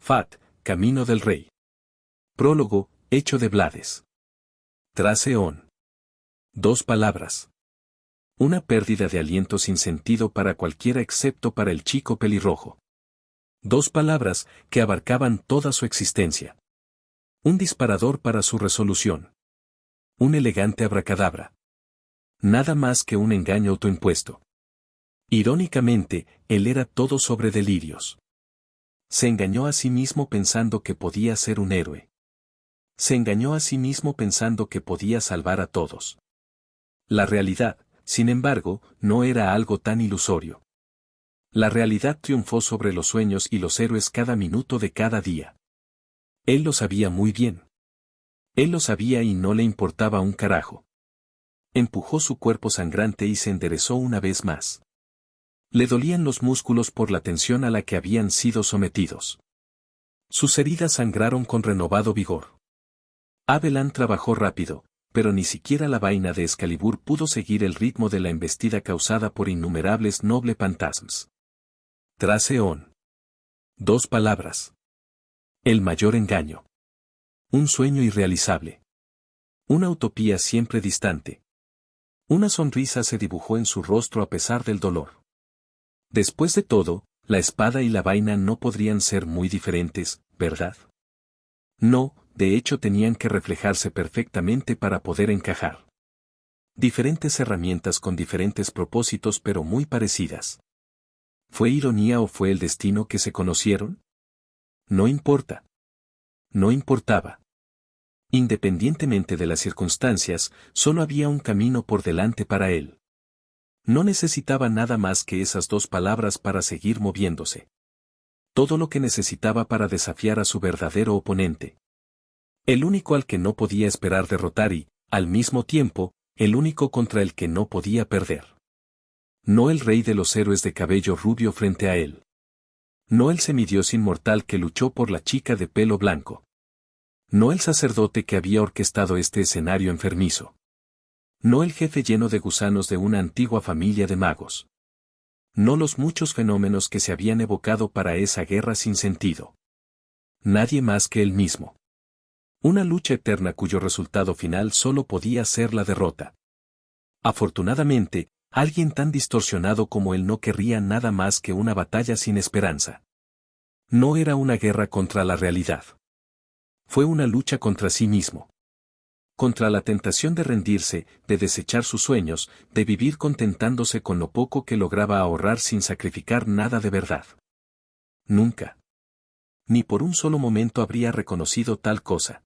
Fat, Camino del Rey. Prólogo, hecho de Blades. Traseón. 2 palabras. Una pérdida de aliento sin sentido para cualquiera excepto para el chico pelirrojo. 2 palabras que abarcaban toda su existencia. Un disparador para su resolución. Un elegante abracadabra. Nada más que un engaño autoimpuesto. Irónicamente, él era todo sobre delirios. Se engañó a sí mismo pensando que podía ser un héroe. Se engañó a sí mismo pensando que podía salvar a todos. La realidad, sin embargo, no era algo tan ilusorio. La realidad triunfó sobre los sueños y los héroes cada minuto de cada día. Él lo sabía muy bien. Él lo sabía y no le importaba un carajo. Empujó su cuerpo sangrante y se enderezó una vez más. Le dolían los músculos por la tensión a la que habían sido sometidos. Sus heridas sangraron con renovado vigor. Abelan trabajó rápido, pero ni siquiera la vaina de Excalibur pudo seguir el ritmo de la embestida causada por innumerables noble fantasmas. Traseón. 2 palabras. El mayor engaño. Un sueño irrealizable. Una utopía siempre distante. Una sonrisa se dibujó en su rostro a pesar del dolor. Después de todo, la espada y la vaina no podrían ser muy diferentes, ¿verdad? No, de hecho tenían que reflejarse perfectamente para poder encajar. Diferentes herramientas con diferentes propósitos pero muy parecidas. ¿Fue ironía o fue el destino que se conocieron? No importa. No importaba. Independientemente de las circunstancias, solo había un camino por delante para él. No necesitaba nada más que esas 2 palabras para seguir moviéndose. Todo lo que necesitaba para desafiar a su verdadero oponente. El único al que no podía esperar derrotar y, al mismo tiempo, el único contra el que no podía perder. No el rey de los héroes de cabello rubio frente a él. No el semidios inmortal que luchó por la chica de pelo blanco. No el sacerdote que había orquestado este escenario enfermizo. No el jefe lleno de gusanos de una antigua familia de magos. No los muchos fenómenos que se habían evocado para esa guerra sin sentido. Nadie más que él mismo. Una lucha eterna cuyo resultado final solo podía ser la derrota. Afortunadamente, alguien tan distorsionado como él no querría nada más que una batalla sin esperanza. No era una guerra contra la realidad. Fue una lucha contra sí mismo. Contra la tentación de rendirse, de desechar sus sueños, de vivir contentándose con lo poco que lograba ahorrar sin sacrificar nada de verdad. Nunca. Ni por un solo momento habría reconocido tal cosa.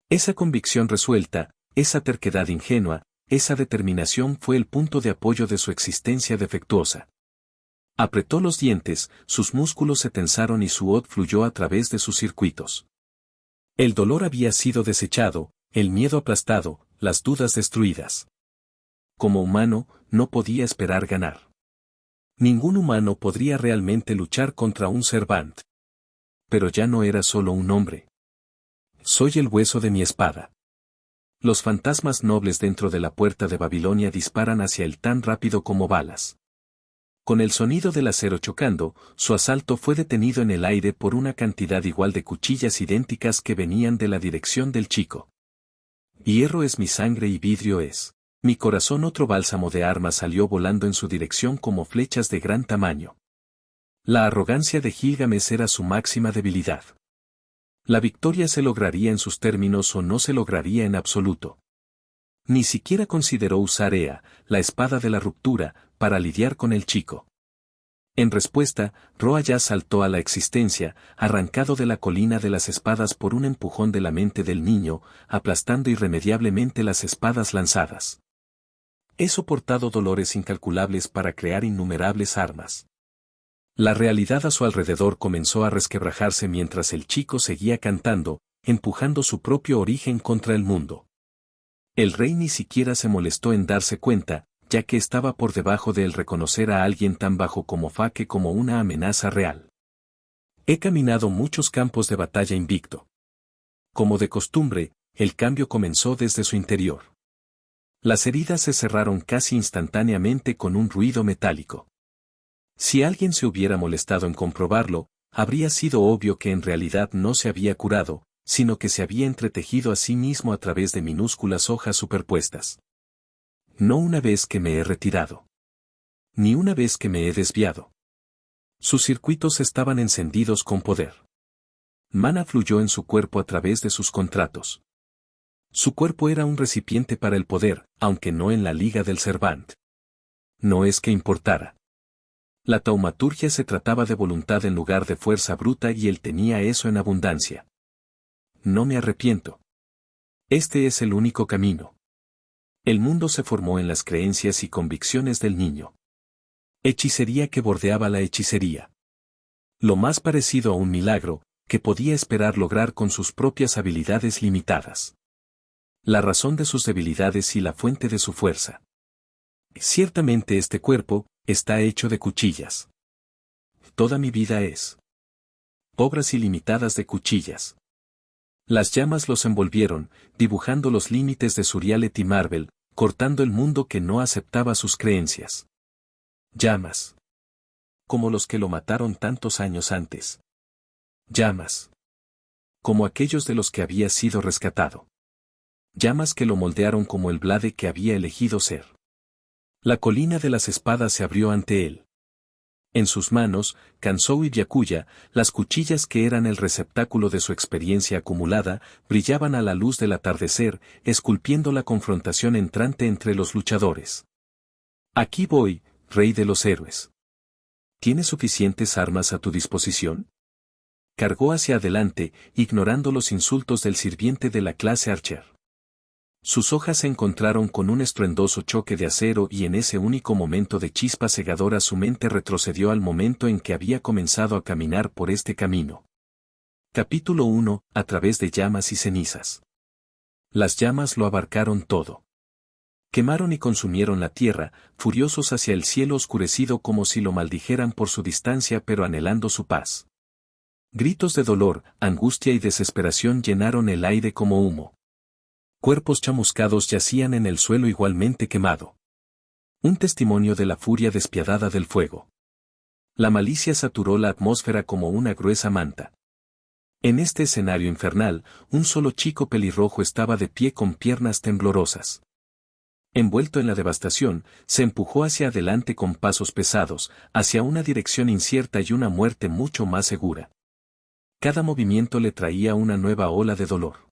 Esa convicción resuelta, esa terquedad ingenua, esa determinación fue el punto de apoyo de su existencia defectuosa. Apretó los dientes, sus músculos se tensaron y su od fluyó a través de sus circuitos. El dolor había sido desechado, el miedo aplastado, las dudas destruidas. Como humano, no podía esperar ganar. Ningún humano podría realmente luchar contra un Servant. Pero ya no era solo un hombre. Soy el hueso de mi espada. Los fantasmas nobles dentro de la puerta de Babilonia disparan hacia él tan rápido como balas. Con el sonido del acero chocando, su asalto fue detenido en el aire por una cantidad igual de cuchillas idénticas que venían de la dirección del chico. Hierro es mi sangre y vidrio es mi corazón. Otro bálsamo de armas salió volando en su dirección como flechas de gran tamaño. La arrogancia de Gilgamesh era su máxima debilidad. La victoria se lograría en sus términos o no se lograría en absoluto. Ni siquiera consideró usar Ea, la espada de la ruptura, para lidiar con el chico. En respuesta, Roa ya saltó a la existencia, arrancado de la colina de las espadas por un empujón de la mente del niño, aplastando irremediablemente las espadas lanzadas. He soportado dolores incalculables para crear innumerables armas. La realidad a su alrededor comenzó a resquebrajarse mientras el chico seguía cantando, empujando su propio origen contra el mundo. El rey ni siquiera se molestó en darse cuenta, ya que estaba por debajo de él reconocer a alguien tan bajo como Fake como una amenaza real. He caminado muchos campos de batalla invicto. Como de costumbre, el cambio comenzó desde su interior. Las heridas se cerraron casi instantáneamente con un ruido metálico. Si alguien se hubiera molestado en comprobarlo, habría sido obvio que en realidad no se había curado, sino que se había entretejido a sí mismo a través de minúsculas hojas superpuestas. No una vez que me he retirado. Ni una vez que me he desviado. Sus circuitos estaban encendidos con poder. Mana fluyó en su cuerpo a través de sus contratos. Su cuerpo era un recipiente para el poder, aunque no en la liga del Servant. No es que importara. La taumaturgia se trataba de voluntad en lugar de fuerza bruta y él tenía eso en abundancia. No me arrepiento. Este es el único camino. El mundo se formó en las creencias y convicciones del niño. Hechicería que bordeaba la hechicería. Lo más parecido a un milagro, que podía esperar lograr con sus propias habilidades limitadas. La razón de sus debilidades y la fuente de su fuerza. Ciertamente este cuerpo, está hecho de cuchillas. Toda mi vida es. Obras ilimitadas de cuchillas. Las llamas los envolvieron, dibujando los límites de su reality Marvel, cortando el mundo que no aceptaba sus creencias. Llamas. Como los que lo mataron tantos años antes. Llamas. Como aquellos de los que había sido rescatado. Llamas que lo moldearon como el Blade que había elegido ser. La colina de las espadas se abrió ante él. En sus manos, Kansou y Byakuya, las cuchillas que eran el receptáculo de su experiencia acumulada, brillaban a la luz del atardecer, esculpiendo la confrontación entrante entre los luchadores. Aquí voy, rey de los héroes. ¿Tienes suficientes armas a tu disposición? Cargó hacia adelante, ignorando los insultos del sirviente de la clase Archer. Sus hojas se encontraron con un estruendoso choque de acero y en ese único momento de chispa cegadora su mente retrocedió al momento en que había comenzado a caminar por este camino. Capítulo 1, a través de llamas y cenizas. Las llamas lo abarcaron todo. Quemaron y consumieron la tierra, furiosos hacia el cielo oscurecido como si lo maldijeran por su distancia pero anhelando su paz. Gritos de dolor, angustia y desesperación llenaron el aire como humo. Cuerpos chamuscados yacían en el suelo igualmente quemado. Un testimonio de la furia despiadada del fuego. La malicia saturó la atmósfera como una gruesa manta. En este escenario infernal, un solo chico pelirrojo estaba de pie con piernas temblorosas. Envuelto en la devastación, se empujó hacia adelante con pasos pesados, hacia una dirección incierta y una muerte mucho más segura. Cada movimiento le traía una nueva ola de dolor.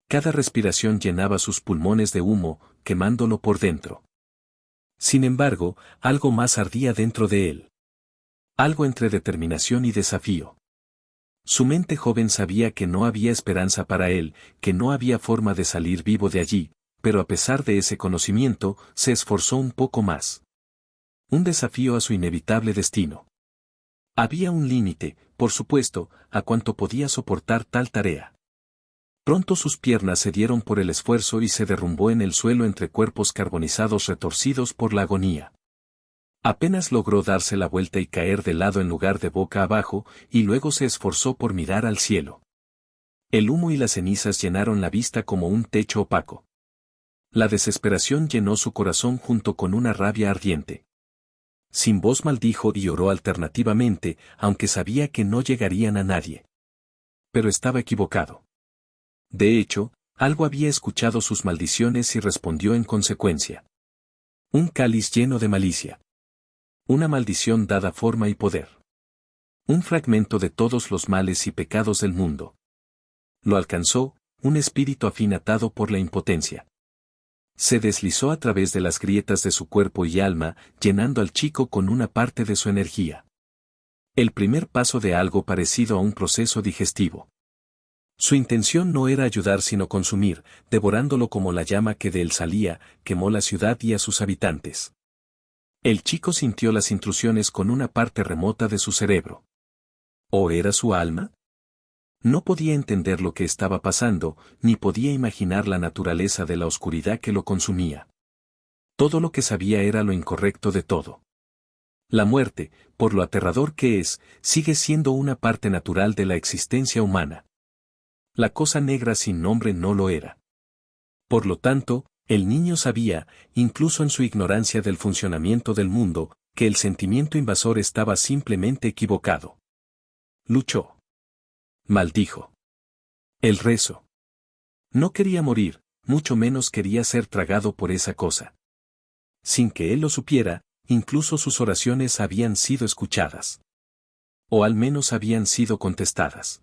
Cada respiración llenaba sus pulmones de humo, quemándolo por dentro. Sin embargo, algo más ardía dentro de él. Algo entre determinación y desafío. Su mente joven sabía que no había esperanza para él, que no había forma de salir vivo de allí, pero a pesar de ese conocimiento, se esforzó un poco más. Un desafío a su inevitable destino. Había un límite, por supuesto, a cuánto podía soportar tal tarea. Pronto sus piernas cedieron por el esfuerzo y se derrumbó en el suelo entre cuerpos carbonizados retorcidos por la agonía. Apenas logró darse la vuelta y caer de lado en lugar de boca abajo, y luego se esforzó por mirar al cielo. El humo y las cenizas llenaron la vista como un techo opaco. La desesperación llenó su corazón junto con una rabia ardiente. Sin voz maldijo y oró alternativamente, aunque sabía que no llegarían a nadie. Pero estaba equivocado. De hecho, algo había escuchado sus maldiciones y respondió en consecuencia. Un cáliz lleno de malicia. Una maldición dada forma y poder. Un fragmento de todos los males y pecados del mundo. Lo alcanzó, un espíritu afinatado por la impotencia. Se deslizó a través de las grietas de su cuerpo y alma, llenando al chico con una parte de su energía. El primer paso de algo parecido a un proceso digestivo. Su intención no era ayudar sino consumir, devorándolo como la llama que de él salía, quemó la ciudad y a sus habitantes. El chico sintió las intrusiones con una parte remota de su cerebro. ¿O era su alma? No podía entender lo que estaba pasando, ni podía imaginar la naturaleza de la oscuridad que lo consumía. Todo lo que sabía era lo incorrecto de todo. La muerte, por lo aterrador que es, sigue siendo una parte natural de la existencia humana. La cosa negra sin nombre no lo era. Por lo tanto, el niño sabía, incluso en su ignorancia del funcionamiento del mundo, que el sentimiento invasor estaba simplemente equivocado. Luchó. Maldijo. El rezo. No quería morir, mucho menos quería ser tragado por esa cosa. Sin que él lo supiera, incluso sus oraciones habían sido escuchadas. O al menos habían sido contestadas.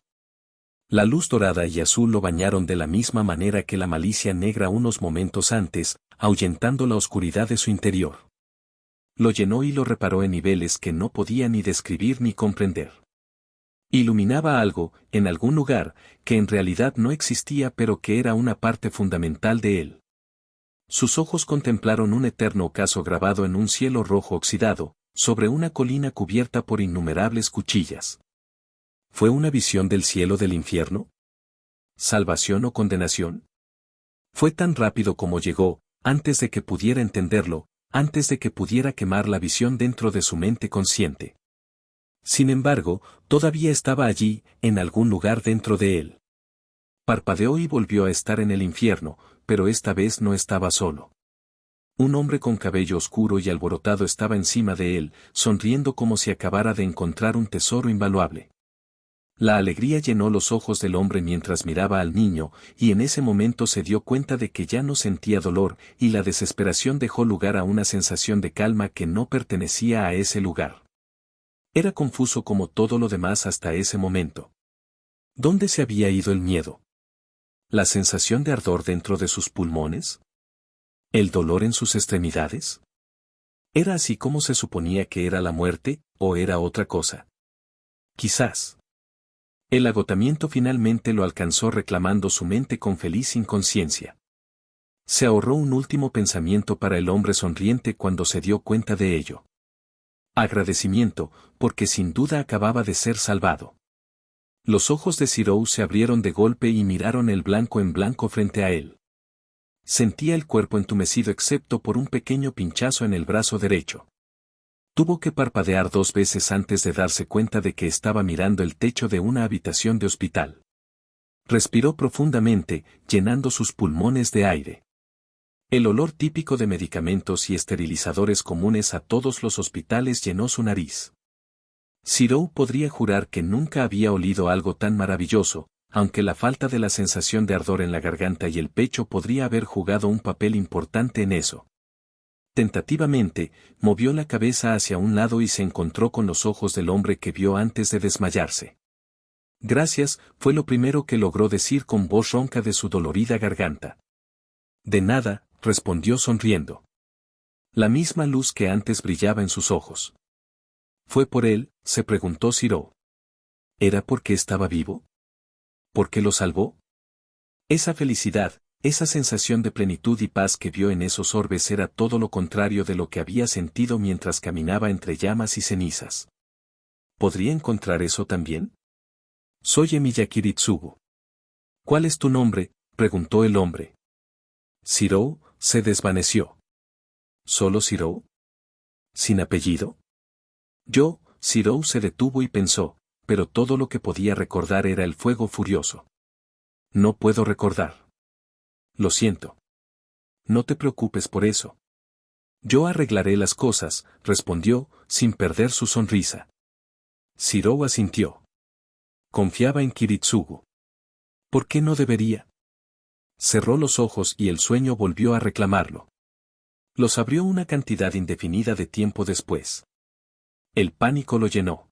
La luz dorada y azul lo bañaron de la misma manera que la malicia negra unos momentos antes, ahuyentando la oscuridad de su interior. Lo llenó y lo reparó en niveles que no podía ni describir ni comprender. Iluminaba algo, en algún lugar, que en realidad no existía pero que era una parte fundamental de él. Sus ojos contemplaron un eterno ocaso grabado en un cielo rojo oxidado, sobre una colina cubierta por innumerables cuchillas. ¿Fue una visión del cielo del infierno? ¿Salvación o condenación? Fue tan rápido como llegó, antes de que pudiera entenderlo, antes de que pudiera quemar la visión dentro de su mente consciente. Sin embargo, todavía estaba allí, en algún lugar dentro de él. Parpadeó y volvió a estar en el infierno, pero esta vez no estaba solo. Un hombre con cabello oscuro y alborotado estaba encima de él, sonriendo como si acabara de encontrar un tesoro invaluable. La alegría llenó los ojos del hombre mientras miraba al niño, y en ese momento se dio cuenta de que ya no sentía dolor, y la desesperación dejó lugar a una sensación de calma que no pertenecía a ese lugar. Era confuso como todo lo demás hasta ese momento. ¿Dónde se había ido el miedo? ¿La sensación de ardor dentro de sus pulmones? ¿El dolor en sus extremidades? ¿Era así como se suponía que era la muerte, o era otra cosa? Quizás. El agotamiento finalmente lo alcanzó reclamando su mente con feliz inconsciencia. Se ahorró un último pensamiento para el hombre sonriente cuando se dio cuenta de ello. Agradecimiento, porque sin duda acababa de ser salvado. Los ojos de Cyrus se abrieron de golpe y miraron el blanco en blanco frente a él. Sentía el cuerpo entumecido excepto por un pequeño pinchazo en el brazo derecho. Tuvo que parpadear 2 veces antes de darse cuenta de que estaba mirando el techo de una habitación de hospital. Respiró profundamente, llenando sus pulmones de aire. El olor típico de medicamentos y esterilizadores comunes a todos los hospitales llenó su nariz. Cyrus podría jurar que nunca había olido algo tan maravilloso, aunque la falta de la sensación de ardor en la garganta y el pecho podría haber jugado un papel importante en eso. Tentativamente, movió la cabeza hacia un lado y se encontró con los ojos del hombre que vio antes de desmayarse. Gracias, fue lo primero que logró decir con voz ronca de su dolorida garganta. De nada, respondió sonriendo. La misma luz que antes brillaba en sus ojos. ¿Fue por él?, se preguntó Cyrus. ¿Era porque estaba vivo? ¿Por qué lo salvó? Esa felicidad, esa sensación de plenitud y paz que vio en esos orbes era todo lo contrario de lo que había sentido mientras caminaba entre llamas y cenizas. ¿Podría encontrar eso también? Soy Emiya Kiritsugu. ¿Cuál es tu nombre?, preguntó el hombre. Cyrus se desvaneció. ¿Solo Cyrus? ¿Sin apellido? Cyrus se detuvo y pensó, pero todo lo que podía recordar era el fuego furioso. No puedo recordar. Lo siento. No te preocupes por eso. Yo arreglaré las cosas, respondió, sin perder su sonrisa. Cyrus asintió. Confiaba en Kiritsugu. ¿Por qué no debería? Cerró los ojos y el sueño volvió a reclamarlo. Los abrió una cantidad indefinida de tiempo después. El pánico lo llenó.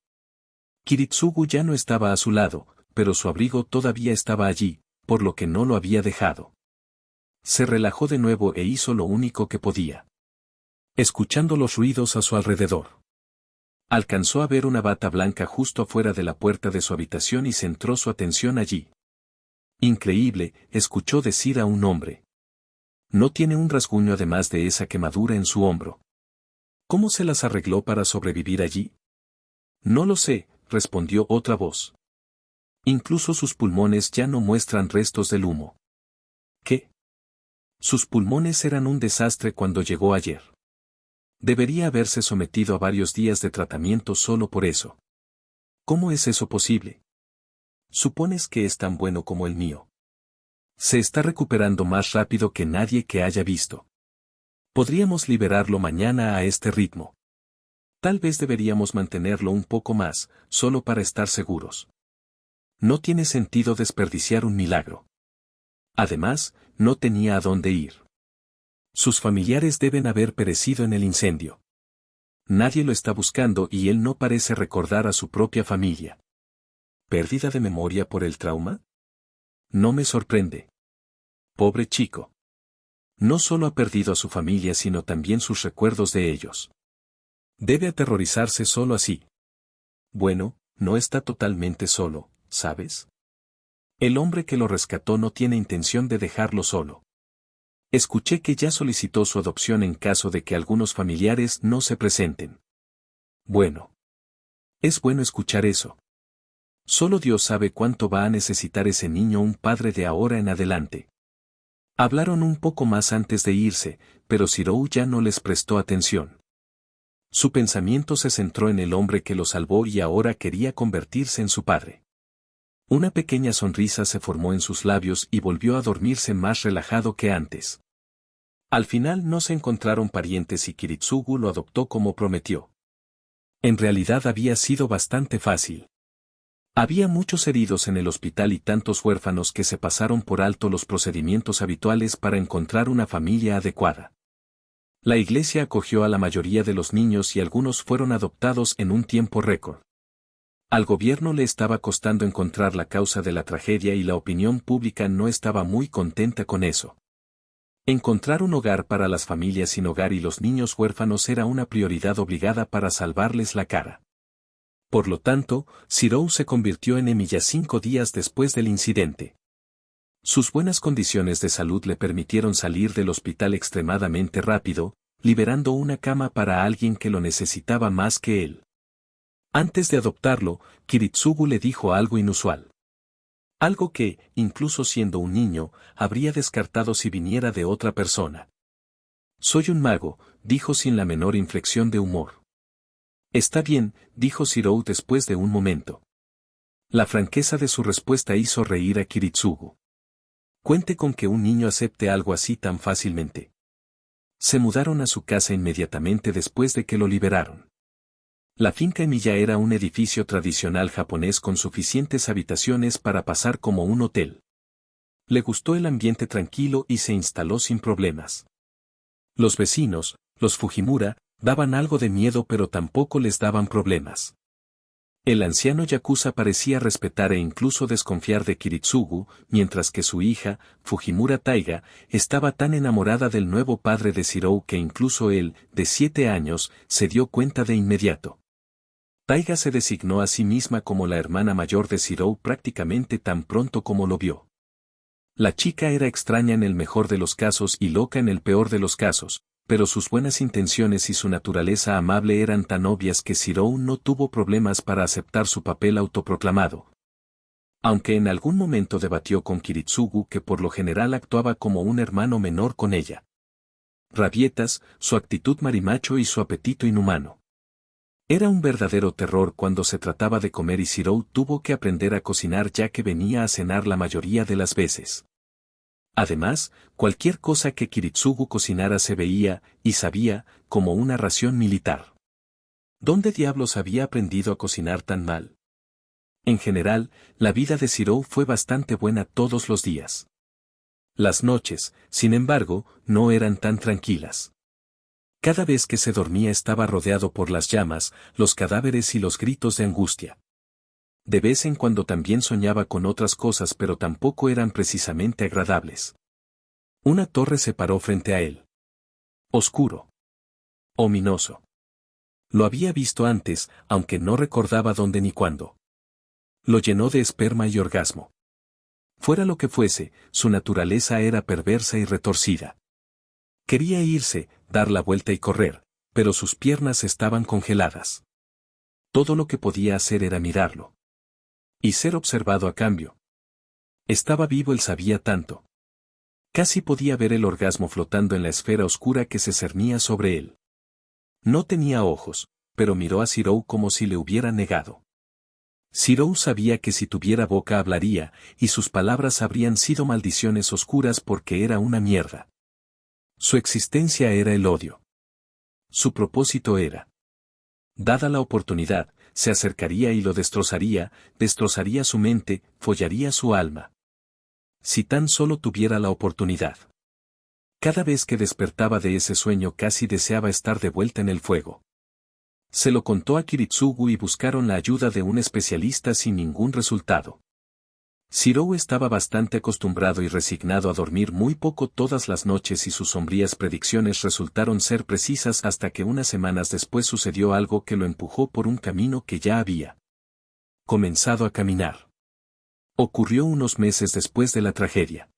Kiritsugu ya no estaba a su lado, pero su abrigo todavía estaba allí, por lo que no lo había dejado. Se relajó de nuevo e hizo lo único que podía. Escuchando los ruidos a su alrededor. Alcanzó a ver una bata blanca justo afuera de la puerta de su habitación y centró su atención allí. Increíble, escuchó decir a un hombre. No tiene un rasguño además de esa quemadura en su hombro. ¿Cómo se las arregló para sobrevivir allí? No lo sé, respondió otra voz. Incluso sus pulmones ya no muestran restos del humo. ¿Qué? Sus pulmones eran un desastre cuando llegó ayer. Debería haberse sometido a varios días de tratamiento solo por eso. ¿Cómo es eso posible? ¿Supones que es tan bueno como el mío? Se está recuperando más rápido que nadie que haya visto. Podríamos liberarlo mañana a este ritmo. Tal vez deberíamos mantenerlo un poco más, solo para estar seguros. No tiene sentido desperdiciar un milagro. Además, no tenía a dónde ir. Sus familiares deben haber perecido en el incendio. Nadie lo está buscando y él no parece recordar a su propia familia. ¿Pérdida de memoria por el trauma? No me sorprende. Pobre chico. No solo ha perdido a su familia sino también sus recuerdos de ellos. Debe aterrorizarse solo así. Bueno, no está totalmente solo, ¿sabes? El hombre que lo rescató no tiene intención de dejarlo solo. Escuché que ya solicitó su adopción en caso de que algunos familiares no se presenten. Bueno. Es bueno escuchar eso. Solo Dios sabe cuánto va a necesitar ese niño un padre de ahora en adelante. Hablaron un poco más antes de irse, pero Zirou ya no les prestó atención. Su pensamiento se centró en el hombre que lo salvó y ahora quería convertirse en su padre. Una pequeña sonrisa se formó en sus labios y volvió a dormirse más relajado que antes. Al final no se encontraron parientes y Kiritsugu lo adoptó como prometió. En realidad había sido bastante fácil. Había muchos heridos en el hospital y tantos huérfanos que se pasaron por alto los procedimientos habituales para encontrar una familia adecuada. La iglesia acogió a la mayoría de los niños y algunos fueron adoptados en un tiempo récord. Al gobierno le estaba costando encontrar la causa de la tragedia y la opinión pública no estaba muy contenta con eso. Encontrar un hogar para las familias sin hogar y los niños huérfanos era una prioridad obligada para salvarles la cara. Por lo tanto, Zirou se convirtió en Emilia 5 días después del incidente. Sus buenas condiciones de salud le permitieron salir del hospital extremadamente rápido, liberando una cama para alguien que lo necesitaba más que él. Antes de adoptarlo, Kiritsugu le dijo algo inusual. Algo que, incluso siendo un niño, habría descartado si viniera de otra persona. Soy un mago, dijo sin la menor inflexión de humor. Está bien, dijo Zirou después de un momento. La franqueza de su respuesta hizo reír a Kiritsugu. Cuente con que un niño acepte algo así tan fácilmente. Se mudaron a su casa inmediatamente después de que lo liberaron. La finca Emilia era un edificio tradicional japonés con suficientes habitaciones para pasar como un hotel. Le gustó el ambiente tranquilo y se instaló sin problemas. Los vecinos, los Fujimura, daban algo de miedo pero tampoco les daban problemas. El anciano yakuza parecía respetar e incluso desconfiar de Kiritsugu, mientras que su hija, Fujimura Taiga, estaba tan enamorada del nuevo padre de Zirou que incluso él, de 7 años, se dio cuenta de inmediato. Taiga se designó a sí misma como la hermana mayor de Zirou prácticamente tan pronto como lo vio. La chica era extraña en el mejor de los casos y loca en el peor de los casos, pero sus buenas intenciones y su naturaleza amable eran tan obvias que Zirou no tuvo problemas para aceptar su papel autoproclamado. Aunque en algún momento debatió con Kiritsugu que por lo general actuaba como un hermano menor con ella. Rabietas, su actitud marimacho y su apetito inhumano. Era un verdadero terror cuando se trataba de comer y Zirou tuvo que aprender a cocinar ya que venía a cenar la mayoría de las veces. Además, cualquier cosa que Kiritsugu cocinara se veía, y sabía, como una ración militar. ¿Dónde diablos había aprendido a cocinar tan mal? En general, la vida de Zirou fue bastante buena todos los días. Las noches, sin embargo, no eran tan tranquilas. Cada vez que se dormía estaba rodeado por las llamas, los cadáveres y los gritos de angustia. De vez en cuando también soñaba con otras cosas pero tampoco eran precisamente agradables. Una torre se paró frente a él. Oscuro. Ominoso. Lo había visto antes, aunque no recordaba dónde ni cuándo. Lo llenó de esperma y orgasmo. Fuera lo que fuese, su naturaleza era perversa y retorcida. Quería irse, dar la vuelta y correr, pero sus piernas estaban congeladas. Todo lo que podía hacer era mirarlo. Y ser observado a cambio. Estaba vivo, él sabía tanto. Casi podía ver el orgasmo flotando en la esfera oscura que se cernía sobre él. No tenía ojos, pero miró a Zirou como si le hubiera negado. Zirou sabía que si tuviera boca hablaría, y sus palabras habrían sido maldiciones oscuras porque era una mierda. Su existencia era el odio. Su propósito era Dada la oportunidad, se acercaría y lo destrozaría su mente, follaría su alma. Si tan solo tuviera la oportunidad. Cada vez que despertaba de ese sueño casi deseaba estar de vuelta en el fuego. Se lo contó a Kiritsugu y buscaron la ayuda de un especialista sin ningún resultado. Shirou estaba bastante acostumbrado y resignado a dormir muy poco todas las noches y sus sombrías predicciones resultaron ser precisas hasta que unas semanas después sucedió algo que lo empujó por un camino que ya había comenzado a caminar. Ocurrió unos meses después de la tragedia.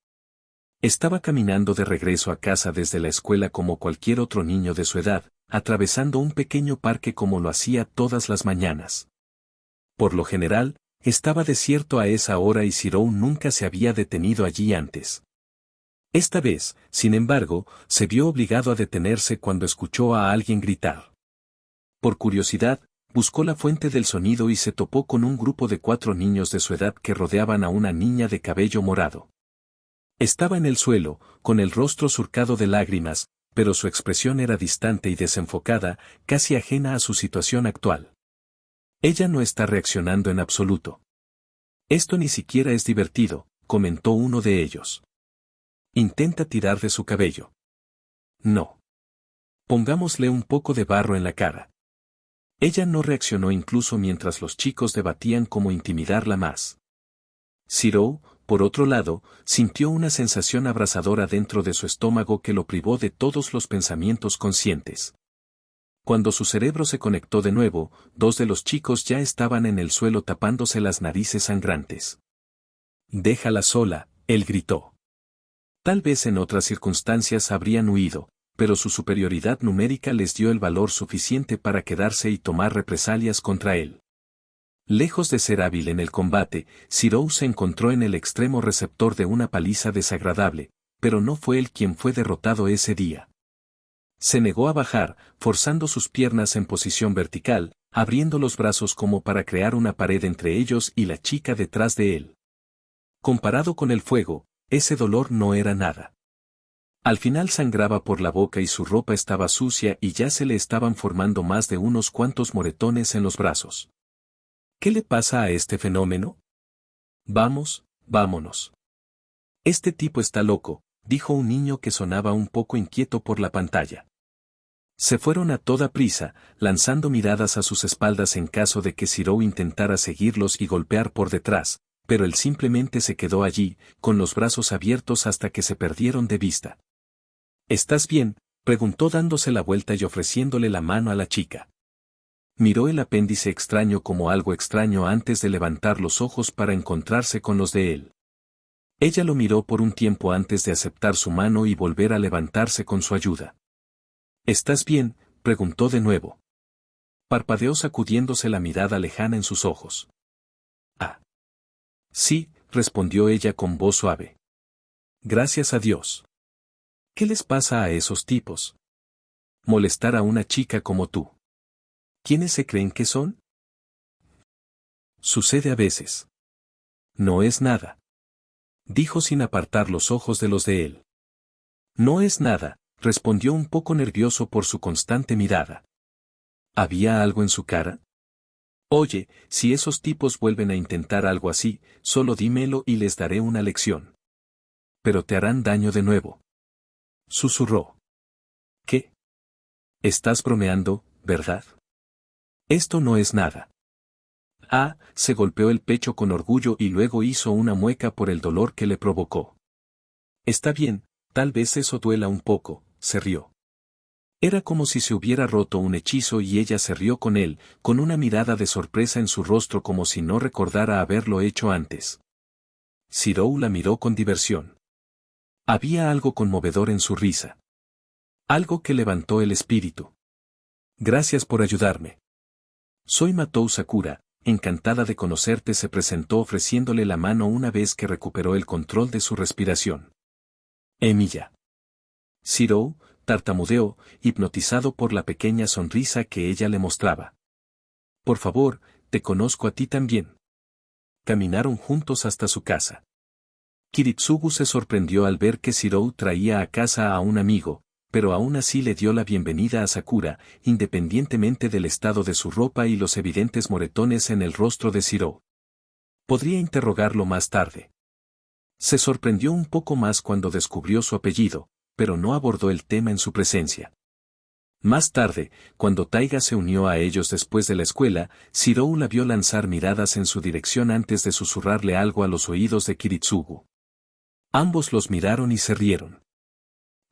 Estaba caminando de regreso a casa desde la escuela como cualquier otro niño de su edad, atravesando un pequeño parque como lo hacía todas las mañanas. Por lo general, estaba desierto a esa hora y Shirou nunca se había detenido allí antes. Esta vez, sin embargo, se vio obligado a detenerse cuando escuchó a alguien gritar. Por curiosidad, buscó la fuente del sonido y se topó con un grupo de 4 niños de su edad que rodeaban a una niña de cabello morado. Estaba en el suelo, con el rostro surcado de lágrimas, pero su expresión era distante y desenfocada, casi ajena a su situación actual. Ella no está reaccionando en absoluto. Esto ni siquiera es divertido, comentó uno de ellos. Intenta tirar de su cabello. No. Pongámosle un poco de barro en la cara. Ella no reaccionó incluso mientras los chicos debatían cómo intimidarla más. Shirou, por otro lado, sintió una sensación abrasadora dentro de su estómago que lo privó de todos los pensamientos conscientes. Cuando su cerebro se conectó de nuevo, 2 de los chicos ya estaban en el suelo tapándose las narices sangrantes. «Déjala sola», él gritó. Tal vez en otras circunstancias habrían huido, pero su superioridad numérica les dio el valor suficiente para quedarse y tomar represalias contra él. Lejos de ser hábil en el combate, Shirou se encontró en el extremo receptor de una paliza desagradable, pero no fue él quien fue derrotado ese día. Se negó a bajar, forzando sus piernas en posición vertical, abriendo los brazos como para crear una pared entre ellos y la chica detrás de él. Comparado con el fuego, ese dolor no era nada. Al final sangraba por la boca y su ropa estaba sucia y ya se le estaban formando más de unos cuantos moretones en los brazos. ¿Qué le pasa a este fenómeno? Vamos, vámonos. Este tipo está loco, dijo un niño que sonaba un poco inquieto por la pantalla. Se fueron a toda prisa, lanzando miradas a sus espaldas en caso de que Shirou intentara seguirlos y golpear por detrás, pero él simplemente se quedó allí, con los brazos abiertos hasta que se perdieron de vista. ¿Estás bien?, preguntó dándose la vuelta y ofreciéndole la mano a la chica. Miró el apéndice extraño como algo extraño antes de levantar los ojos para encontrarse con los de él. Ella lo miró por un tiempo antes de aceptar su mano y volver a levantarse con su ayuda. ¿Estás bien?, preguntó de nuevo. Parpadeó sacudiéndose la mirada lejana en sus ojos. Ah. Sí, respondió ella con voz suave. Gracias a Dios. ¿Qué les pasa a esos tipos? Molestar a una chica como tú. ¿Quiénes se creen que son? Sucede a veces. No es nada. Dijo sin apartar los ojos de los de él. No es nada, respondió un poco nervioso por su constante mirada. ¿Había algo en su cara? Oye, si esos tipos vuelven a intentar algo así, solo dímelo y les daré una lección. Pero te harán daño de nuevo. Susurró. ¿Qué? Estás bromeando, ¿verdad? Esto no es nada. Ah, se golpeó el pecho con orgullo y luego hizo una mueca por el dolor que le provocó. Está bien, tal vez eso duela un poco, se rió. Era como si se hubiera roto un hechizo y ella se rió con él, con una mirada de sorpresa en su rostro como si no recordara haberlo hecho antes. Shirou la miró con diversión. Había algo conmovedor en su risa. Algo que levantó el espíritu. Gracias por ayudarme. Soy Matou Sakura, encantada de conocerte, se presentó ofreciéndole la mano una vez que recuperó el control de su respiración. Emilia. Shirou tartamudeó, hipnotizado por la pequeña sonrisa que ella le mostraba. Por favor, te conozco a ti también. Caminaron juntos hasta su casa. Kiritsugu se sorprendió al ver que Shirou traía a casa a un amigo, pero aún así le dio la bienvenida a Sakura, independientemente del estado de su ropa y los evidentes moretones en el rostro de Shirou. Podría interrogarlo más tarde. Se sorprendió un poco más cuando descubrió su apellido, pero no abordó el tema en su presencia. Más tarde, cuando Taiga se unió a ellos después de la escuela, Shirou la vio lanzar miradas en su dirección antes de susurrarle algo a los oídos de Kiritsugu. Ambos los miraron y se rieron.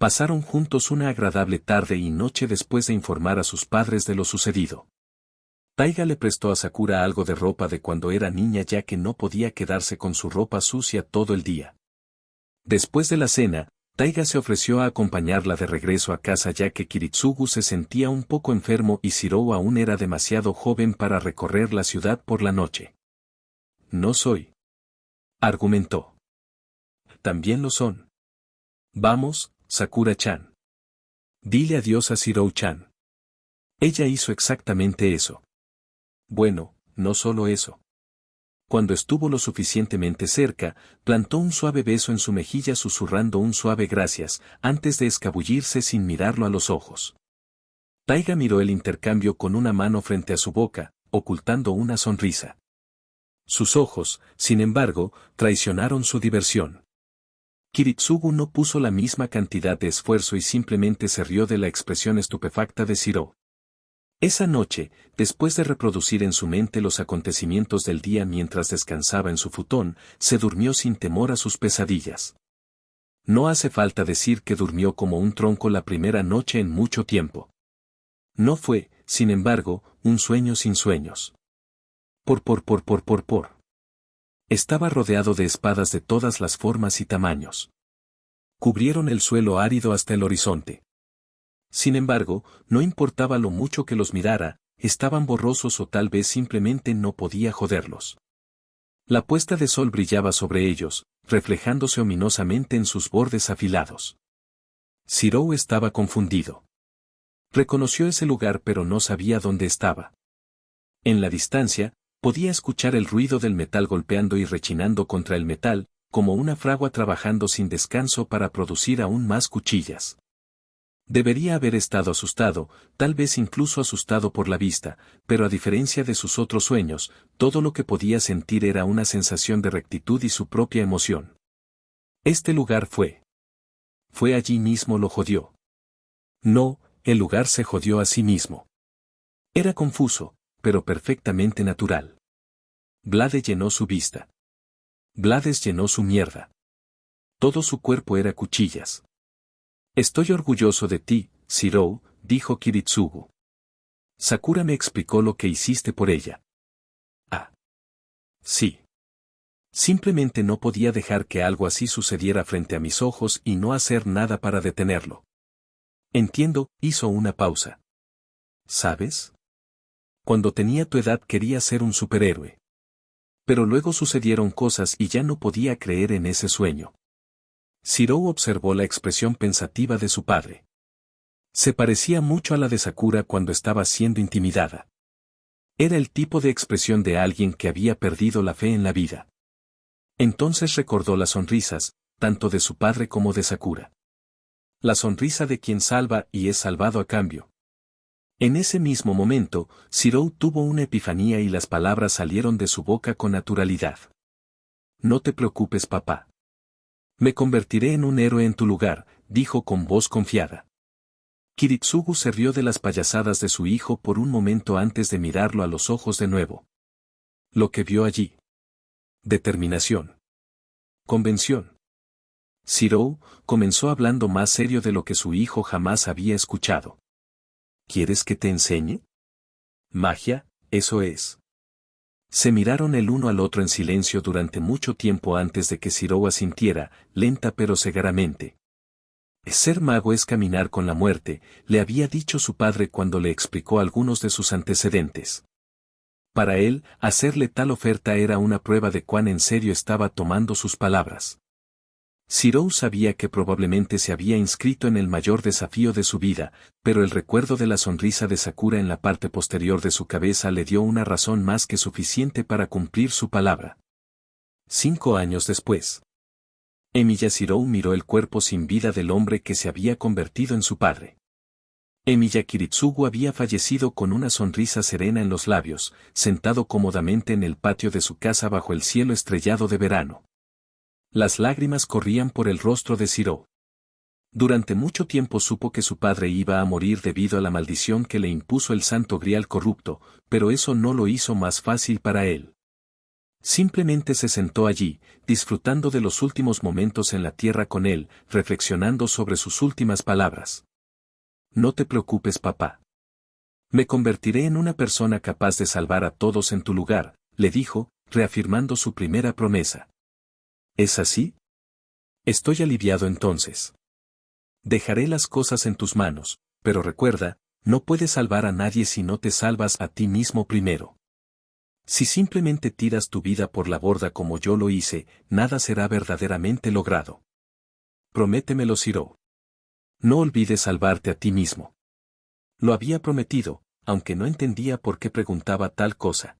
Pasaron juntos una agradable tarde y noche después de informar a sus padres de lo sucedido. Taiga le prestó a Sakura algo de ropa de cuando era niña ya que no podía quedarse con su ropa sucia todo el día. Después de la cena, Taiga se ofreció a acompañarla de regreso a casa ya que Kiritsugu se sentía un poco enfermo y Shirou aún era demasiado joven para recorrer la ciudad por la noche. No soy, argumentó. También lo son. Vamos, Sakura-chan. Dile adiós a Shirou-chan. Ella hizo exactamente eso. Bueno, no solo eso. Cuando estuvo lo suficientemente cerca, plantó un suave beso en su mejilla susurrando un suave gracias, antes de escabullirse sin mirarlo a los ojos. Taiga miró el intercambio con una mano frente a su boca, ocultando una sonrisa. Sus ojos, sin embargo, traicionaron su diversión. Kiritsugu no puso la misma cantidad de esfuerzo y simplemente se rió de la expresión estupefacta de Shirou. Esa noche, después de reproducir en su mente los acontecimientos del día mientras descansaba en su futón, se durmió sin temor a sus pesadillas. No hace falta decir que durmió como un tronco la primera noche en mucho tiempo. No fue, sin embargo, un sueño sin sueños. Estaba rodeado de espadas de todas las formas y tamaños. Cubrieron el suelo árido hasta el horizonte. Sin embargo, no importaba lo mucho que los mirara, estaban borrosos o tal vez simplemente no podía joderlos. La puesta de sol brillaba sobre ellos, reflejándose ominosamente en sus bordes afilados. Shirou estaba confundido. Reconoció ese lugar pero no sabía dónde estaba. En la distancia, podía escuchar el ruido del metal golpeando y rechinando contra el metal, como una fragua trabajando sin descanso para producir aún más cuchillas. Debería haber estado asustado, tal vez incluso asustado por la vista, pero a diferencia de sus otros sueños, todo lo que podía sentir era una sensación de rectitud y su propia emoción. Este lugar fue. Fue allí mismo lo jodió. No, el lugar se jodió a sí mismo. Era confuso, pero perfectamente natural. Blade llenó su vista. Blades llenó su mierda. Todo su cuerpo era cuchillas. Estoy orgulloso de ti, Shirou, dijo Kiritsugu. Sakura me explicó lo que hiciste por ella. Ah. Sí. Simplemente no podía dejar que algo así sucediera frente a mis ojos y no hacer nada para detenerlo. Entiendo, hizo una pausa. ¿Sabes? Cuando tenía tu edad quería ser un superhéroe. Pero luego sucedieron cosas y ya no podía creer en ese sueño. Shirou observó la expresión pensativa de su padre. Se parecía mucho a la de Sakura cuando estaba siendo intimidada. Era el tipo de expresión de alguien que había perdido la fe en la vida. Entonces recordó las sonrisas, tanto de su padre como de Sakura. La sonrisa de quien salva y es salvado a cambio. En ese mismo momento, Shirou tuvo una epifanía y las palabras salieron de su boca con naturalidad. No te preocupes, papá. Me convertiré en un héroe en tu lugar, dijo con voz confiada. Kiritsugu se rió de las payasadas de su hijo por un momento antes de mirarlo a los ojos de nuevo. Lo que vio allí. Determinación. Convención. Shirou comenzó hablando más serio de lo que su hijo jamás había escuchado. ¿Quieres que te enseñe? Magia, eso es. Se miraron el uno al otro en silencio durante mucho tiempo antes de que Shirou asintiera, lenta pero cegaramente. Ser mago es caminar con la muerte, le había dicho su padre cuando le explicó algunos de sus antecedentes. Para él, hacerle tal oferta era una prueba de cuán en serio estaba tomando sus palabras. Shirou sabía que probablemente se había inscrito en el mayor desafío de su vida, pero el recuerdo de la sonrisa de Sakura en la parte posterior de su cabeza le dio una razón más que suficiente para cumplir su palabra. 5 años después. Emilia Shirou miró el cuerpo sin vida del hombre que se había convertido en su padre. Emilia Kiritsugu había fallecido con una sonrisa serena en los labios, sentado cómodamente en el patio de su casa bajo el cielo estrellado de verano. Las lágrimas corrían por el rostro de Shirou. Durante mucho tiempo supo que su padre iba a morir debido a la maldición que le impuso el Santo Grial corrupto, pero eso no lo hizo más fácil para él. Simplemente se sentó allí, disfrutando de los últimos momentos en la tierra con él, reflexionando sobre sus últimas palabras. No te preocupes, papá. Me convertiré en una persona capaz de salvar a todos en tu lugar, le dijo, reafirmando su primera promesa. ¿Es así? Estoy aliviado entonces. Dejaré las cosas en tus manos, pero recuerda, no puedes salvar a nadie si no te salvas a ti mismo primero. Si simplemente tiras tu vida por la borda como yo lo hice, nada será verdaderamente logrado. Prométemelo, Shirou. No olvides salvarte a ti mismo. Lo había prometido, aunque no entendía por qué preguntaba tal cosa.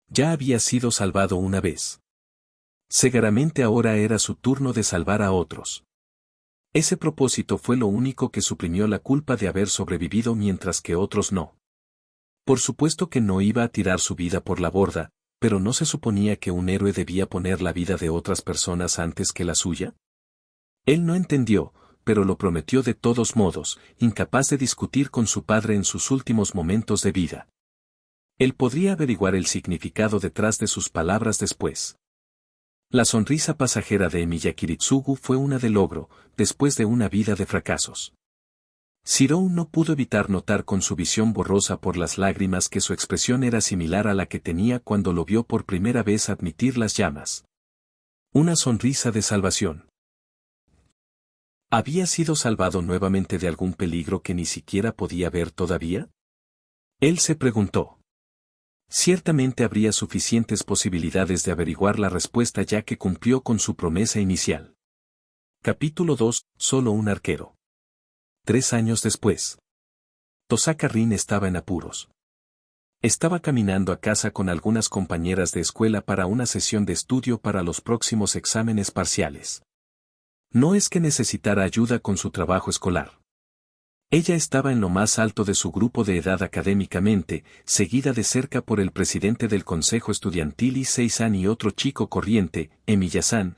Ya había sido salvado una vez. Seguramente ahora era su turno de salvar a otros. Ese propósito fue lo único que suprimió la culpa de haber sobrevivido mientras que otros no. Por supuesto que no iba a tirar su vida por la borda, pero ¿no se suponía que un héroe debía poner la vida de otras personas antes que la suya? Él no entendió, pero lo prometió de todos modos, incapaz de discutir con su padre en sus últimos momentos de vida. Él podría averiguar el significado detrás de sus palabras después. La sonrisa pasajera de Emilia Kiritsugu fue una de logro, después de una vida de fracasos. Shirou no pudo evitar notar con su visión borrosa por las lágrimas que su expresión era similar a la que tenía cuando lo vio por primera vez admitir las llamas. Una sonrisa de salvación. ¿Había sido salvado nuevamente de algún peligro que ni siquiera podía ver todavía? Él se preguntó. Ciertamente habría suficientes posibilidades de averiguar la respuesta ya que cumplió con su promesa inicial. Capítulo 2. Solo un arquero. 3 años después. Tosaka Rin estaba en apuros. Estaba caminando a casa con algunas compañeras de escuela para una sesión de estudio para los próximos exámenes parciales. No es que necesitara ayuda con su trabajo escolar. Ella estaba en lo más alto de su grupo de edad académicamente, seguida de cerca por el presidente del consejo estudiantil Issei-san y otro chico corriente, Emiya-san,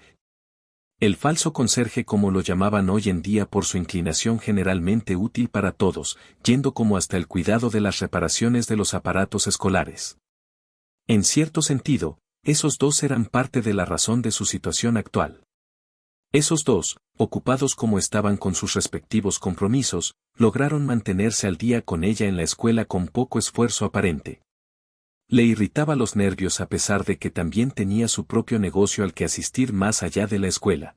el falso conserje como lo llamaban hoy en día por su inclinación generalmente útil para todos, yendo como hasta el cuidado de las reparaciones de los aparatos escolares. En cierto sentido, esos dos eran parte de la razón de su situación actual. Esos dos, ocupados como estaban con sus respectivos compromisos, lograron mantenerse al día con ella en la escuela con poco esfuerzo aparente. Le irritaba los nervios a pesar de que también tenía su propio negocio al que asistir más allá de la escuela.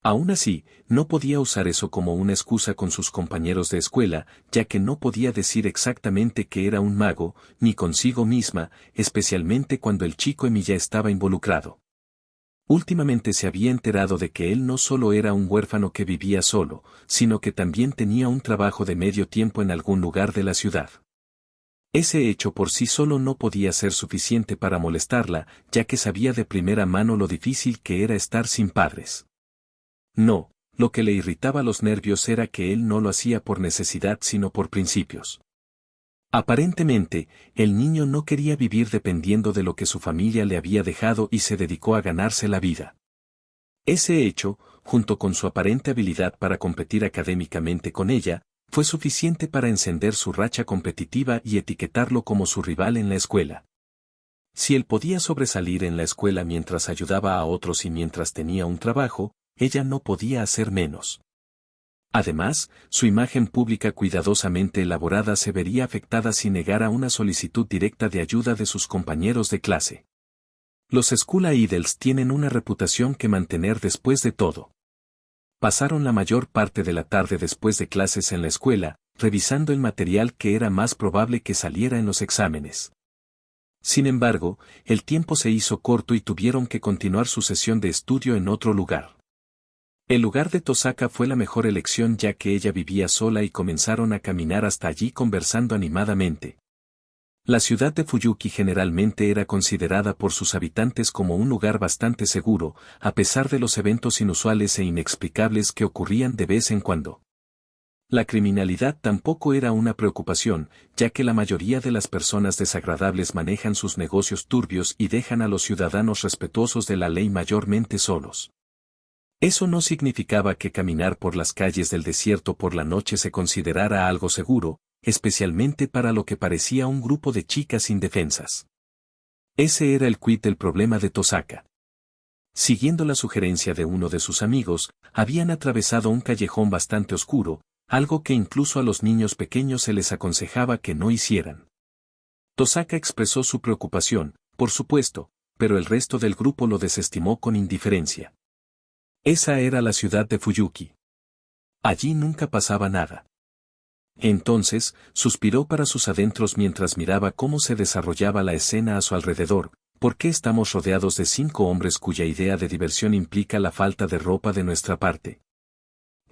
Aún así, no podía usar eso como una excusa con sus compañeros de escuela, ya que no podía decir exactamente que era un mago, ni consigo misma, especialmente cuando el chico Emiya estaba involucrado. Últimamente se había enterado de que él no solo era un huérfano que vivía solo, sino que también tenía un trabajo de medio tiempo en algún lugar de la ciudad. Ese hecho por sí solo no podía ser suficiente para molestarla, ya que sabía de primera mano lo difícil que era estar sin padres. No, lo que le irritaba los nervios era que él no lo hacía por necesidad sino por principios. Aparentemente, el niño no quería vivir dependiendo de lo que su familia le había dejado y se dedicó a ganarse la vida. Ese hecho, junto con su aparente habilidad para competir académicamente con ella, fue suficiente para encender su racha competitiva y etiquetarlo como su rival en la escuela. Si él podía sobresalir en la escuela mientras ayudaba a otros y mientras tenía un trabajo, ella no podía hacer menos. Además, su imagen pública cuidadosamente elaborada se vería afectada si negara una solicitud directa de ayuda de sus compañeros de clase. Los School Idols tienen una reputación que mantener después de todo. Pasaron la mayor parte de la tarde después de clases en la escuela, revisando el material que era más probable que saliera en los exámenes. Sin embargo, el tiempo se hizo corto y tuvieron que continuar su sesión de estudio en otro lugar. El lugar de Tosaka fue la mejor elección ya que ella vivía sola y comenzaron a caminar hasta allí conversando animadamente. La ciudad de Fuyuki generalmente era considerada por sus habitantes como un lugar bastante seguro, a pesar de los eventos inusuales e inexplicables que ocurrían de vez en cuando. La criminalidad tampoco era una preocupación, ya que la mayoría de las personas desagradables manejan sus negocios turbios y dejan a los ciudadanos respetuosos de la ley mayormente solos. Eso no significaba que caminar por las calles del desierto por la noche se considerara algo seguro, especialmente para lo que parecía un grupo de chicas indefensas. Ese era el quid del problema de Tosaka. Siguiendo la sugerencia de uno de sus amigos, habían atravesado un callejón bastante oscuro, algo que incluso a los niños pequeños se les aconsejaba que no hicieran. Tosaka expresó su preocupación, por supuesto, pero el resto del grupo lo desestimó con indiferencia. Esa era la ciudad de Fuyuki. Allí nunca pasaba nada. Entonces, suspiró para sus adentros mientras miraba cómo se desarrollaba la escena a su alrededor. ¿Por qué estamos rodeados de 5 hombres cuya idea de diversión implica la falta de ropa de nuestra parte?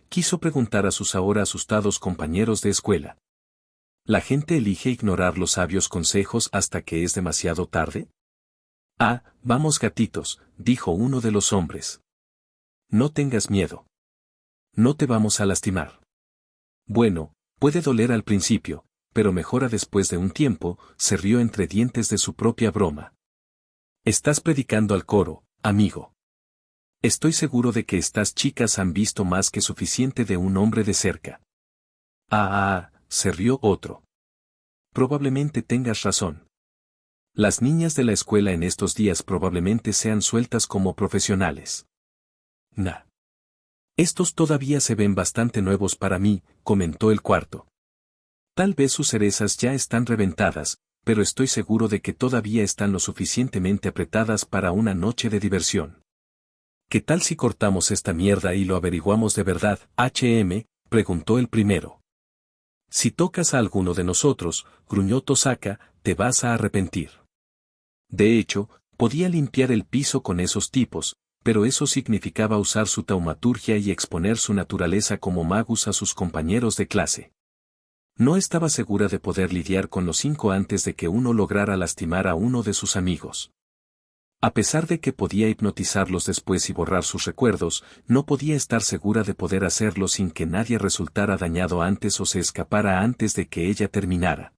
Quiso preguntar a sus ahora asustados compañeros de escuela. ¿La gente elige ignorar los sabios consejos hasta que es demasiado tarde? Ah, vamos gatitos, dijo uno de los hombres. No tengas miedo. No te vamos a lastimar. Bueno, puede doler al principio, pero mejora después de un tiempo, se rió entre dientes de su propia broma. Estás predicando al coro, amigo. Estoy seguro de que estas chicas han visto más que suficiente de un hombre de cerca. Se rió otro. Probablemente tengas razón. Las niñas de la escuela en estos días probablemente sean sueltas como profesionales. Nah. Estos todavía se ven bastante nuevos para mí, comentó el cuarto. Tal vez sus cerezas ya están reventadas, pero estoy seguro de que todavía están lo suficientemente apretadas para una noche de diversión. ¿Qué tal si cortamos esta mierda y lo averiguamos de verdad, preguntó el primero. Si tocas a alguno de nosotros, gruñó Tosaka, te vas a arrepentir. De hecho, podía limpiar el piso con esos tipos, pero eso significaba usar su taumaturgia y exponer su naturaleza como magus a sus compañeros de clase. No estaba segura de poder lidiar con los 5 antes de que uno lograra lastimar a uno de sus amigos. A pesar de que podía hipnotizarlos después y borrar sus recuerdos, no podía estar segura de poder hacerlo sin que nadie resultara dañado antes o se escapara antes de que ella terminara.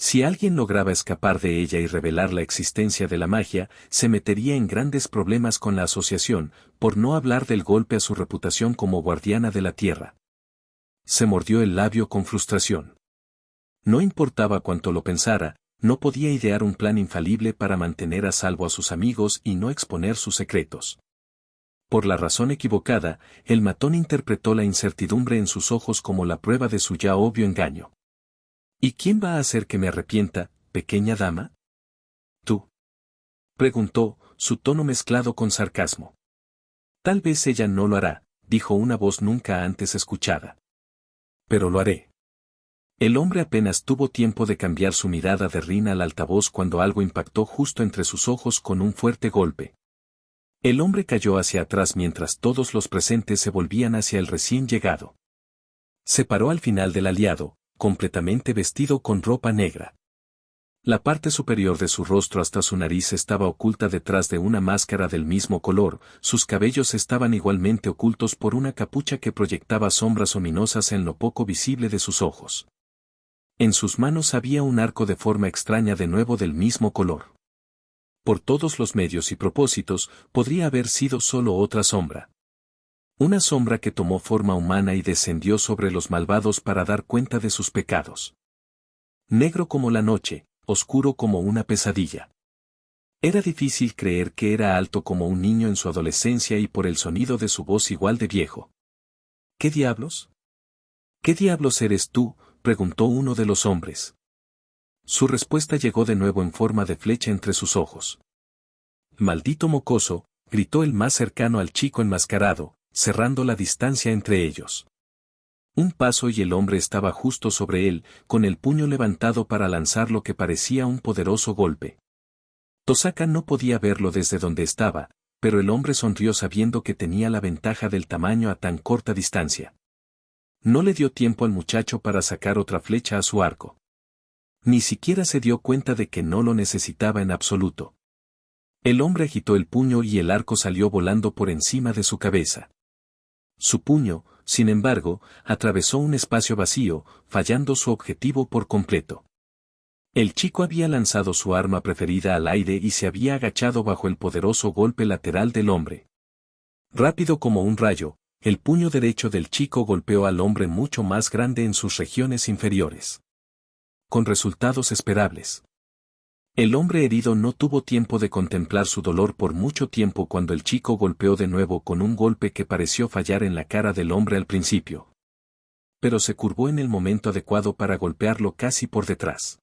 Si alguien lograba escapar de ella y revelar la existencia de la magia, se metería en grandes problemas con la asociación, por no hablar del golpe a su reputación como guardiana de la tierra. Se mordió el labio con frustración. No importaba cuánto lo pensara, no podía idear un plan infalible para mantener a salvo a sus amigos y no exponer sus secretos. Por la razón equivocada, el matón interpretó la incertidumbre en sus ojos como la prueba de su ya obvio engaño. ¿Y quién va a hacer que me arrepienta, pequeña dama? ¿Tú? Preguntó, su tono mezclado con sarcasmo. Tal vez ella no lo hará, dijo una voz nunca antes escuchada. Pero lo haré. El hombre apenas tuvo tiempo de cambiar su mirada de Rin al altavoz cuando algo impactó justo entre sus ojos con un fuerte golpe. El hombre cayó hacia atrás mientras todos los presentes se volvían hacia el recién llegado. Se paró al final del aliado, completamente vestido con ropa negra. La parte superior de su rostro hasta su nariz estaba oculta detrás de una máscara del mismo color, sus cabellos estaban igualmente ocultos por una capucha que proyectaba sombras ominosas en lo poco visible de sus ojos. En sus manos había un arco de forma extraña de nuevo del mismo color. Por todos los medios y propósitos, podría haber sido solo otra sombra. Una sombra que tomó forma humana y descendió sobre los malvados para dar cuenta de sus pecados. Negro como la noche, oscuro como una pesadilla. Era difícil creer que era alto como un niño en su adolescencia y por el sonido de su voz igual de viejo. ¿Qué diablos? ¿Qué diablos eres tú?, preguntó uno de los hombres. Su respuesta llegó de nuevo en forma de flecha entre sus ojos. Maldito mocoso, gritó el más cercano al chico enmascarado, cerrando la distancia entre ellos. Un paso y el hombre estaba justo sobre él, con el puño levantado para lanzar lo que parecía un poderoso golpe. Tosaka no podía verlo desde donde estaba, pero el hombre sonrió sabiendo que tenía la ventaja del tamaño a tan corta distancia. No le dio tiempo al muchacho para sacar otra flecha a su arco. Ni siquiera se dio cuenta de que no lo necesitaba en absoluto. El hombre agitó el puño y el arco salió volando por encima de su cabeza. Su puño, sin embargo, atravesó un espacio vacío, fallando su objetivo por completo. El chico había lanzado su arma preferida al aire y se había agachado bajo el poderoso golpe lateral del hombre. Rápido como un rayo, el puño derecho del chico golpeó al hombre mucho más grande en sus regiones inferiores. Con resultados esperables. El hombre herido no tuvo tiempo de contemplar su dolor por mucho tiempo cuando el chico golpeó de nuevo con un golpe que pareció fallar en la cara del hombre al principio. Pero se curvó en el momento adecuado para golpearlo casi por detrás.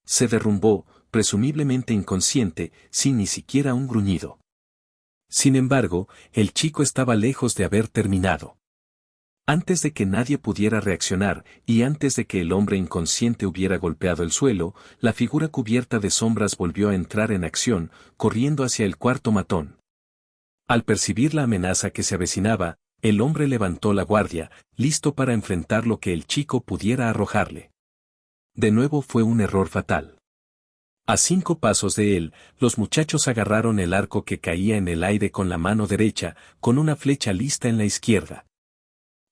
Se derrumbó, presumiblemente inconsciente, sin ni siquiera un gruñido. Sin embargo, el chico estaba lejos de haber terminado. Antes de que nadie pudiera reaccionar, y antes de que el hombre inconsciente hubiera golpeado el suelo, la figura cubierta de sombras volvió a entrar en acción, corriendo hacia el cuarto matón. Al percibir la amenaza que se avecinaba, el hombre levantó la guardia, listo para enfrentar lo que el chico pudiera arrojarle. De nuevo fue un error fatal. A 5 pasos de él, los muchachos agarraron el arco que caía en el aire con la mano derecha, con una flecha lista en la izquierda.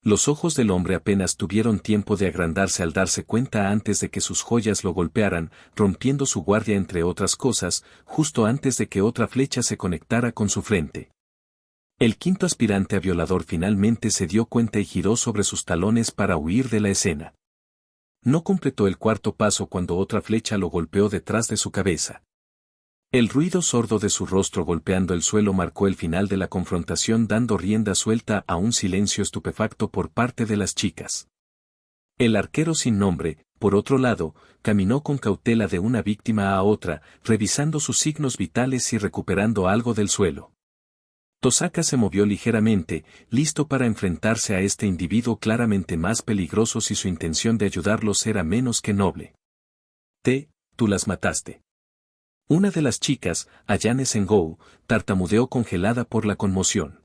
Los ojos del hombre apenas tuvieron tiempo de agrandarse al darse cuenta antes de que sus joyas lo golpearan, rompiendo su guardia entre otras cosas, justo antes de que otra flecha se conectara con su frente. El quinto aspirante a violador finalmente se dio cuenta y giró sobre sus talones para huir de la escena. No completó el cuarto paso cuando otra flecha lo golpeó detrás de su cabeza. El ruido sordo de su rostro golpeando el suelo marcó el final de la confrontación, dando rienda suelta a un silencio estupefacto por parte de las chicas. El arquero sin nombre, por otro lado, caminó con cautela de una víctima a otra, revisando sus signos vitales y recuperando algo del suelo. Tosaka se movió ligeramente, listo para enfrentarse a este individuo claramente más peligroso si su intención de ayudarlos era menos que noble. Tú las mataste. Una de las chicas, Ayane Sengoku, tartamudeó congelada por la conmoción.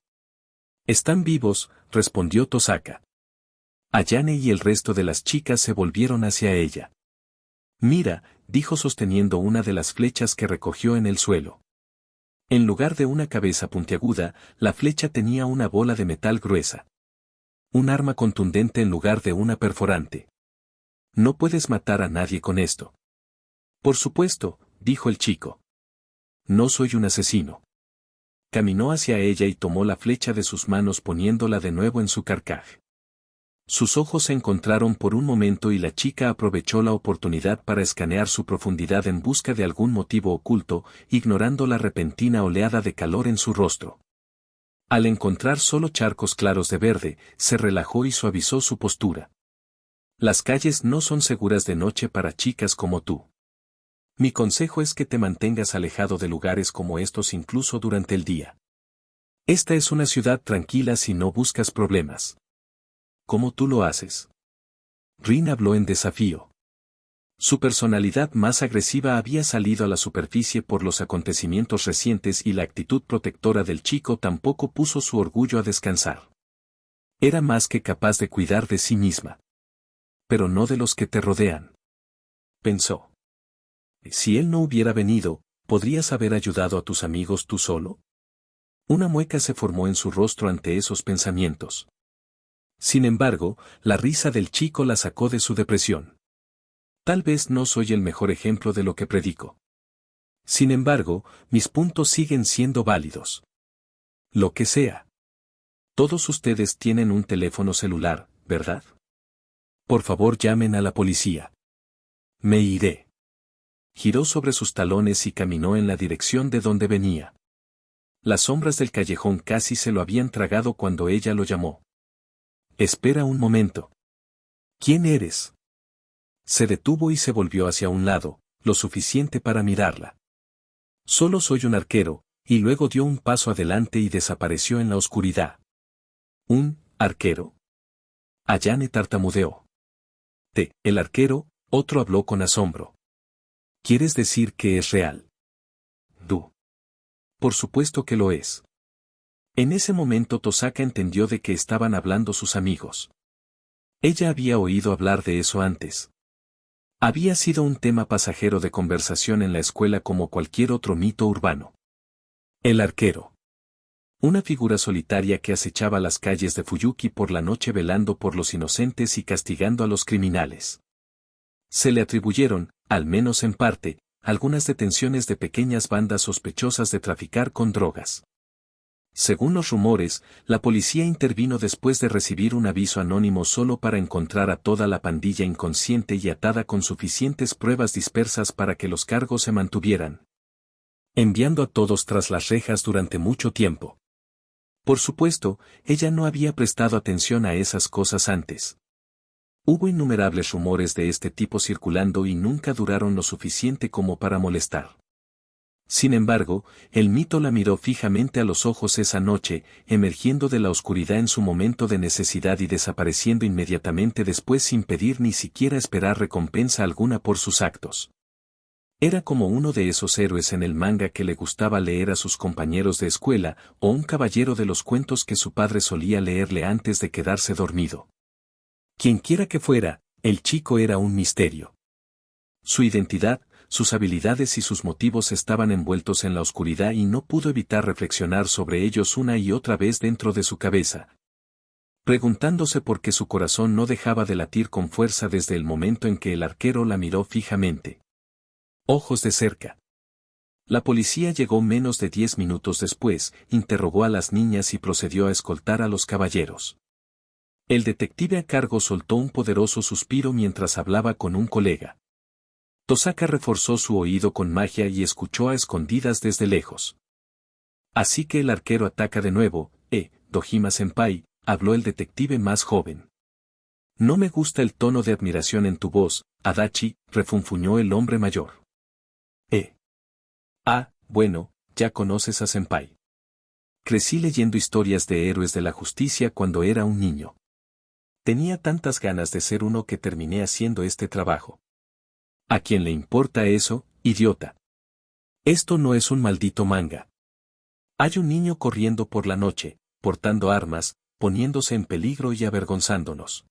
«Están vivos», respondió Tosaka. Ayane y el resto de las chicas se volvieron hacia ella. «Mira», dijo sosteniendo una de las flechas que recogió en el suelo. En lugar de una cabeza puntiaguda, la flecha tenía una bola de metal gruesa. Un arma contundente en lugar de una perforante. «No puedes matar a nadie con esto». «Por supuesto», dijo el chico. «No soy un asesino». Caminó hacia ella y tomó la flecha de sus manos poniéndola de nuevo en su carcaj. Sus ojos se encontraron por un momento y la chica aprovechó la oportunidad para escanear su profundidad en busca de algún motivo oculto, ignorando la repentina oleada de calor en su rostro. Al encontrar solo charcos claros de verde, se relajó y suavizó su postura. «Las calles no son seguras de noche para chicas como tú. Mi consejo es que te mantengas alejado de lugares como estos incluso durante el día. Esta es una ciudad tranquila si no buscas problemas». «¿Cómo tú lo haces?». Rin habló en desafío. Su personalidad más agresiva había salido a la superficie por los acontecimientos recientes y la actitud protectora del chico tampoco puso su orgullo a descansar. Era más que capaz de cuidar de sí misma. Pero no de los que te rodean. Pensó. Si él no hubiera venido, ¿podrías haber ayudado a tus amigos tú solo? Una mueca se formó en su rostro ante esos pensamientos. Sin embargo, la risa del chico la sacó de su depresión. Tal vez no soy el mejor ejemplo de lo que predico. Sin embargo, mis puntos siguen siendo válidos. Lo que sea. Todos ustedes tienen un teléfono celular, ¿verdad? Por favor llamen a la policía. Me iré. Giró sobre sus talones y caminó en la dirección de donde venía. Las sombras del callejón casi se lo habían tragado cuando ella lo llamó. «Espera un momento». «¿Quién eres?». Se detuvo y se volvió hacia un lado, lo suficiente para mirarla. «Solo soy un arquero», y luego dio un paso adelante y desapareció en la oscuridad. «¿Un arquero?». Ayane tartamudeó. El arquero», otro habló con asombro. «¿Quieres decir que es real?». «Por supuesto que lo es». En ese momento Tosaka entendió de qué estaban hablando sus amigos. Ella había oído hablar de eso antes. Había sido un tema pasajero de conversación en la escuela como cualquier otro mito urbano. El arquero. Una figura solitaria que acechaba las calles de Fuyuki por la noche velando por los inocentes y castigando a los criminales. Se le atribuyeron, al menos en parte, algunas detenciones de pequeñas bandas sospechosas de traficar con drogas. Según los rumores, la policía intervino después de recibir un aviso anónimo solo para encontrar a toda la pandilla inconsciente y atada con suficientes pruebas dispersas para que los cargos se mantuvieran, enviando a todos tras las rejas durante mucho tiempo. Por supuesto, ella no había prestado atención a esas cosas antes. Hubo innumerables rumores de este tipo circulando y nunca duraron lo suficiente como para molestar. Sin embargo, el mito la miró fijamente a los ojos esa noche, emergiendo de la oscuridad en su momento de necesidad y desapareciendo inmediatamente después sin pedir ni siquiera esperar recompensa alguna por sus actos. Era como uno de esos héroes en el manga que le gustaba leer a sus compañeros de escuela, o un caballero de los cuentos que su padre solía leerle antes de quedarse dormido. Quienquiera que fuera, el chico era un misterio. Su identidad, sus habilidades y sus motivos estaban envueltos en la oscuridad y no pudo evitar reflexionar sobre ellos una y otra vez dentro de su cabeza, preguntándose por qué su corazón no dejaba de latir con fuerza desde el momento en que el arquero la miró fijamente. Ojos de cerca. La policía llegó menos de 10 minutos después, interrogó a las niñas y procedió a escoltar a los caballeros. El detective a cargo soltó un poderoso suspiro mientras hablaba con un colega. Tosaka reforzó su oído con magia y escuchó a escondidas desde lejos. Así que el arquero ataca de nuevo, Dojima-senpai, habló el detective más joven. No me gusta el tono de admiración en tu voz, Adachi, refunfuñó el hombre mayor. Bueno, ya conoces a senpai. Crecí leyendo historias de héroes de la justicia cuando era un niño. Tenía tantas ganas de ser uno que terminé haciendo este trabajo. ¿A quién le importa eso, idiota? Esto no es un maldito manga. Hay un niño corriendo por la noche, portando armas, poniéndose en peligro y avergonzándonos.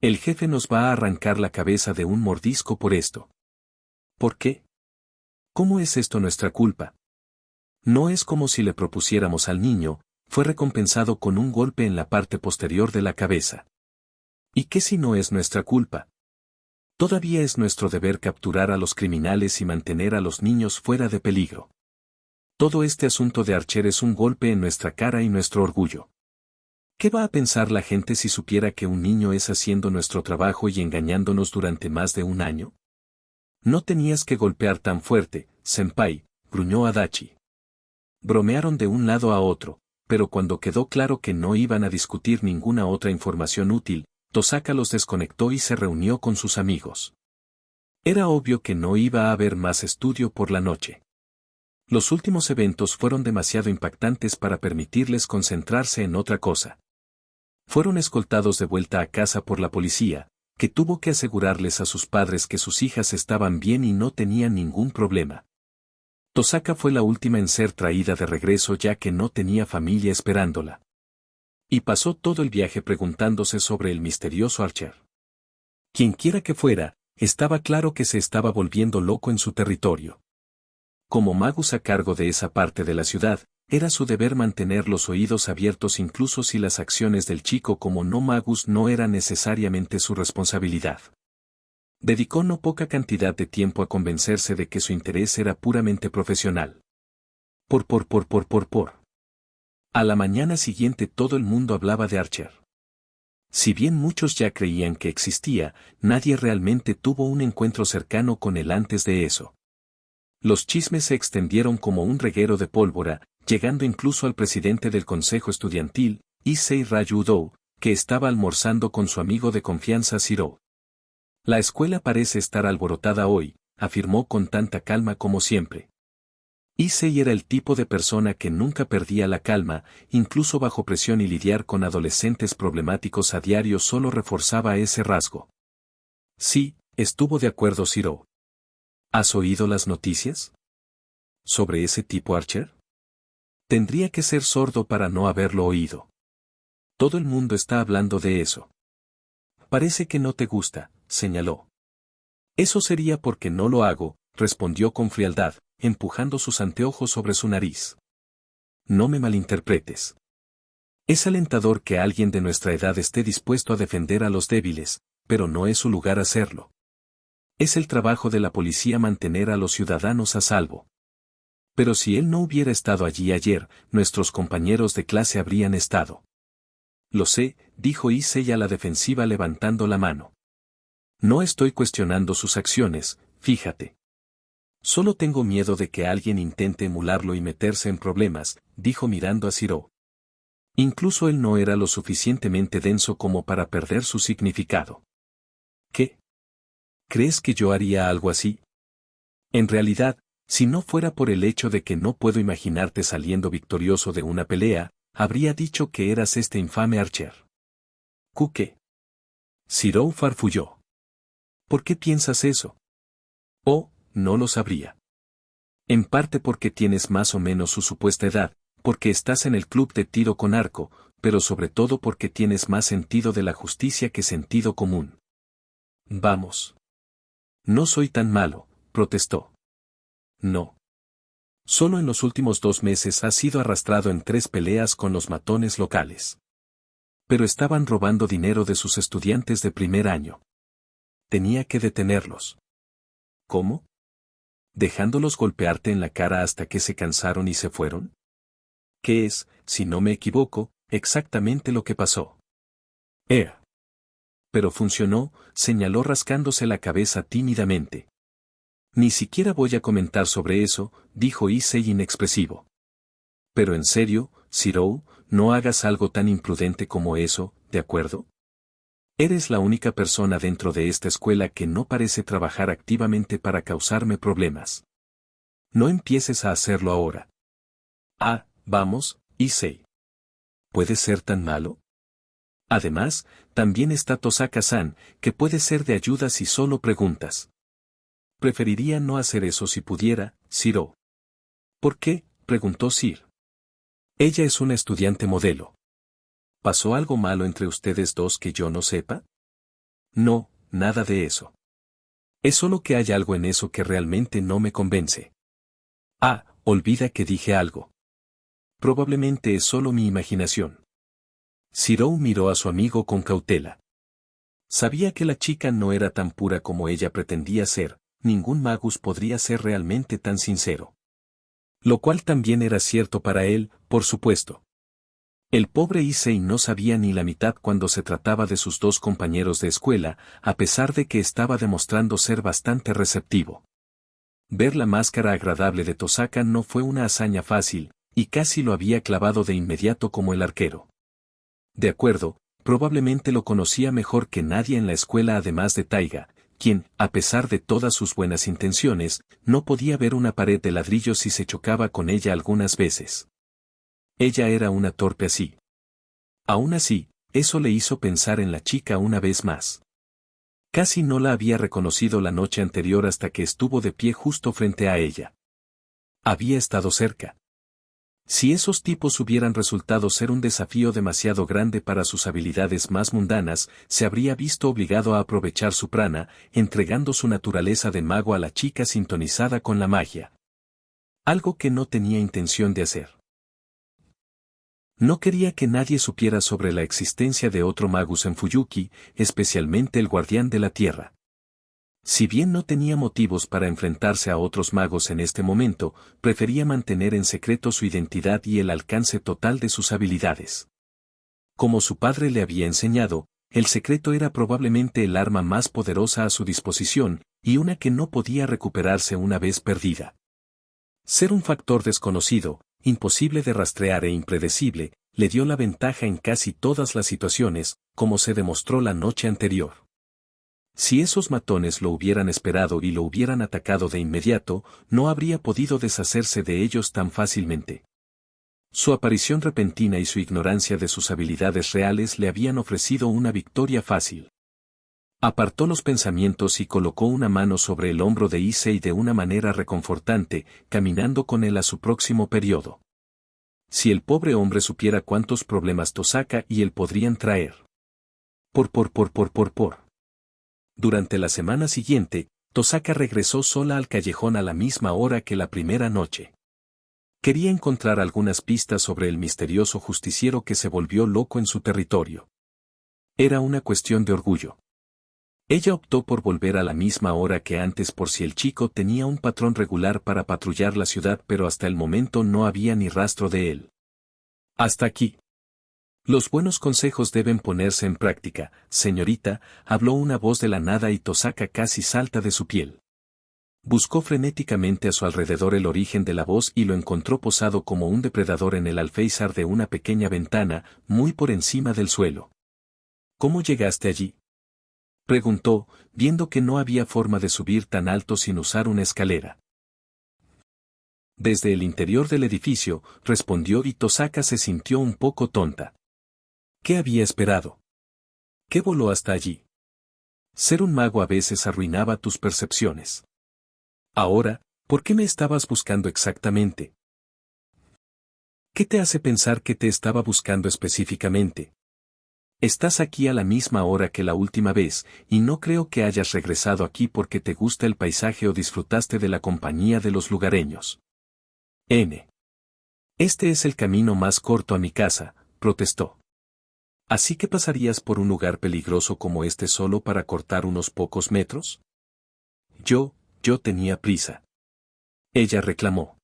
El jefe nos va a arrancar la cabeza de un mordisco por esto. ¿Por qué? ¿Cómo es esto nuestra culpa? No es como si le propusiéramos al niño, fue recompensado con un golpe en la parte posterior de la cabeza. ¿Y qué si no es nuestra culpa? Todavía es nuestro deber capturar a los criminales y mantener a los niños fuera de peligro. Todo este asunto de Archer es un golpe en nuestra cara y nuestro orgullo. ¿Qué va a pensar la gente si supiera que un niño es haciendo nuestro trabajo y engañándonos durante más de un año? No tenías que golpear tan fuerte, senpai, gruñó Adachi. Bromearon de un lado a otro, pero cuando quedó claro que no iban a discutir ninguna otra información útil, Tosaka los desconectó y se reunió con sus amigos. Era obvio que no iba a haber más estudio por la noche. Los últimos eventos fueron demasiado impactantes para permitirles concentrarse en otra cosa. Fueron escoltados de vuelta a casa por la policía, que tuvo que asegurarles a sus padres que sus hijas estaban bien y no tenían ningún problema. Tosaka fue la última en ser traída de regreso ya que no tenía familia esperándola. Y pasó todo el viaje preguntándose sobre el misterioso Archer. Quienquiera que fuera, estaba claro que se estaba volviendo loco en su territorio. Como magus a cargo de esa parte de la ciudad, era su deber mantener los oídos abiertos incluso si las acciones del chico como no magus no eran necesariamente su responsabilidad. Dedicó no poca cantidad de tiempo a convencerse de que su interés era puramente profesional. A la mañana siguiente todo el mundo hablaba de Archer. Si bien muchos ya creían que existía, nadie realmente tuvo un encuentro cercano con él antes de eso. Los chismes se extendieron como un reguero de pólvora, llegando incluso al presidente del consejo estudiantil, Issei Ryu-do, que estaba almorzando con su amigo de confianza Shiro. La escuela parece estar alborotada hoy, afirmó con tanta calma como siempre. Issei era el tipo de persona que nunca perdía la calma, incluso bajo presión y lidiar con adolescentes problemáticos a diario solo reforzaba ese rasgo. Sí, estuvo de acuerdo Shiro. ¿Has oído las noticias? ¿Sobre ese tipo Archer? Tendría que ser sordo para no haberlo oído. Todo el mundo está hablando de eso. Parece que no te gusta, señaló. Eso sería porque no lo hago, respondió con frialdad, empujando sus anteojos sobre su nariz. No me malinterpretes. Es alentador que alguien de nuestra edad esté dispuesto a defender a los débiles, pero no es su lugar hacerlo. Es el trabajo de la policía mantener a los ciudadanos a salvo. Pero si él no hubiera estado allí ayer, nuestros compañeros de clase habrían estado. Lo sé, dijo Issei a la defensiva levantando la mano. No estoy cuestionando sus acciones, fíjate. Solo tengo miedo de que alguien intente emularlo y meterse en problemas, dijo mirando a Shiro. Incluso él no era lo suficientemente denso como para perder su significado. ¿Qué? ¿Crees que yo haría algo así? En realidad, si no fuera por el hecho de que no puedo imaginarte saliendo victorioso de una pelea, habría dicho que eras este infame Archer. ¿Qué? Shiro farfulló. ¿Por qué piensas eso? Oh, no lo sabría. En parte porque tienes más o menos su supuesta edad, porque estás en el club de tiro con arco, pero sobre todo porque tienes más sentido de la justicia que sentido común. Vamos. No soy tan malo, protestó. No. Solo en los últimos 2 meses has sido arrastrado en 3 peleas con los matones locales. Pero estaban robando dinero de sus estudiantes de primer año. Tenía que detenerlos. ¿Cómo? ¿Dejándolos golpearte en la cara hasta que se cansaron y se fueron? ¿Qué es, si no me equivoco, exactamente lo que pasó? Pero funcionó, señaló rascándose la cabeza tímidamente. Ni siquiera voy a comentar sobre eso, dijo Issei inexpresivo. Pero en serio, Shiro, no hagas algo tan imprudente como eso, ¿de acuerdo? Eres la única persona dentro de esta escuela que no parece trabajar activamente para causarme problemas. No empieces a hacerlo ahora. Ah, vamos, Issei. ¿Puede ser tan malo? Además, también está Tosaka-san, que puede ser de ayuda si solo preguntas. Preferiría no hacer eso si pudiera, Shiro. ¿Por qué?, preguntó Sir. Ella es una estudiante modelo. ¿Pasó algo malo entre ustedes dos que yo no sepa? No, nada de eso. Es solo que hay algo en eso que realmente no me convence. Ah, olvida que dije algo. Probablemente es solo mi imaginación. Shiro miró a su amigo con cautela. Sabía que la chica no era tan pura como ella pretendía ser, ningún magus podría ser realmente tan sincero. Lo cual también era cierto para él, por supuesto. El pobre Issei no sabía ni la mitad cuando se trataba de sus 2 compañeros de escuela, a pesar de que estaba demostrando ser bastante receptivo. Ver la máscara agradable de Tosaka no fue una hazaña fácil, y casi lo había clavado de inmediato como el arquero. De acuerdo, probablemente lo conocía mejor que nadie en la escuela además de Taiga, quien, a pesar de todas sus buenas intenciones, no podía ver una pared de ladrillo si se chocaba con ella algunas veces. Ella era una torpe así. Aún así, eso le hizo pensar en la chica una vez más. Casi no la había reconocido la noche anterior hasta que estuvo de pie justo frente a ella. Había estado cerca. Si esos tipos hubieran resultado ser un desafío demasiado grande para sus habilidades más mundanas, se habría visto obligado a aprovechar su prana, entregando su naturaleza de mago a la chica sintonizada con la magia. Algo que no tenía intención de hacer. No quería que nadie supiera sobre la existencia de otro magus en Fuyuki, especialmente el guardián de la tierra. Si bien no tenía motivos para enfrentarse a otros magos en este momento, prefería mantener en secreto su identidad y el alcance total de sus habilidades. Como su padre le había enseñado, el secreto era probablemente el arma más poderosa a su disposición, y una que no podía recuperarse una vez perdida. Ser un factor desconocido, imposible de rastrear e impredecible, le dio la ventaja en casi todas las situaciones, como se demostró la noche anterior. Si esos matones lo hubieran esperado y lo hubieran atacado de inmediato, no habría podido deshacerse de ellos tan fácilmente. Su aparición repentina y su ignorancia de sus habilidades reales le habían ofrecido una victoria fácil. Apartó los pensamientos y colocó una mano sobre el hombro de Issei de una manera reconfortante, caminando con él a su próximo periodo. Si el pobre hombre supiera cuántos problemas Tosaka y él podrían traer. Durante la semana siguiente, Tosaka regresó sola al callejón a la misma hora que la primera noche. Quería encontrar algunas pistas sobre el misterioso justiciero que se volvió loco en su territorio. Era una cuestión de orgullo. Ella optó por volver a la misma hora que antes por si el chico tenía un patrón regular para patrullar la ciudad, pero hasta el momento no había ni rastro de él. Hasta aquí. Los buenos consejos deben ponerse en práctica, señorita, habló una voz de la nada y Tosaka casi salta de su piel. Buscó frenéticamente a su alrededor el origen de la voz y lo encontró posado como un depredador en el alféizar de una pequeña ventana, muy por encima del suelo. ¿Cómo llegaste allí?, preguntó, viendo que no había forma de subir tan alto sin usar una escalera. Desde el interior del edificio, respondió y Tosaka se sintió un poco tonta. ¿Qué había esperado? ¿Qué voló hasta allí? Ser un mago a veces arruinaba tus percepciones. Ahora, ¿por qué me estabas buscando exactamente? ¿Qué te hace pensar que te estaba buscando específicamente? Estás aquí a la misma hora que la última vez, y no creo que hayas regresado aquí porque te gusta el paisaje o disfrutaste de la compañía de los lugareños. Este es el camino más corto a mi casa, protestó. ¿Así que pasarías por un lugar peligroso como este solo para cortar unos pocos metros? Yo tenía prisa. Ella reclamó.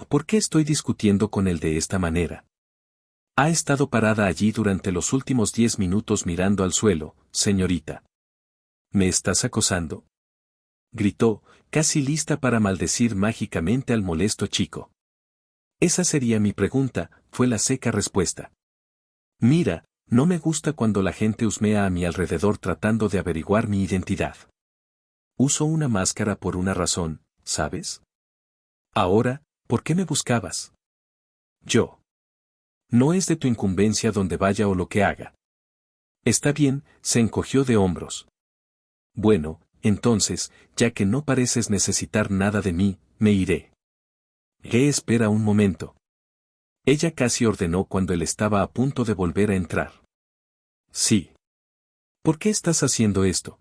¿Por qué estoy discutiendo con él de esta manera? Ha estado parada allí durante los últimos 10 minutos mirando al suelo, señorita. ¿Me estás acosando?, gritó, casi lista para maldecir mágicamente al molesto chico. Esa sería mi pregunta, fue la seca respuesta. Mira, no me gusta cuando la gente husmea a mi alrededor tratando de averiguar mi identidad. Uso una máscara por una razón, ¿sabes? Ahora, ¿por qué me buscabas? Yo. No es de tu incumbencia donde vaya o lo que haga. Está bien, se encogió de hombros. Bueno, entonces, ya que no pareces necesitar nada de mí, me iré. Espera un momento. Ella casi ordenó cuando él estaba a punto de volver a entrar. Sí. ¿Por qué estás haciendo esto?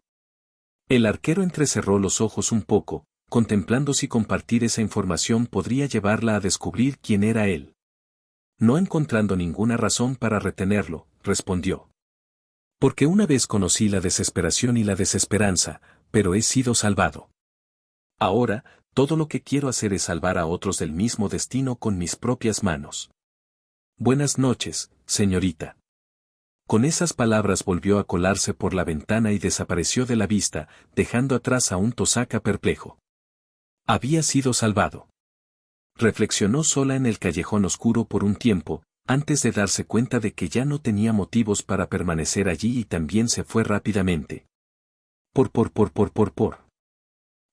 El arquero entrecerró los ojos un poco, contemplando si compartir esa información podría llevarla a descubrir quién era él. No encontrando ninguna razón para retenerlo, respondió. Porque una vez conocí la desesperación y la desesperanza, pero he sido salvado. Ahora, todo lo que quiero hacer es salvar a otros del mismo destino con mis propias manos. Buenas noches, señorita. Con esas palabras volvió a colarse por la ventana y desapareció de la vista, dejando atrás a un Tosaka perplejo. Había sido salvado. Reflexionó sola en el callejón oscuro por un tiempo, antes de darse cuenta de que ya no tenía motivos para permanecer allí y también se fue rápidamente.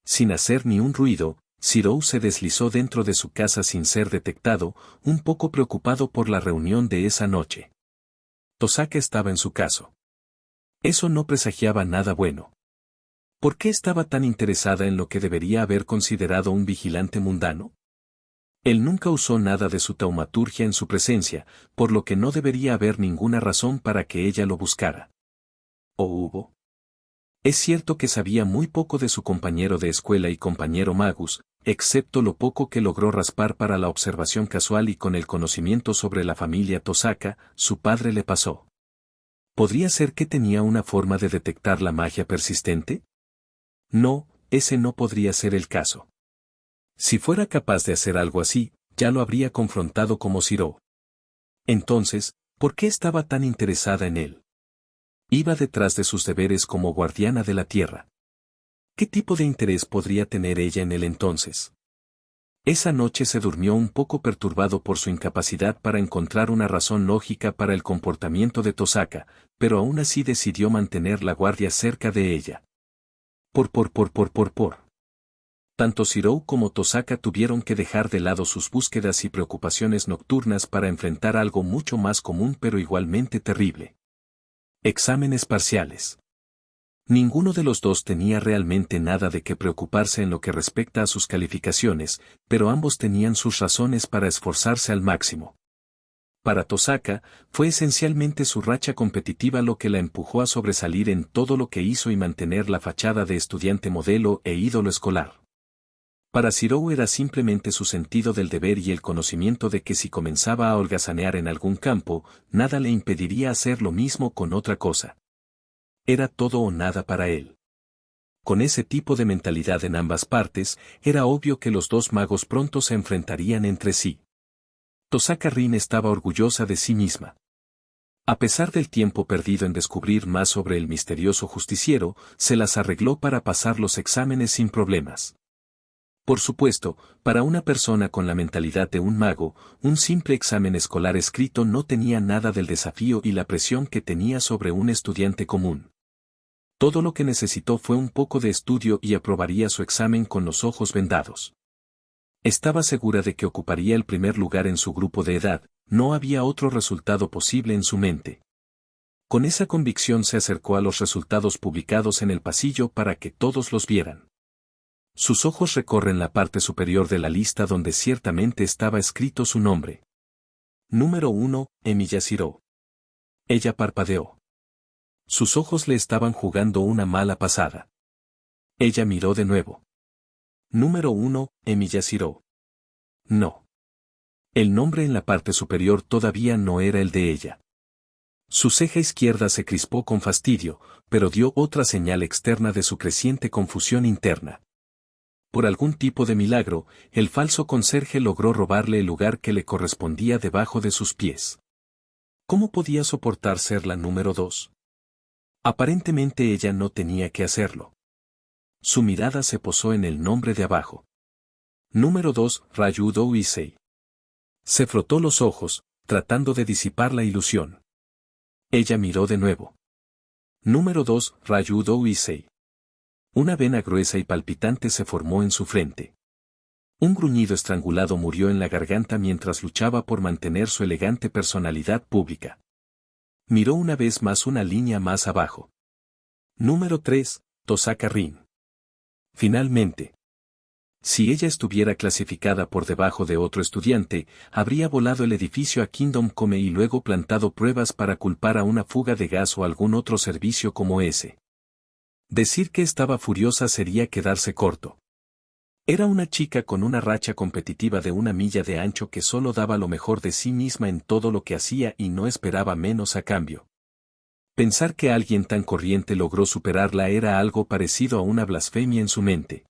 Sin hacer ni un ruido, Zirou se deslizó dentro de su casa sin ser detectado, un poco preocupado por la reunión de esa noche. Tosaka estaba en su caso. Eso no presagiaba nada bueno. ¿Por qué estaba tan interesada en lo que debería haber considerado un vigilante mundano? Él nunca usó nada de su taumaturgia en su presencia, por lo que no debería haber ninguna razón para que ella lo buscara. ¿O hubo? Es cierto que sabía muy poco de su compañero de escuela y compañero Magus, excepto lo poco que logró raspar para la observación casual y con el conocimiento sobre la familia Tosaka, su padre le pasó. ¿Podría ser que tenía una forma de detectar la magia persistente? No, ese no podría ser el caso. Si fuera capaz de hacer algo así, ya lo habría confrontado como Zirou. Entonces, ¿por qué estaba tan interesada en él? Iba detrás de sus deberes como guardiana de la tierra. ¿Qué tipo de interés podría tener ella en él entonces? Esa noche se durmió un poco perturbado por su incapacidad para encontrar una razón lógica para el comportamiento de Tosaka, pero aún así decidió mantener la guardia cerca de ella. Tanto Zirou como Tosaka tuvieron que dejar de lado sus búsquedas y preocupaciones nocturnas para enfrentar algo mucho más común pero igualmente terrible. Exámenes parciales. Ninguno de los dos tenía realmente nada de qué preocuparse en lo que respecta a sus calificaciones, pero ambos tenían sus razones para esforzarse al máximo. Para Tosaka, fue esencialmente su racha competitiva lo que la empujó a sobresalir en todo lo que hizo y mantener la fachada de estudiante modelo e ídolo escolar. Para Shirou era simplemente su sentido del deber y el conocimiento de que si comenzaba a holgazanear en algún campo, nada le impediría hacer lo mismo con otra cosa. Era todo o nada para él. Con ese tipo de mentalidad en ambas partes, era obvio que los dos magos pronto se enfrentarían entre sí. Tosaka Rin estaba orgullosa de sí misma. A pesar del tiempo perdido en descubrir más sobre el misterioso justiciero, se las arregló para pasar los exámenes sin problemas. Por supuesto, para una persona con la mentalidad de un mago, un simple examen escolar escrito no tenía nada del desafío y la presión que tenía sobre un estudiante común. Todo lo que necesitó fue un poco de estudio y aprobaría su examen con los ojos vendados. Estaba segura de que ocuparía el primer lugar en su grupo de edad, no había otro resultado posible en su mente. Con esa convicción se acercó a los resultados publicados en el pasillo para que todos los vieran. Sus ojos recorren la parte superior de la lista donde ciertamente estaba escrito su nombre. Número 1, Emiya Shirou. Ella parpadeó. Sus ojos le estaban jugando una mala pasada. Ella miró de nuevo. Número 1, Emiya Shirou. No. El nombre en la parte superior todavía no era el de ella. Su ceja izquierda se crispó con fastidio, pero dio otra señal externa de su creciente confusión interna. Por algún tipo de milagro, el falso conserje logró robarle el lugar que le correspondía debajo de sus pies. ¿Cómo podía soportar ser la número 2? Aparentemente ella no tenía que hacerlo. Su mirada se posó en el nombre de abajo. Número 2, Ryu Doisei. Se frotó los ojos, tratando de disipar la ilusión. Ella miró de nuevo. Número 2, Ryu Doisei. Una vena gruesa y palpitante se formó en su frente. Un gruñido estrangulado murió en la garganta mientras luchaba por mantener su elegante personalidad pública. Miró una vez más una línea más abajo. Número 3, Tosaka Rin. Finalmente. Si ella estuviera clasificada por debajo de otro estudiante, habría volado el edificio a Kingdom Come y luego plantado pruebas para culpar a una fuga de gas o algún otro servicio como ese. Decir que estaba furiosa sería quedarse corto. Era una chica con una racha competitiva de 1 milla de ancho que solo daba lo mejor de sí misma en todo lo que hacía y no esperaba menos a cambio. Pensar que alguien tan corriente logró superarla era algo parecido a una blasfemia en su mente.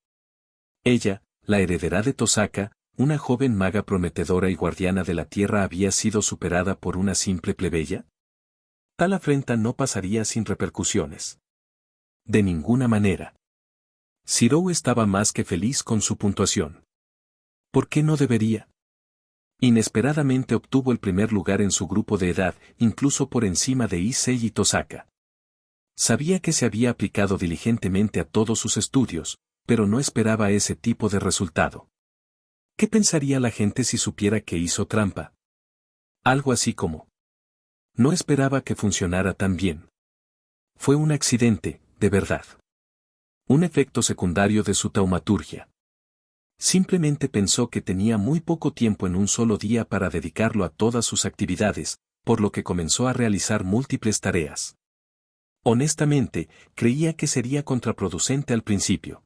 Ella, la heredera de Tosaka, una joven maga prometedora y guardiana de la tierra, había sido superada por una simple plebeya. Tal afrenta no pasaría sin repercusiones. De ninguna manera. Shirou estaba más que feliz con su puntuación. ¿Por qué no debería? Inesperadamente obtuvo el primer lugar en su grupo de edad, incluso por encima de Issei y Tosaka. Sabía que se había aplicado diligentemente a todos sus estudios, pero no esperaba ese tipo de resultado. ¿Qué pensaría la gente si supiera que hizo trampa? Algo así como: no esperaba que funcionara tan bien. Fue un accidente, de verdad. Un efecto secundario de su taumaturgia. Simplemente pensó que tenía muy poco tiempo en un solo día para dedicarlo a todas sus actividades, por lo que comenzó a realizar múltiples tareas. Honestamente, creía que sería contraproducente al principio.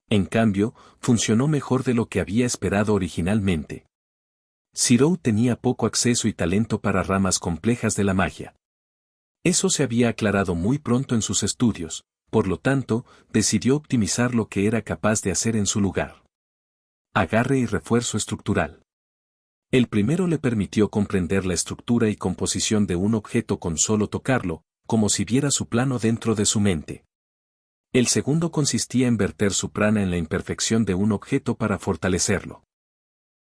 En cambio, funcionó mejor de lo que había esperado originalmente. Shirou tenía poco acceso y talento para ramas complejas de la magia. Eso se había aclarado muy pronto en sus estudios, por lo tanto, decidió optimizar lo que era capaz de hacer en su lugar. Agarre y refuerzo estructural. El primero le permitió comprender la estructura y composición de un objeto con solo tocarlo, como si viera su plano dentro de su mente. El segundo consistía en verter su prana en la imperfección de un objeto para fortalecerlo.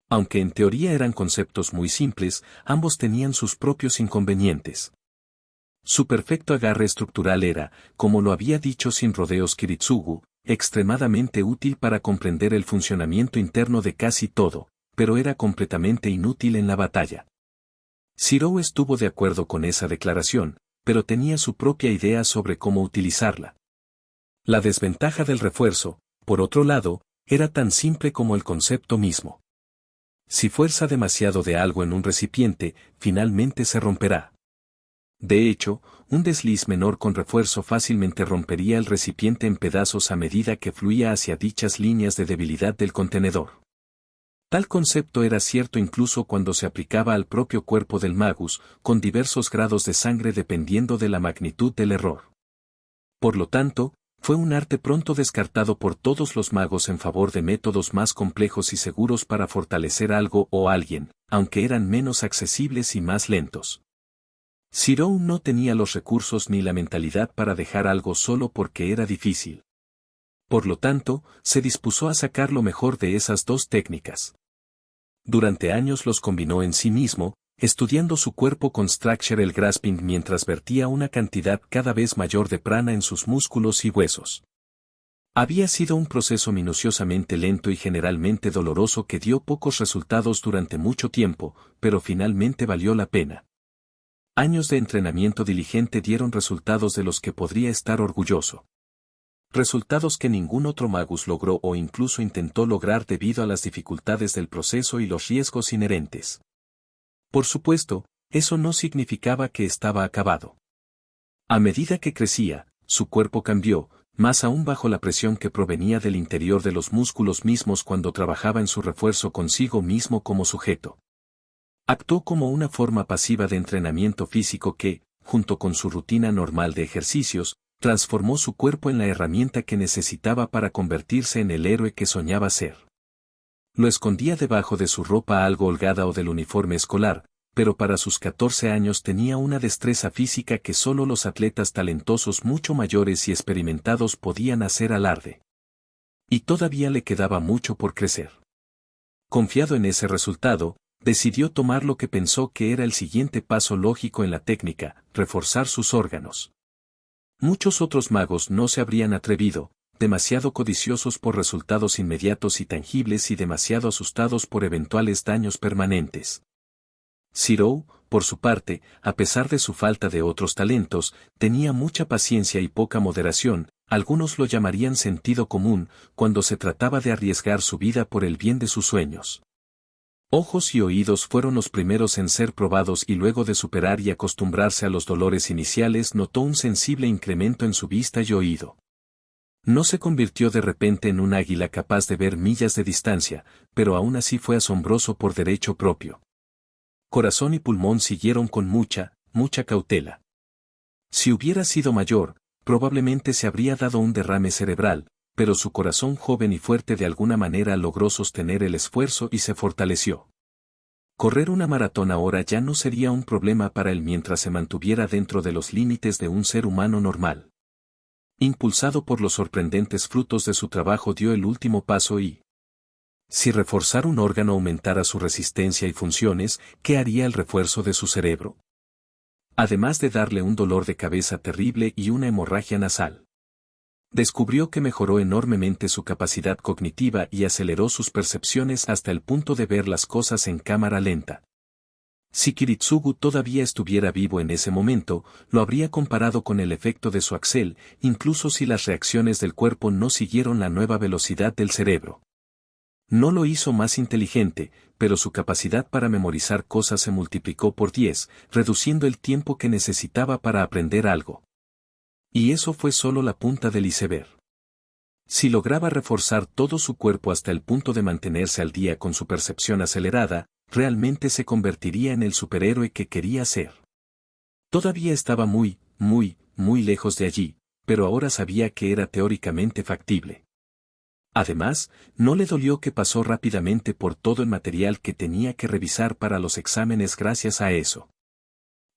Aunque en teoría eran conceptos muy simples, ambos tenían sus propios inconvenientes. Su perfecto agarre estructural era, como lo había dicho sin rodeos Kiritsugu, extremadamente útil para comprender el funcionamiento interno de casi todo, pero era completamente inútil en la batalla. Shirou estuvo de acuerdo con esa declaración, pero tenía su propia idea sobre cómo utilizarla. La desventaja del refuerzo, por otro lado, era tan simple como el concepto mismo. Si fuerza demasiado de algo en un recipiente, finalmente se romperá. De hecho, un desliz menor con refuerzo fácilmente rompería el recipiente en pedazos a medida que fluía hacia dichas líneas de debilidad del contenedor. Tal concepto era cierto incluso cuando se aplicaba al propio cuerpo del magus, con diversos grados de sangre dependiendo de la magnitud del error. Por lo tanto, fue un arte pronto descartado por todos los magos en favor de métodos más complejos y seguros para fortalecer algo o alguien, aunque eran menos accesibles y más lentos. Cyrano no tenía los recursos ni la mentalidad para dejar algo solo porque era difícil. Por lo tanto, se dispuso a sacar lo mejor de esas dos técnicas. Durante años los combinó en sí mismo, estudiando su cuerpo con Structure el Grasping mientras vertía una cantidad cada vez mayor de prana en sus músculos y huesos. Había sido un proceso minuciosamente lento y generalmente doloroso que dio pocos resultados durante mucho tiempo, pero finalmente valió la pena. Años de entrenamiento diligente dieron resultados de los que podría estar orgulloso. Resultados que ningún otro magus logró o incluso intentó lograr debido a las dificultades del proceso y los riesgos inherentes. Por supuesto, eso no significaba que estaba acabado. A medida que crecía, su cuerpo cambió, más aún bajo la presión que provenía del interior de los músculos mismos cuando trabajaba en su refuerzo consigo mismo como sujeto. Actuó como una forma pasiva de entrenamiento físico que, junto con su rutina normal de ejercicios, transformó su cuerpo en la herramienta que necesitaba para convertirse en el héroe que soñaba ser. Lo escondía debajo de su ropa algo holgada o del uniforme escolar, pero para sus 14 años tenía una destreza física que solo los atletas talentosos mucho mayores y experimentados podían hacer alarde. Y todavía le quedaba mucho por crecer. Confiado en ese resultado, decidió tomar lo que pensó que era el siguiente paso lógico en la técnica, reforzar sus órganos. Muchos otros magos no se habrían atrevido, demasiado codiciosos por resultados inmediatos y tangibles y demasiado asustados por eventuales daños permanentes. Cyrano, por su parte, a pesar de su falta de otros talentos, tenía mucha paciencia y poca moderación, algunos lo llamarían sentido común, cuando se trataba de arriesgar su vida por el bien de sus sueños. Ojos y oídos fueron los primeros en ser probados y luego de superar y acostumbrarse a los dolores iniciales notó un sensible incremento en su vista y oído. No se convirtió de repente en un águila capaz de ver millas de distancia, pero aún así fue asombroso por derecho propio. Corazón y pulmón siguieron con mucha cautela. Si hubiera sido mayor, probablemente se habría dado un derrame cerebral, pero su corazón joven y fuerte de alguna manera logró sostener el esfuerzo y se fortaleció. Correr una maratón ahora ya no sería un problema para él mientras se mantuviera dentro de los límites de un ser humano normal. Impulsado por los sorprendentes frutos de su trabajo dio el último paso y... Si reforzar un órgano aumentara su resistencia y funciones, ¿qué haría el refuerzo de su cerebro? Además de darle un dolor de cabeza terrible y una hemorragia nasal. Descubrió que mejoró enormemente su capacidad cognitiva y aceleró sus percepciones hasta el punto de ver las cosas en cámara lenta. Si Kiritsugu todavía estuviera vivo en ese momento, lo habría comparado con el efecto de su axel, incluso si las reacciones del cuerpo no siguieron la nueva velocidad del cerebro. No lo hizo más inteligente, pero su capacidad para memorizar cosas se multiplicó por 10, reduciendo el tiempo que necesitaba para aprender algo. Y eso fue solo la punta del iceberg. Si lograba reforzar todo su cuerpo hasta el punto de mantenerse al día con su percepción acelerada, realmente se convertiría en el superhéroe que quería ser. Todavía estaba muy lejos de allí, pero ahora sabía que era teóricamente factible. Además, no le dolió que pasó rápidamente por todo el material que tenía que revisar para los exámenes gracias a eso.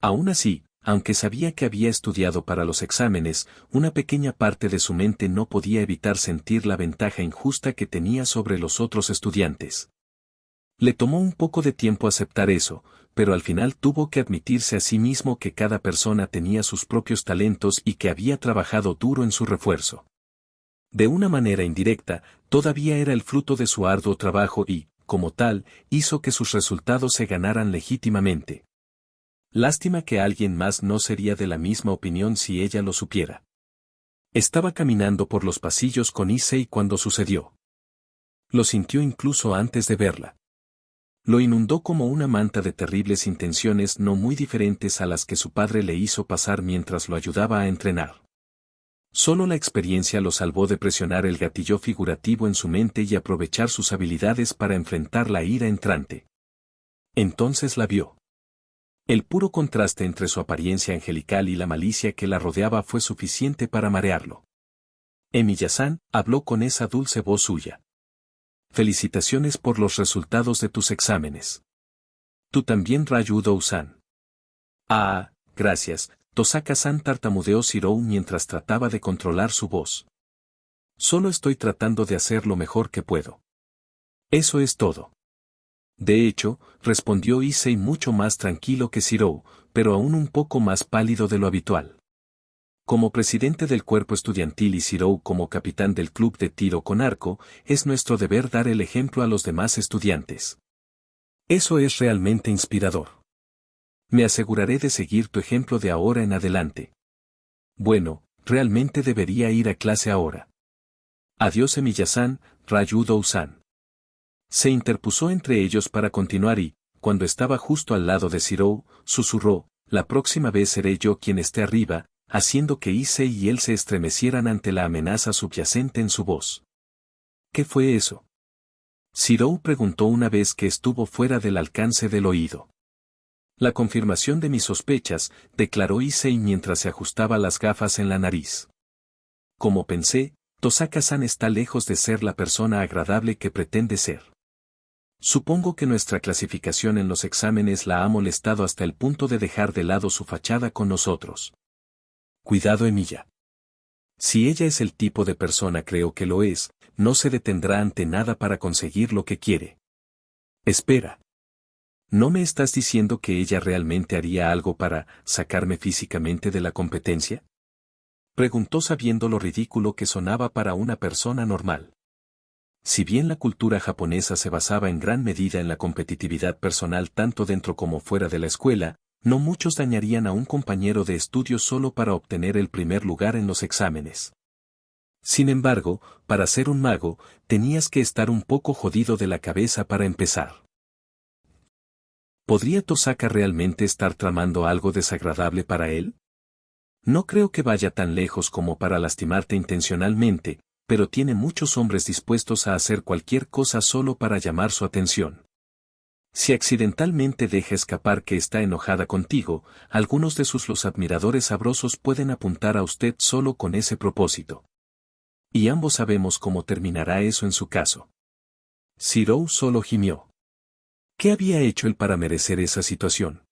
Aún así, aunque sabía que había estudiado para los exámenes, una pequeña parte de su mente no podía evitar sentir la ventaja injusta que tenía sobre los otros estudiantes. Le tomó un poco de tiempo aceptar eso, pero al final tuvo que admitirse a sí mismo que cada persona tenía sus propios talentos y que había trabajado duro en su refuerzo. De una manera indirecta, todavía era el fruto de su arduo trabajo y, como tal, hizo que sus resultados se ganaran legítimamente. Lástima que alguien más no sería de la misma opinión si ella lo supiera. Estaba caminando por los pasillos con Issei cuando sucedió. Lo sintió incluso antes de verla. Lo inundó como una manta de terribles intenciones no muy diferentes a las que su padre le hizo pasar mientras lo ayudaba a entrenar. Solo la experiencia lo salvó de presionar el gatillo figurativo en su mente y aprovechar sus habilidades para enfrentar la ira entrante. Entonces la vio. El puro contraste entre su apariencia angelical y la malicia que la rodeaba fue suficiente para marearlo. Emiya-san habló con esa dulce voz suya. Felicitaciones por los resultados de tus exámenes. Tú también, Ryūdō-san. Ah, gracias, Tosaka-san, tartamudeó Shirou mientras trataba de controlar su voz. Solo estoy tratando de hacer lo mejor que puedo. Eso es todo. De hecho, respondió Issei mucho más tranquilo que Shirou, pero aún un poco más pálido de lo habitual. Como presidente del cuerpo estudiantil y Shirou como capitán del club de tiro con arco, es nuestro deber dar el ejemplo a los demás estudiantes. Eso es realmente inspirador. Me aseguraré de seguir tu ejemplo de ahora en adelante. Bueno, realmente debería ir a clase ahora. Adiós, Emiya-san, Ryūdō-san. Se interpuso entre ellos para continuar y, cuando estaba justo al lado de Shirou, susurró, la próxima vez seré yo quien esté arriba, haciendo que Issei y él se estremecieran ante la amenaza subyacente en su voz. ¿Qué fue eso? Shirou preguntó una vez que estuvo fuera del alcance del oído. La confirmación de mis sospechas, declaró Issei mientras se ajustaba las gafas en la nariz. Como pensé, Tosaka-san está lejos de ser la persona agradable que pretende ser. Supongo que nuestra clasificación en los exámenes la ha molestado hasta el punto de dejar de lado su fachada con nosotros. Cuidado, Emiya. Si ella es el tipo de persona creo que lo es, no se detendrá ante nada para conseguir lo que quiere. Espera. ¿No me estás diciendo que ella realmente haría algo para sacarme físicamente de la competencia? Preguntó sabiendo lo ridículo que sonaba para una persona normal. Si bien la cultura japonesa se basaba en gran medida en la competitividad personal tanto dentro como fuera de la escuela, no muchos dañarían a un compañero de estudio solo para obtener el primer lugar en los exámenes. Sin embargo, para ser un mago, tenías que estar un poco jodido de la cabeza para empezar. ¿Podría Tosaka realmente estar tramando algo desagradable para él? No creo que vaya tan lejos como para lastimarte intencionalmente, pero tiene muchos hombres dispuestos a hacer cualquier cosa solo para llamar su atención. Si accidentalmente deja escapar que está enojada contigo, algunos de los admiradores sabrosos pueden apuntar a usted solo con ese propósito. Y ambos sabemos cómo terminará eso en su caso. Shirou solo gimió. ¿Qué había hecho él para merecer esa situación?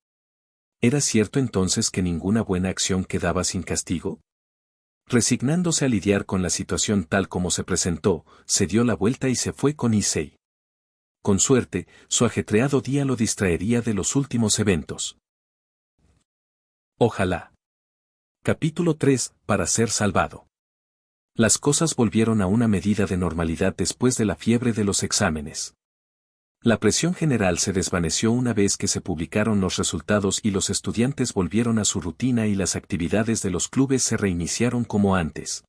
¿Era cierto entonces que ninguna buena acción quedaba sin castigo? Resignándose a lidiar con la situación tal como se presentó, se dio la vuelta y se fue con Issei. Con suerte, su ajetreado día lo distraería de los últimos eventos. Ojalá. Capítulo 3. Para ser salvado. Las cosas volvieron a una medida de normalidad después de la fiebre de los exámenes. La presión general se desvaneció una vez que se publicaron los resultados y los estudiantes volvieron a su rutina y las actividades de los clubes se reiniciaron como antes.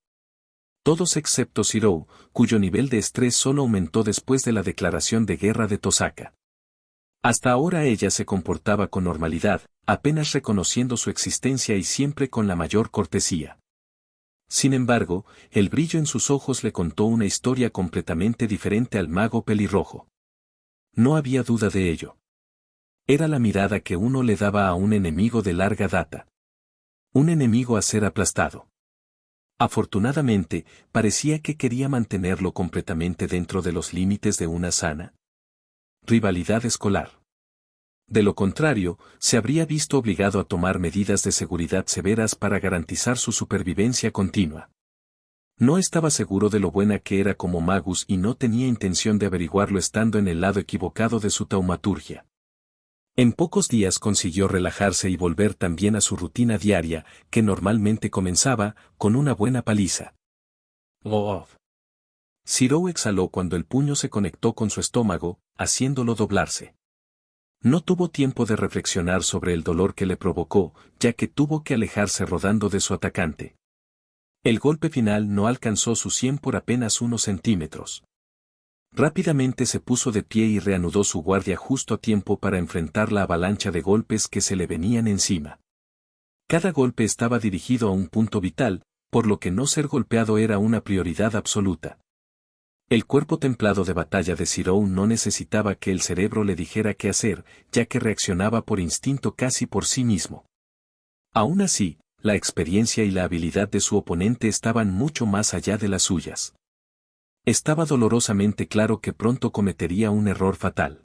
Todos excepto Shirou, cuyo nivel de estrés solo aumentó después de la declaración de guerra de Tosaka. Hasta ahora ella se comportaba con normalidad, apenas reconociendo su existencia y siempre con la mayor cortesía. Sin embargo, el brillo en sus ojos le contó una historia completamente diferente al mago pelirrojo. No había duda de ello. Era la mirada que uno le daba a un enemigo de larga data. Un enemigo a ser aplastado. Afortunadamente, parecía que quería mantenerlo completamente dentro de los límites de una sana rivalidad escolar. De lo contrario, se habría visto obligado a tomar medidas de seguridad severas para garantizar su supervivencia continua. No estaba seguro de lo buena que era como magus y no tenía intención de averiguarlo estando en el lado equivocado de su taumaturgia. En pocos días consiguió relajarse y volver también a su rutina diaria, que normalmente comenzaba con una buena paliza. Oh. Shirou exhaló cuando el puño se conectó con su estómago, haciéndolo doblarse. No tuvo tiempo de reflexionar sobre el dolor que le provocó, ya que tuvo que alejarse rodando de su atacante. El golpe final no alcanzó su sien por apenas unos centímetros. Rápidamente se puso de pie y reanudó su guardia justo a tiempo para enfrentar la avalancha de golpes que se le venían encima. Cada golpe estaba dirigido a un punto vital, por lo que no ser golpeado era una prioridad absoluta. El cuerpo templado de batalla de Zirou no necesitaba que el cerebro le dijera qué hacer, ya que reaccionaba por instinto casi por sí mismo. Aún así, la experiencia y la habilidad de su oponente estaban mucho más allá de las suyas. Estaba dolorosamente claro que pronto cometería un error fatal.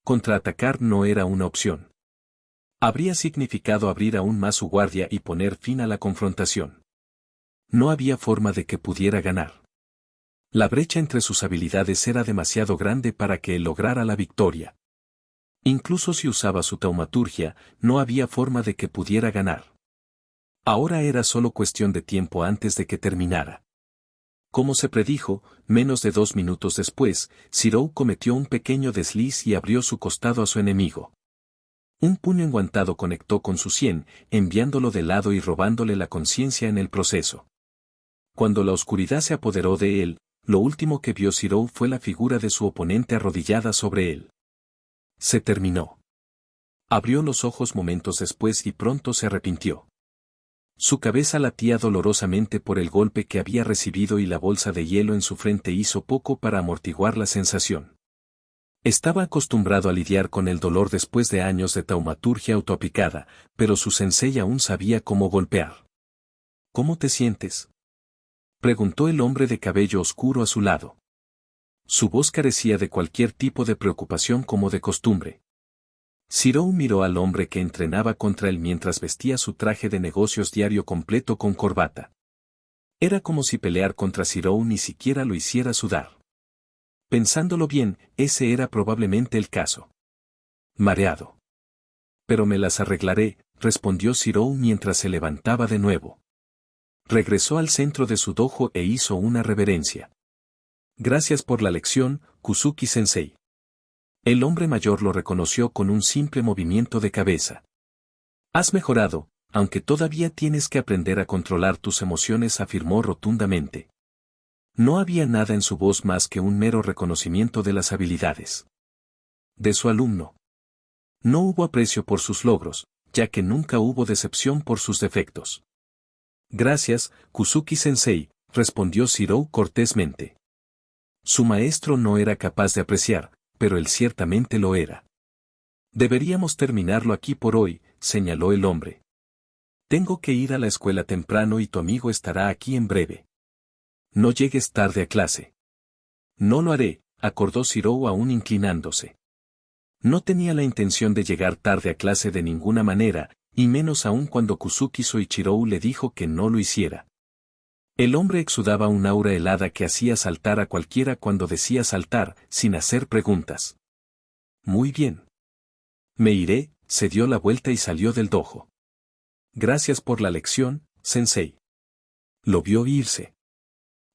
Contraatacar no era una opción. Habría significado abrir aún más su guardia y poner fin a la confrontación. No había forma de que pudiera ganar. La brecha entre sus habilidades era demasiado grande para que él lograra la victoria. Incluso si usaba su taumaturgia, no había forma de que pudiera ganar. Ahora era solo cuestión de tiempo antes de que terminara. Como se predijo, menos de 2 minutos después, Zirou cometió un pequeño desliz y abrió su costado a su enemigo. Un puño enguantado conectó con su sien, enviándolo de lado y robándole la conciencia en el proceso. Cuando la oscuridad se apoderó de él, lo último que vio Zirou fue la figura de su oponente arrodillada sobre él. Se terminó. Abrió los ojos momentos después y pronto se arrepintió. Su cabeza latía dolorosamente por el golpe que había recibido y la bolsa de hielo en su frente hizo poco para amortiguar la sensación. Estaba acostumbrado a lidiar con el dolor después de años de taumaturgia autoaplicada, pero su sensei aún sabía cómo golpear. ¿Cómo te sientes?, preguntó el hombre de cabello oscuro a su lado. Su voz carecía de cualquier tipo de preocupación como de costumbre. Zirou miró al hombre que entrenaba contra él mientras vestía su traje de negocios diario completo con corbata. Era como si pelear contra Zirou ni siquiera lo hiciera sudar. Pensándolo bien, ese era probablemente el caso. Mareado. Pero me las arreglaré, respondió Zirou mientras se levantaba de nuevo. Regresó al centro de su dojo e hizo una reverencia. Gracias por la lección, Kusuki-sensei. El hombre mayor lo reconoció con un simple movimiento de cabeza. Has mejorado, aunque todavía tienes que aprender a controlar tus emociones, afirmó rotundamente. No había nada en su voz más que un mero reconocimiento de las habilidades de su alumno. No hubo aprecio por sus logros, ya que nunca hubo decepción por sus defectos. Gracias, Kusuki-sensei, respondió Zirou cortésmente. Su maestro no era capaz de apreciar, pero él ciertamente lo era. Deberíamos terminarlo aquí por hoy, señaló el hombre. Tengo que ir a la escuela temprano y tu amigo estará aquí en breve. No llegues tarde a clase. No lo haré, acordó Zirou aún inclinándose. No tenía la intención de llegar tarde a clase de ninguna manera, y menos aún cuando Kusuki Soichirou le dijo que no lo hiciera. El hombre exudaba un aura helada que hacía saltar a cualquiera cuando decía saltar, sin hacer preguntas. Muy bien. Me iré, se dio la vuelta y salió del dojo. Gracias por la lección, sensei. Lo vio irse.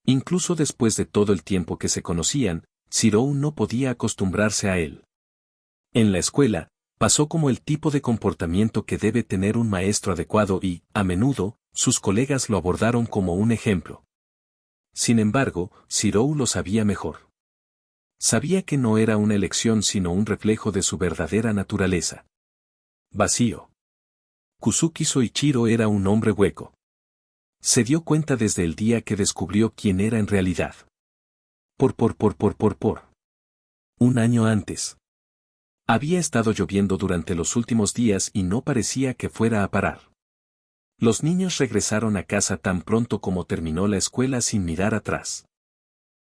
Incluso después de todo el tiempo que se conocían, Zirou no podía acostumbrarse a él. En la escuela, pasó como el tipo de comportamiento que debe tener un maestro adecuado y, a menudo, sus colegas lo abordaron como un ejemplo. Sin embargo, Zirou lo sabía mejor. Sabía que no era una elección sino un reflejo de su verdadera naturaleza. Vacío. Kusuki Soichiro era un hombre hueco. Se dio cuenta desde el día que descubrió quién era en realidad. Por. Un año antes. Había estado lloviendo durante los últimos días y no parecía que fuera a parar. Los niños regresaron a casa tan pronto como terminó la escuela sin mirar atrás.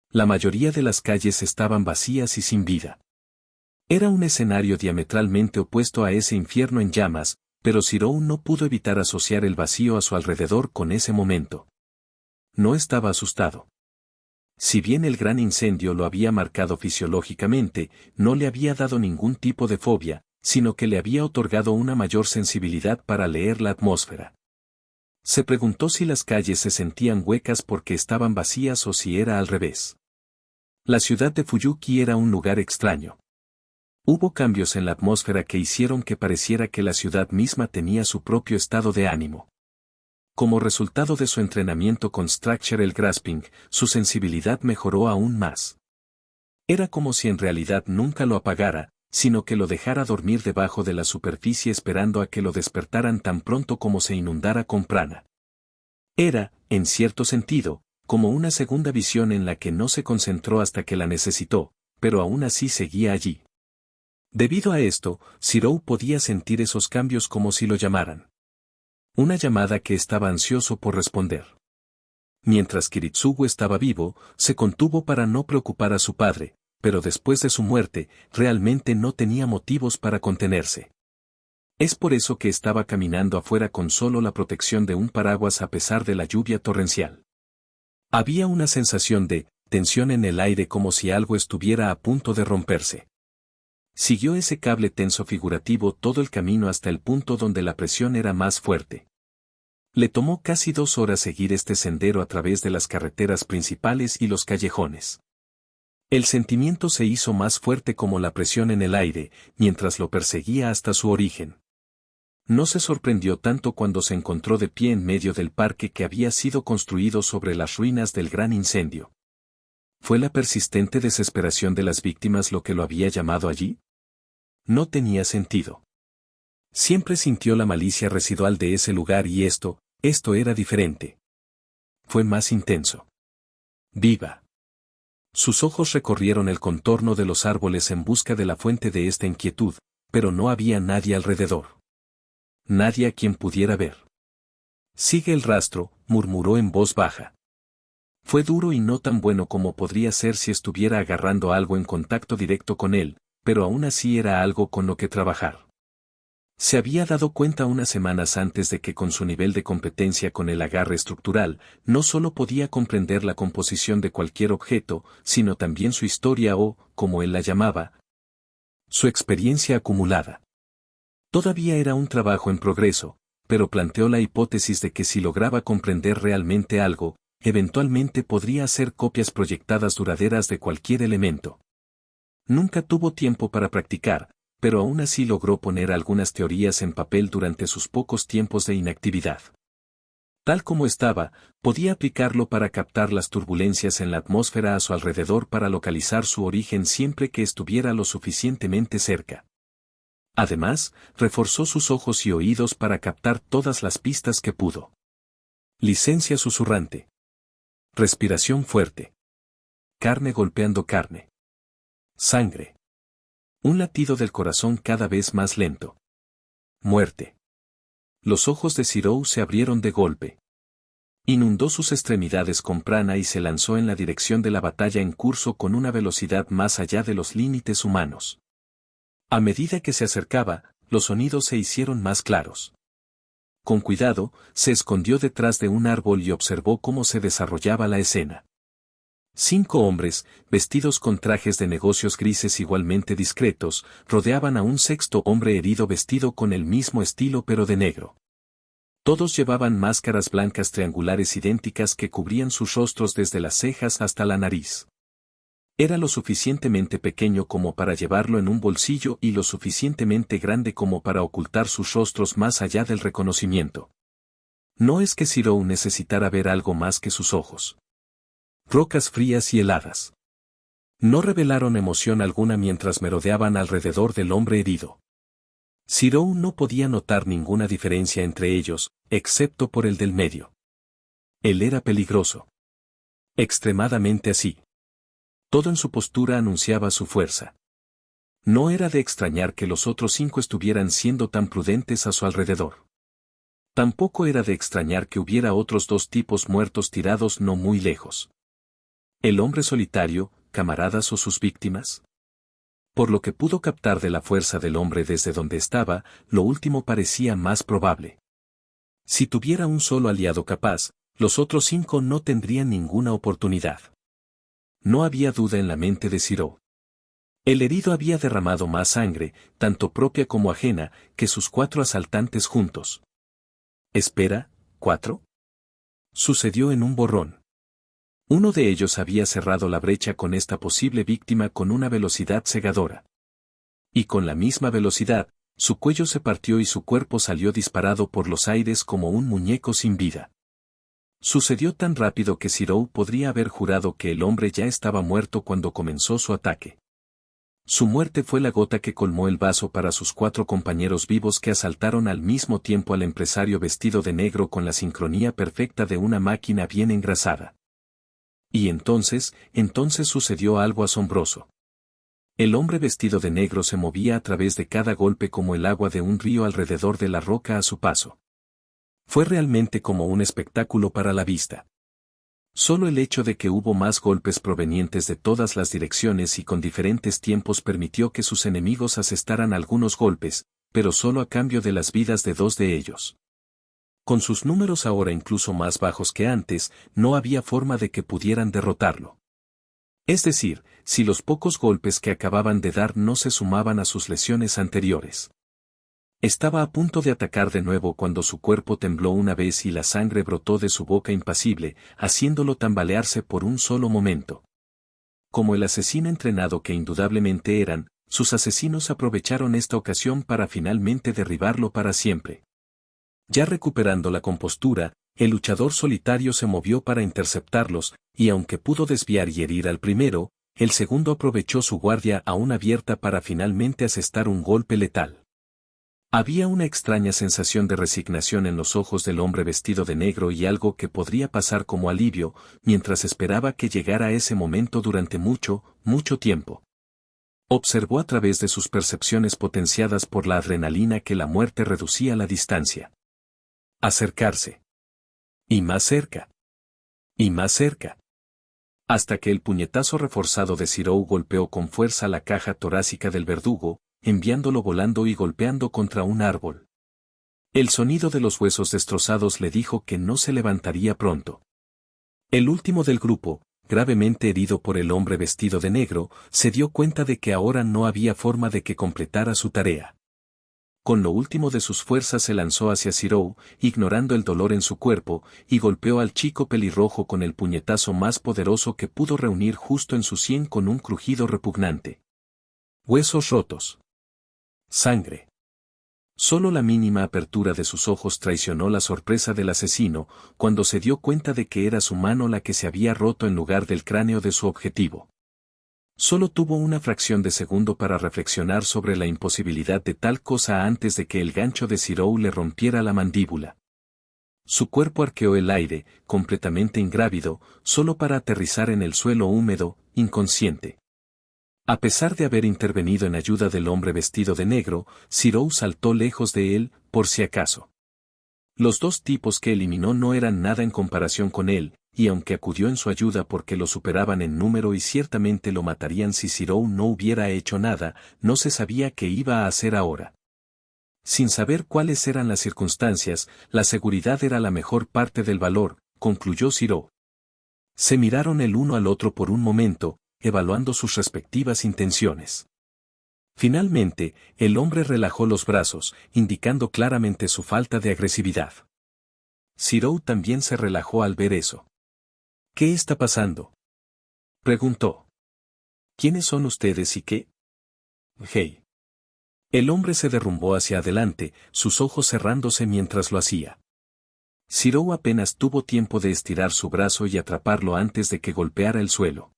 La mayoría de las calles estaban vacías y sin vida. Era un escenario diametralmente opuesto a ese infierno en llamas, pero Zirou no pudo evitar asociar el vacío a su alrededor con ese momento. No estaba asustado. Si bien el gran incendio lo había marcado fisiológicamente, no le había dado ningún tipo de fobia, sino que le había otorgado una mayor sensibilidad para leer la atmósfera. Se preguntó si las calles se sentían huecas porque estaban vacías o si era al revés. La ciudad de Fuyuki era un lugar extraño. Hubo cambios en la atmósfera que hicieron que pareciera que la ciudad misma tenía su propio estado de ánimo. Como resultado de su entrenamiento con Structural Grasping, su sensibilidad mejoró aún más. Era como si en realidad nunca lo apagara, sino que lo dejara dormir debajo de la superficie esperando a que lo despertaran tan pronto como se inundara con prana. Era, en cierto sentido, como una segunda visión en la que no se concentró hasta que la necesitó, pero aún así seguía allí. Debido a esto, Shirou podía sentir esos cambios como si lo llamaran. Una llamada que estaba ansioso por responder. Mientras Kiritsugu estaba vivo, se contuvo para no preocupar a su padre, pero después de su muerte, realmente no tenía motivos para contenerse. Es por eso que estaba caminando afuera con solo la protección de un paraguas a pesar de la lluvia torrencial. Había una sensación de tensión en el aire como si algo estuviera a punto de romperse. Siguió ese cable tenso figurativo todo el camino hasta el punto donde la presión era más fuerte. Le tomó casi 2 horas seguir este sendero a través de las carreteras principales y los callejones. El sentimiento se hizo más fuerte como la presión en el aire, mientras lo perseguía hasta su origen. No se sorprendió tanto cuando se encontró de pie en medio del parque que había sido construido sobre las ruinas del gran incendio. ¿Fue la persistente desesperación de las víctimas lo que lo había llamado allí? No tenía sentido. Siempre sintió la malicia residual de ese lugar y esto era diferente. Fue más intenso. Viva. Sus ojos recorrieron el contorno de los árboles en busca de la fuente de esta inquietud, pero no había nadie alrededor. Nadie a quien pudiera ver. Sigue el rastro, murmuró en voz baja. Fue duro y no tan bueno como podría ser si estuviera agarrando algo en contacto directo con él, pero aún así era algo con lo que trabajar. Se había dado cuenta unas semanas antes de que con su nivel de competencia con el agarre estructural, no solo podía comprender la composición de cualquier objeto, sino también su historia o, como él la llamaba, su experiencia acumulada. Todavía era un trabajo en progreso, pero planteó la hipótesis de que si lograba comprender realmente algo, eventualmente podría hacer copias proyectadas duraderas de cualquier elemento. Nunca tuvo tiempo para practicar, pero aún así logró poner algunas teorías en papel durante sus pocos tiempos de inactividad. Tal como estaba, podía aplicarlo para captar las turbulencias en la atmósfera a su alrededor para localizar su origen siempre que estuviera lo suficientemente cerca. Además, reforzó sus ojos y oídos para captar todas las pistas que pudo. Licencia susurrante. Respiración fuerte. Carne golpeando carne. Sangre. Un latido del corazón cada vez más lento. Muerte. Los ojos de Shirou se abrieron de golpe. Inundó sus extremidades con prana y se lanzó en la dirección de la batalla en curso con una velocidad más allá de los límites humanos. A medida que se acercaba, los sonidos se hicieron más claros. Con cuidado, se escondió detrás de un árbol y observó cómo se desarrollaba la escena. 5 hombres, vestidos con trajes de negocios grises igualmente discretos, rodeaban a un 6º hombre herido vestido con el mismo estilo pero de negro. Todos llevaban máscaras blancas triangulares idénticas que cubrían sus rostros desde las cejas hasta la nariz. Era lo suficientemente pequeño como para llevarlo en un bolsillo y lo suficientemente grande como para ocultar sus rostros más allá del reconocimiento. No es que Shirou necesitara ver algo más que sus ojos. Rocas frías y heladas. No revelaron emoción alguna mientras merodeaban alrededor del hombre herido. Shirou no podía notar ninguna diferencia entre ellos, excepto por el del medio. Él era peligroso. Extremadamente así. Todo en su postura anunciaba su fuerza. No era de extrañar que los otros 5 estuvieran siendo tan prudentes a su alrededor. Tampoco era de extrañar que hubiera otros 2 tipos muertos tirados no muy lejos. ¿El hombre solitario, camaradas o sus víctimas? Por lo que pudo captar de la fuerza del hombre desde donde estaba, lo último parecía más probable. Si tuviera un solo aliado capaz, los otros 5 no tendrían ninguna oportunidad. No había duda en la mente de Shirou. El herido había derramado más sangre, tanto propia como ajena, que sus 4 asaltantes juntos. Espera, ¿4? Sucedió en un borrón. Uno de ellos había cerrado la brecha con esta posible víctima con una velocidad cegadora. Y con la misma velocidad, su cuello se partió y su cuerpo salió disparado por los aires como un muñeco sin vida. Sucedió tan rápido que Zirou podría haber jurado que el hombre ya estaba muerto cuando comenzó su ataque. Su muerte fue la gota que colmó el vaso para sus 4 compañeros vivos que asaltaron al mismo tiempo al empresario vestido de negro con la sincronía perfecta de una máquina bien engrasada. Y entonces sucedió algo asombroso. El hombre vestido de negro se movía a través de cada golpe como el agua de un río alrededor de la roca a su paso. Fue realmente como un espectáculo para la vista. Solo el hecho de que hubo más golpes provenientes de todas las direcciones y con diferentes tiempos permitió que sus enemigos asestaran algunos golpes, pero solo a cambio de las vidas de 2 de ellos. Con sus números ahora incluso más bajos que antes, no había forma de que pudieran derrotarlo. Es decir, si los pocos golpes que acababan de dar no se sumaban a sus lesiones anteriores. Estaba a punto de atacar de nuevo cuando su cuerpo tembló una vez y la sangre brotó de su boca impasible, haciéndolo tambalearse por un solo momento. Como el asesino entrenado que indudablemente eran, sus asesinos aprovecharon esta ocasión para finalmente derribarlo para siempre. Ya recuperando la compostura, el luchador solitario se movió para interceptarlos, y aunque pudo desviar y herir al primero, el segundo aprovechó su guardia aún abierta para finalmente asestar un golpe letal. Había una extraña sensación de resignación en los ojos del hombre vestido de negro y algo que podría pasar como alivio, mientras esperaba que llegara ese momento durante mucho, mucho tiempo. Observó a través de sus percepciones potenciadas por la adrenalina que la muerte reducía la distancia. Acercarse. Y más cerca. Y más cerca. Hasta que el puñetazo reforzado de Zirou golpeó con fuerza la caja torácica del verdugo, enviándolo volando y golpeando contra un árbol. El sonido de los huesos destrozados le dijo que no se levantaría pronto. El último del grupo, gravemente herido por el hombre vestido de negro, se dio cuenta de que ahora no había forma de que completara su tarea. Con lo último de sus fuerzas se lanzó hacia Zirou, ignorando el dolor en su cuerpo, y golpeó al chico pelirrojo con el puñetazo más poderoso que pudo reunir justo en su sien con un crujido repugnante. Huesos rotos. Sangre. Solo la mínima apertura de sus ojos traicionó la sorpresa del asesino, cuando se dio cuenta de que era su mano la que se había roto en lugar del cráneo de su objetivo. Solo tuvo una fracción de segundo para reflexionar sobre la imposibilidad de tal cosa antes de que el gancho de Zirou le rompiera la mandíbula. Su cuerpo arqueó el aire, completamente ingrávido, solo para aterrizar en el suelo húmedo, inconsciente. A pesar de haber intervenido en ayuda del hombre vestido de negro, Zirou saltó lejos de él, por si acaso. Los 2 tipos que eliminó no eran nada en comparación con él, y aunque acudió en su ayuda porque lo superaban en número y ciertamente lo matarían si Zirou no hubiera hecho nada, no se sabía qué iba a hacer ahora. Sin saber cuáles eran las circunstancias, la seguridad era la mejor parte del valor, concluyó Zirou. Se miraron el uno al otro por un momento, evaluando sus respectivas intenciones. Finalmente, el hombre relajó los brazos, indicando claramente su falta de agresividad. Zirou también se relajó al ver eso. ¿Qué está pasando?, preguntó. ¿Quiénes son ustedes y qué? Hey. El hombre se derrumbó hacia adelante, sus ojos cerrándose mientras lo hacía. Zirou apenas tuvo tiempo de estirar su brazo y atraparlo antes de que golpeara el suelo.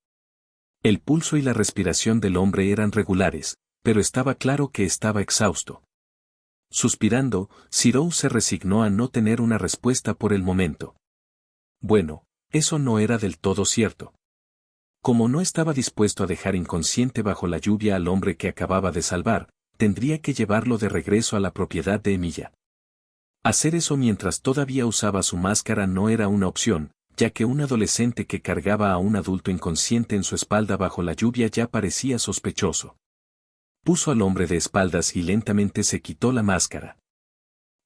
El pulso y la respiración del hombre eran regulares, pero estaba claro que estaba exhausto. Suspirando, Zirou se resignó a no tener una respuesta por el momento. Bueno, eso no era del todo cierto. Como no estaba dispuesto a dejar inconsciente bajo la lluvia al hombre que acababa de salvar, tendría que llevarlo de regreso a la propiedad de Emilia. Hacer eso mientras todavía usaba su máscara no era una opción, ya que un adolescente que cargaba a un adulto inconsciente en su espalda bajo la lluvia ya parecía sospechoso. Puso al hombre de espaldas y lentamente se quitó la máscara.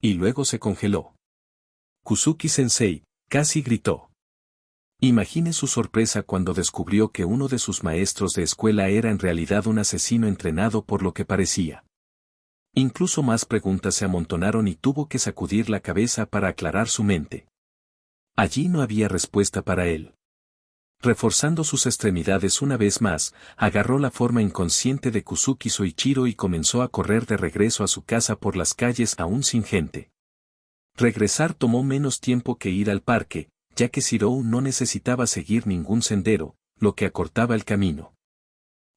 Y luego se congeló. Kuzuki-sensei, casi gritó. Imagine su sorpresa cuando descubrió que uno de sus maestros de escuela era en realidad un asesino entrenado por lo que parecía. Incluso más preguntas se amontonaron y tuvo que sacudir la cabeza para aclarar su mente. Allí no había respuesta para él. Reforzando sus extremidades una vez más, agarró la forma inconsciente de Kuzuki Soichiro y comenzó a correr de regreso a su casa por las calles aún sin gente. Regresar tomó menos tiempo que ir al parque, ya que Shirou no necesitaba seguir ningún sendero, lo que acortaba el camino.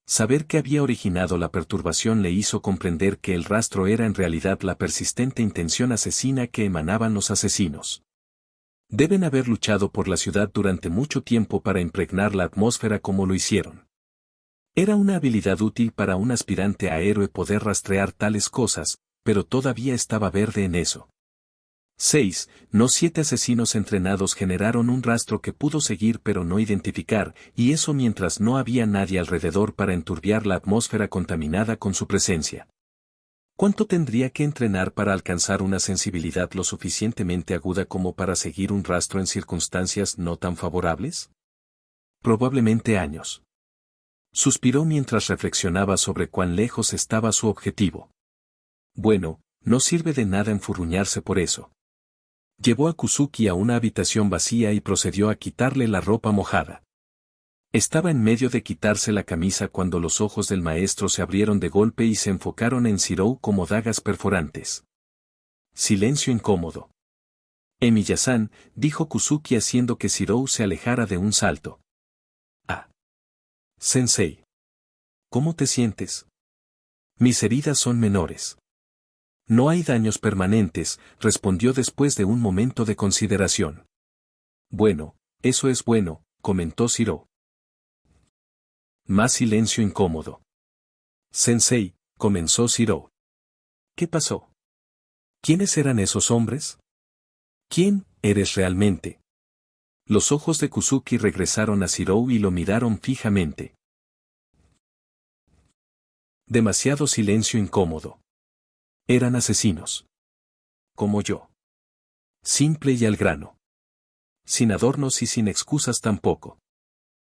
Saber que había originado la perturbación le hizo comprender que el rastro era en realidad la persistente intención asesina que emanaban los asesinos. Deben haber luchado por la ciudad durante mucho tiempo para impregnar la atmósfera como lo hicieron. Era una habilidad útil para un aspirante a héroe poder rastrear tales cosas, pero todavía estaba verde en eso. 6. No 7 asesinos entrenados generaron un rastro que pudo seguir pero no identificar, y eso mientras no había nadie alrededor para enturbiar la atmósfera contaminada con su presencia. ¿Cuánto tendría que entrenar para alcanzar una sensibilidad lo suficientemente aguda como para seguir un rastro en circunstancias no tan favorables? Probablemente años. Suspiró mientras reflexionaba sobre cuán lejos estaba su objetivo. Bueno, no sirve de nada enfurruñarse por eso. Llevó a Kuzuki a una habitación vacía y procedió a quitarle la ropa mojada. Estaba en medio de quitarse la camisa cuando los ojos del maestro se abrieron de golpe y se enfocaron en Shirou como dagas perforantes. Silencio incómodo. Emiya-san, dijo Kuzuki haciendo que Shirou se alejara de un salto. Ah. Sensei. ¿Cómo te sientes? Mis heridas son menores. No hay daños permanentes, respondió después de un momento de consideración. Bueno, eso es bueno, comentó Shirou. Más silencio incómodo. Sensei, comenzó Shirou. ¿Qué pasó? ¿Quiénes eran esos hombres? ¿Quién eres realmente? Los ojos de Kuzuki regresaron a Shirou y lo miraron fijamente. Demasiado silencio incómodo. Eran asesinos. Como yo. Simple y al grano. Sin adornos y sin excusas tampoco.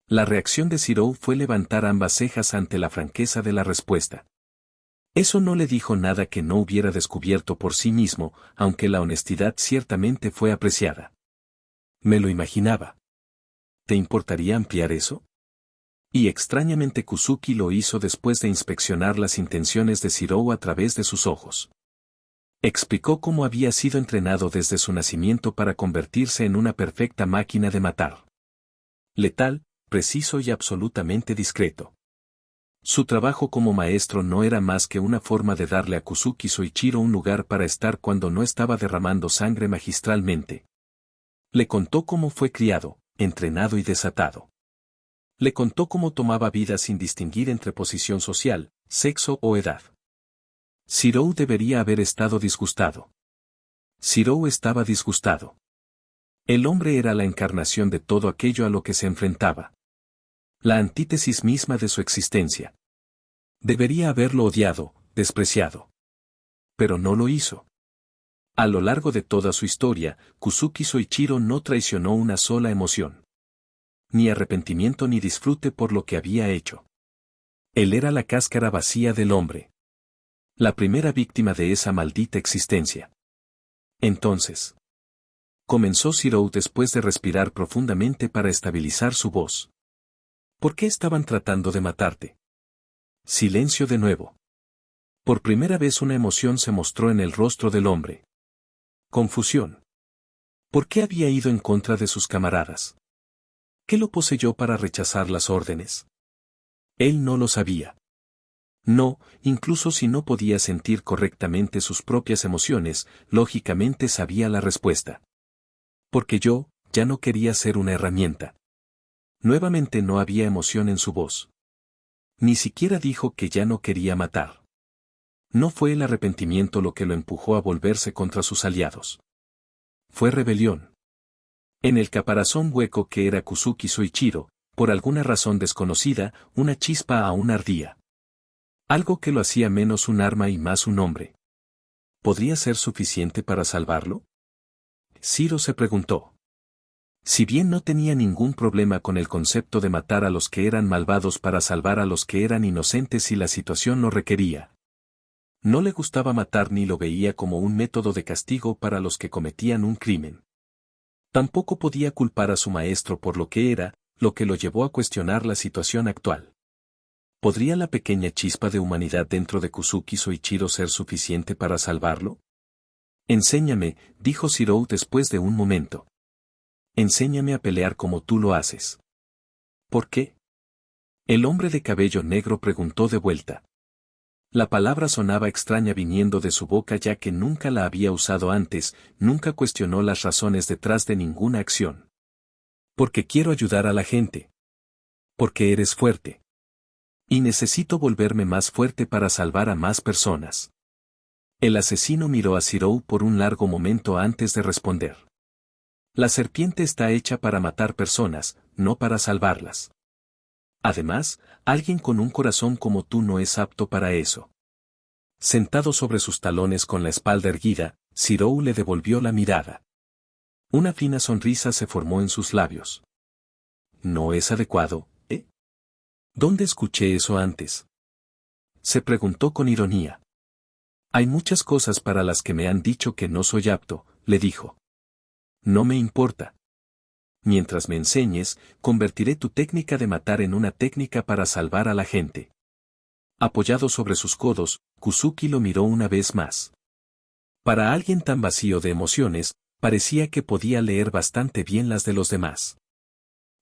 La reacción de Shirou fue levantar ambas cejas ante la franqueza de la respuesta. Eso no le dijo nada que no hubiera descubierto por sí mismo, aunque la honestidad ciertamente fue apreciada. Me lo imaginaba. ¿Te importaría ampliar eso? Y extrañamente Kuzuki lo hizo después de inspeccionar las intenciones de Shirou a través de sus ojos. Explicó cómo había sido entrenado desde su nacimiento para convertirse en una perfecta máquina de matar. Letal, preciso y absolutamente discreto. Su trabajo como maestro no era más que una forma de darle a Kuzuki Soichiro un lugar para estar cuando no estaba derramando sangre magistralmente. Le contó cómo fue criado, entrenado y desatado. Le contó cómo tomaba vida sin distinguir entre posición social, sexo o edad. Shirou debería haber estado disgustado. Shirou estaba disgustado. El hombre era la encarnación de todo aquello a lo que se enfrentaba. La antítesis misma de su existencia. Debería haberlo odiado, despreciado. Pero no lo hizo. A lo largo de toda su historia, Kuzuki Soichiro no traicionó una sola emoción. Ni arrepentimiento ni disfrute por lo que había hecho. Él era la cáscara vacía del hombre. La primera víctima de esa maldita existencia. Entonces. Comenzó Shirou después de respirar profundamente para estabilizar su voz. ¿Por qué estaban tratando de matarte? Silencio de nuevo. Por primera vez una emoción se mostró en el rostro del hombre. Confusión. ¿Por qué había ido en contra de sus camaradas? ¿Qué lo poseyó para rechazar las órdenes? Él no lo sabía. No, incluso si no podía sentir correctamente sus propias emociones, lógicamente sabía la respuesta. Porque yo, ya no quería ser una herramienta. Nuevamente no había emoción en su voz. Ni siquiera dijo que ya no quería matar. No fue el arrepentimiento lo que lo empujó a volverse contra sus aliados. Fue rebelión. En el caparazón hueco que era Kuzuki Soichiro, por alguna razón desconocida, una chispa aún ardía. Algo que lo hacía menos un arma y más un hombre. ¿Podría ser suficiente para salvarlo? Shiro se preguntó. Si bien no tenía ningún problema con el concepto de matar a los que eran malvados para salvar a los que eran inocentes si la situación lo requería. No le gustaba matar ni lo veía como un método de castigo para los que cometían un crimen. Tampoco podía culpar a su maestro por lo que era, lo que lo llevó a cuestionar la situación actual. ¿Podría la pequeña chispa de humanidad dentro de Kuzuki Soichiro ser suficiente para salvarlo? Enséñame, dijo Shirou después de un momento. enséñame a pelear como tú lo haces. ¿Por qué? El hombre de cabello negro preguntó de vuelta. La palabra sonaba extraña viniendo de su boca ya que nunca la había usado antes, nunca cuestionó las razones detrás de ninguna acción. Porque quiero ayudar a la gente. Porque eres fuerte. Y necesito volverme más fuerte para salvar a más personas. El asesino miró a Zirou por un largo momento antes de responder. La serpiente está hecha para matar personas, no para salvarlas. Además, alguien con un corazón como tú no es apto para eso. Sentado sobre sus talones con la espalda erguida, Zirou le devolvió la mirada. Una fina sonrisa se formó en sus labios. No es adecuado, ¿eh? ¿Dónde escuché eso antes? Se preguntó con ironía. Hay muchas cosas para las que me han dicho que no soy apto, le dijo. No me importa. Mientras me enseñes, convertiré tu técnica de matar en una técnica para salvar a la gente. Apoyado sobre sus codos, Kuzuki lo miró una vez más. Para alguien tan vacío de emociones, parecía que podía leer bastante bien las de los demás.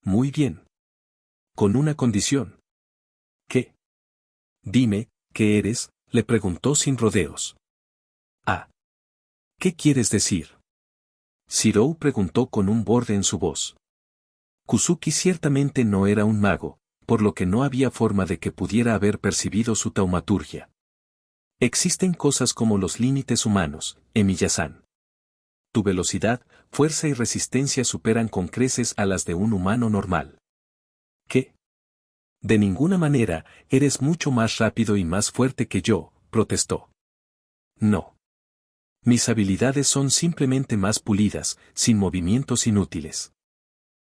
Muy bien. Con una condición. ¿Qué? Dime, ¿qué eres?, le preguntó sin rodeos. Ah. ¿Qué quieres decir? Zirou preguntó con un borde en su voz. Kuzuki ciertamente no era un mago, por lo que no había forma de que pudiera haber percibido su taumaturgia. Existen cosas como los límites humanos, Emiya-san. Tu velocidad, fuerza y resistencia superan con creces a las de un humano normal. ¿Qué? De ninguna manera, eres mucho más rápido y más fuerte que yo, protestó. No. Mis habilidades son simplemente más pulidas, sin movimientos inútiles.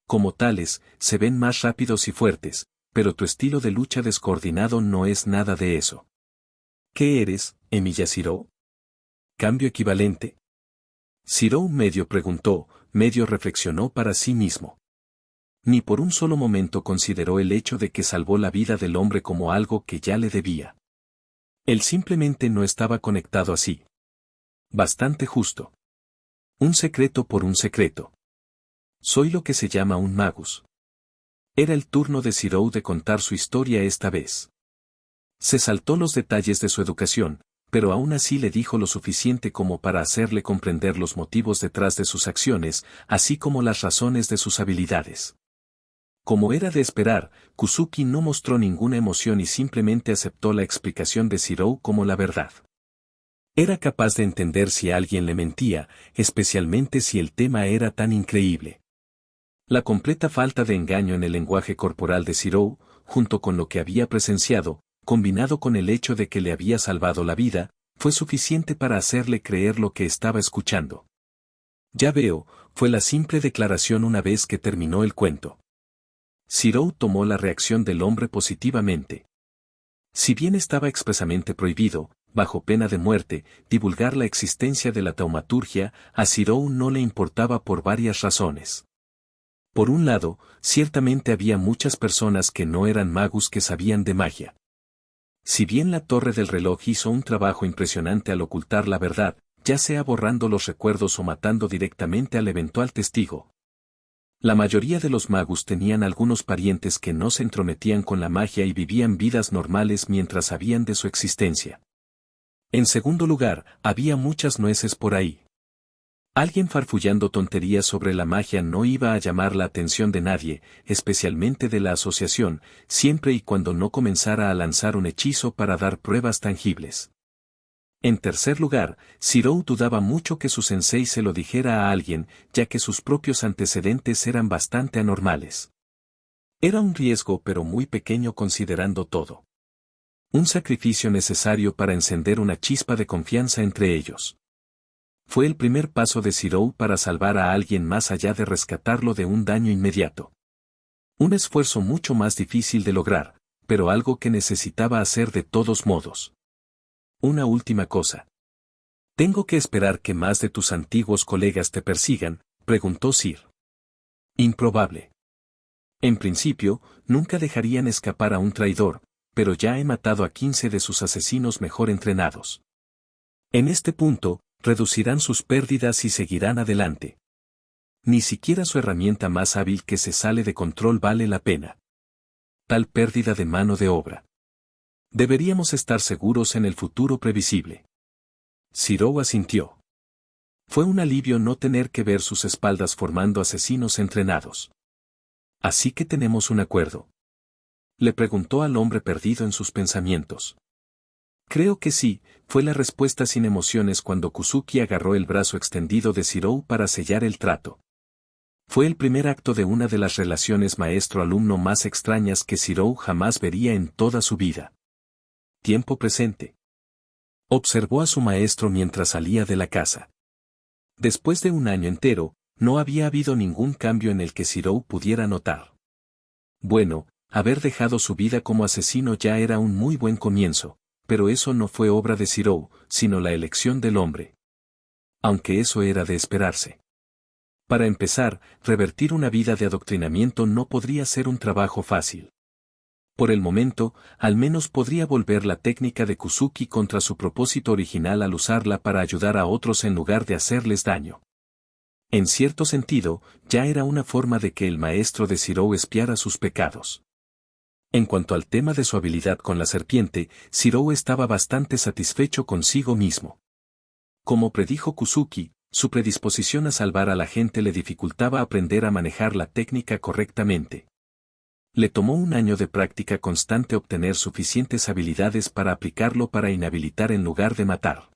Como tales, se ven más rápidos y fuertes, pero tu estilo de lucha descoordinado no es nada de eso. ¿Qué eres, Emiya Zirou? ¿Cambio equivalente? Zirou medio preguntó, medio reflexionó para sí mismo. Ni por un solo momento consideró el hecho de que salvó la vida del hombre como algo que ya le debía. Él simplemente no estaba conectado así. Bastante justo. Un secreto por un secreto. Soy lo que se llama un magus. Era el turno de Zirou de contar su historia esta vez. Se saltó los detalles de su educación, pero aún así le dijo lo suficiente como para hacerle comprender los motivos detrás de sus acciones, así como las razones de sus habilidades. Como era de esperar, Kuzuki no mostró ninguna emoción y simplemente aceptó la explicación de Zirou como la verdad. Era capaz de entender si alguien le mentía, especialmente si el tema era tan increíble. La completa falta de engaño en el lenguaje corporal de Zirou, junto con lo que había presenciado, combinado con el hecho de que le había salvado la vida, fue suficiente para hacerle creer lo que estaba escuchando. Ya veo, fue la simple declaración una vez que terminó el cuento. Zirou tomó la reacción del hombre positivamente. Si bien estaba expresamente prohibido, bajo pena de muerte, divulgar la existencia de la taumaturgia, a Zirou no le importaba por varias razones. Por un lado, ciertamente había muchas personas que no eran magus que sabían de magia. Si bien la torre del reloj hizo un trabajo impresionante al ocultar la verdad, ya sea borrando los recuerdos o matando directamente al eventual testigo. La mayoría de los magus tenían algunos parientes que no se entrometían con la magia y vivían vidas normales mientras sabían de su existencia. En segundo lugar, había muchas nueces por ahí. Alguien farfullando tonterías sobre la magia no iba a llamar la atención de nadie, especialmente de la asociación, siempre y cuando no comenzara a lanzar un hechizo para dar pruebas tangibles. En tercer lugar, Zirou dudaba mucho que su sensei se lo dijera a alguien, ya que sus propios antecedentes eran bastante anormales. Era un riesgo pero muy pequeño considerando todo. Un sacrificio necesario para encender una chispa de confianza entre ellos. Fue el primer paso de Zirou para salvar a alguien más allá de rescatarlo de un daño inmediato. Un esfuerzo mucho más difícil de lograr, pero algo que necesitaba hacer de todos modos. Una última cosa. ¿Tengo que esperar que más de tus antiguos colegas te persigan?, preguntó Sir. Improbable. En principio, nunca dejarían escapar a un traidor, pero ya he matado a 15 de sus asesinos mejor entrenados. En este punto, reducirán sus pérdidas y seguirán adelante. Ni siquiera su herramienta más hábil que se sale de control vale la pena. Tal pérdida de mano de obra. Deberíamos estar seguros en el futuro previsible. Zirou asintió. Fue un alivio no tener que ver sus espaldas formando asesinos entrenados. ¿Así que tenemos un acuerdo?, le preguntó al hombre perdido en sus pensamientos. Creo que sí, fue la respuesta sin emociones cuando Kuzuki agarró el brazo extendido de Zirou para sellar el trato. Fue el primer acto de una de las relaciones maestro-alumno más extrañas que Zirou jamás vería en toda su vida. Tiempo presente. Observó a su maestro mientras salía de la casa. Después de un año entero, no había habido ningún cambio en el que Zirou pudiera notar. Bueno, haber dejado su vida como asesino ya era un muy buen comienzo, pero eso no fue obra de Zirou, sino la elección del hombre. Aunque eso era de esperarse. Para empezar, revertir una vida de adoctrinamiento no podría ser un trabajo fácil. Por el momento, al menos podría volver la técnica de Kuzuki contra su propósito original al usarla para ayudar a otros en lugar de hacerles daño. En cierto sentido, ya era una forma de que el maestro de Zirou espiara sus pecados. En cuanto al tema de su habilidad con la serpiente, Zirou estaba bastante satisfecho consigo mismo. Como predijo Kuzuki, su predisposición a salvar a la gente le dificultaba aprender a manejar la técnica correctamente. Le tomó un año de práctica constante obtener suficientes habilidades para aplicarlo para inhabilitar en lugar de matar.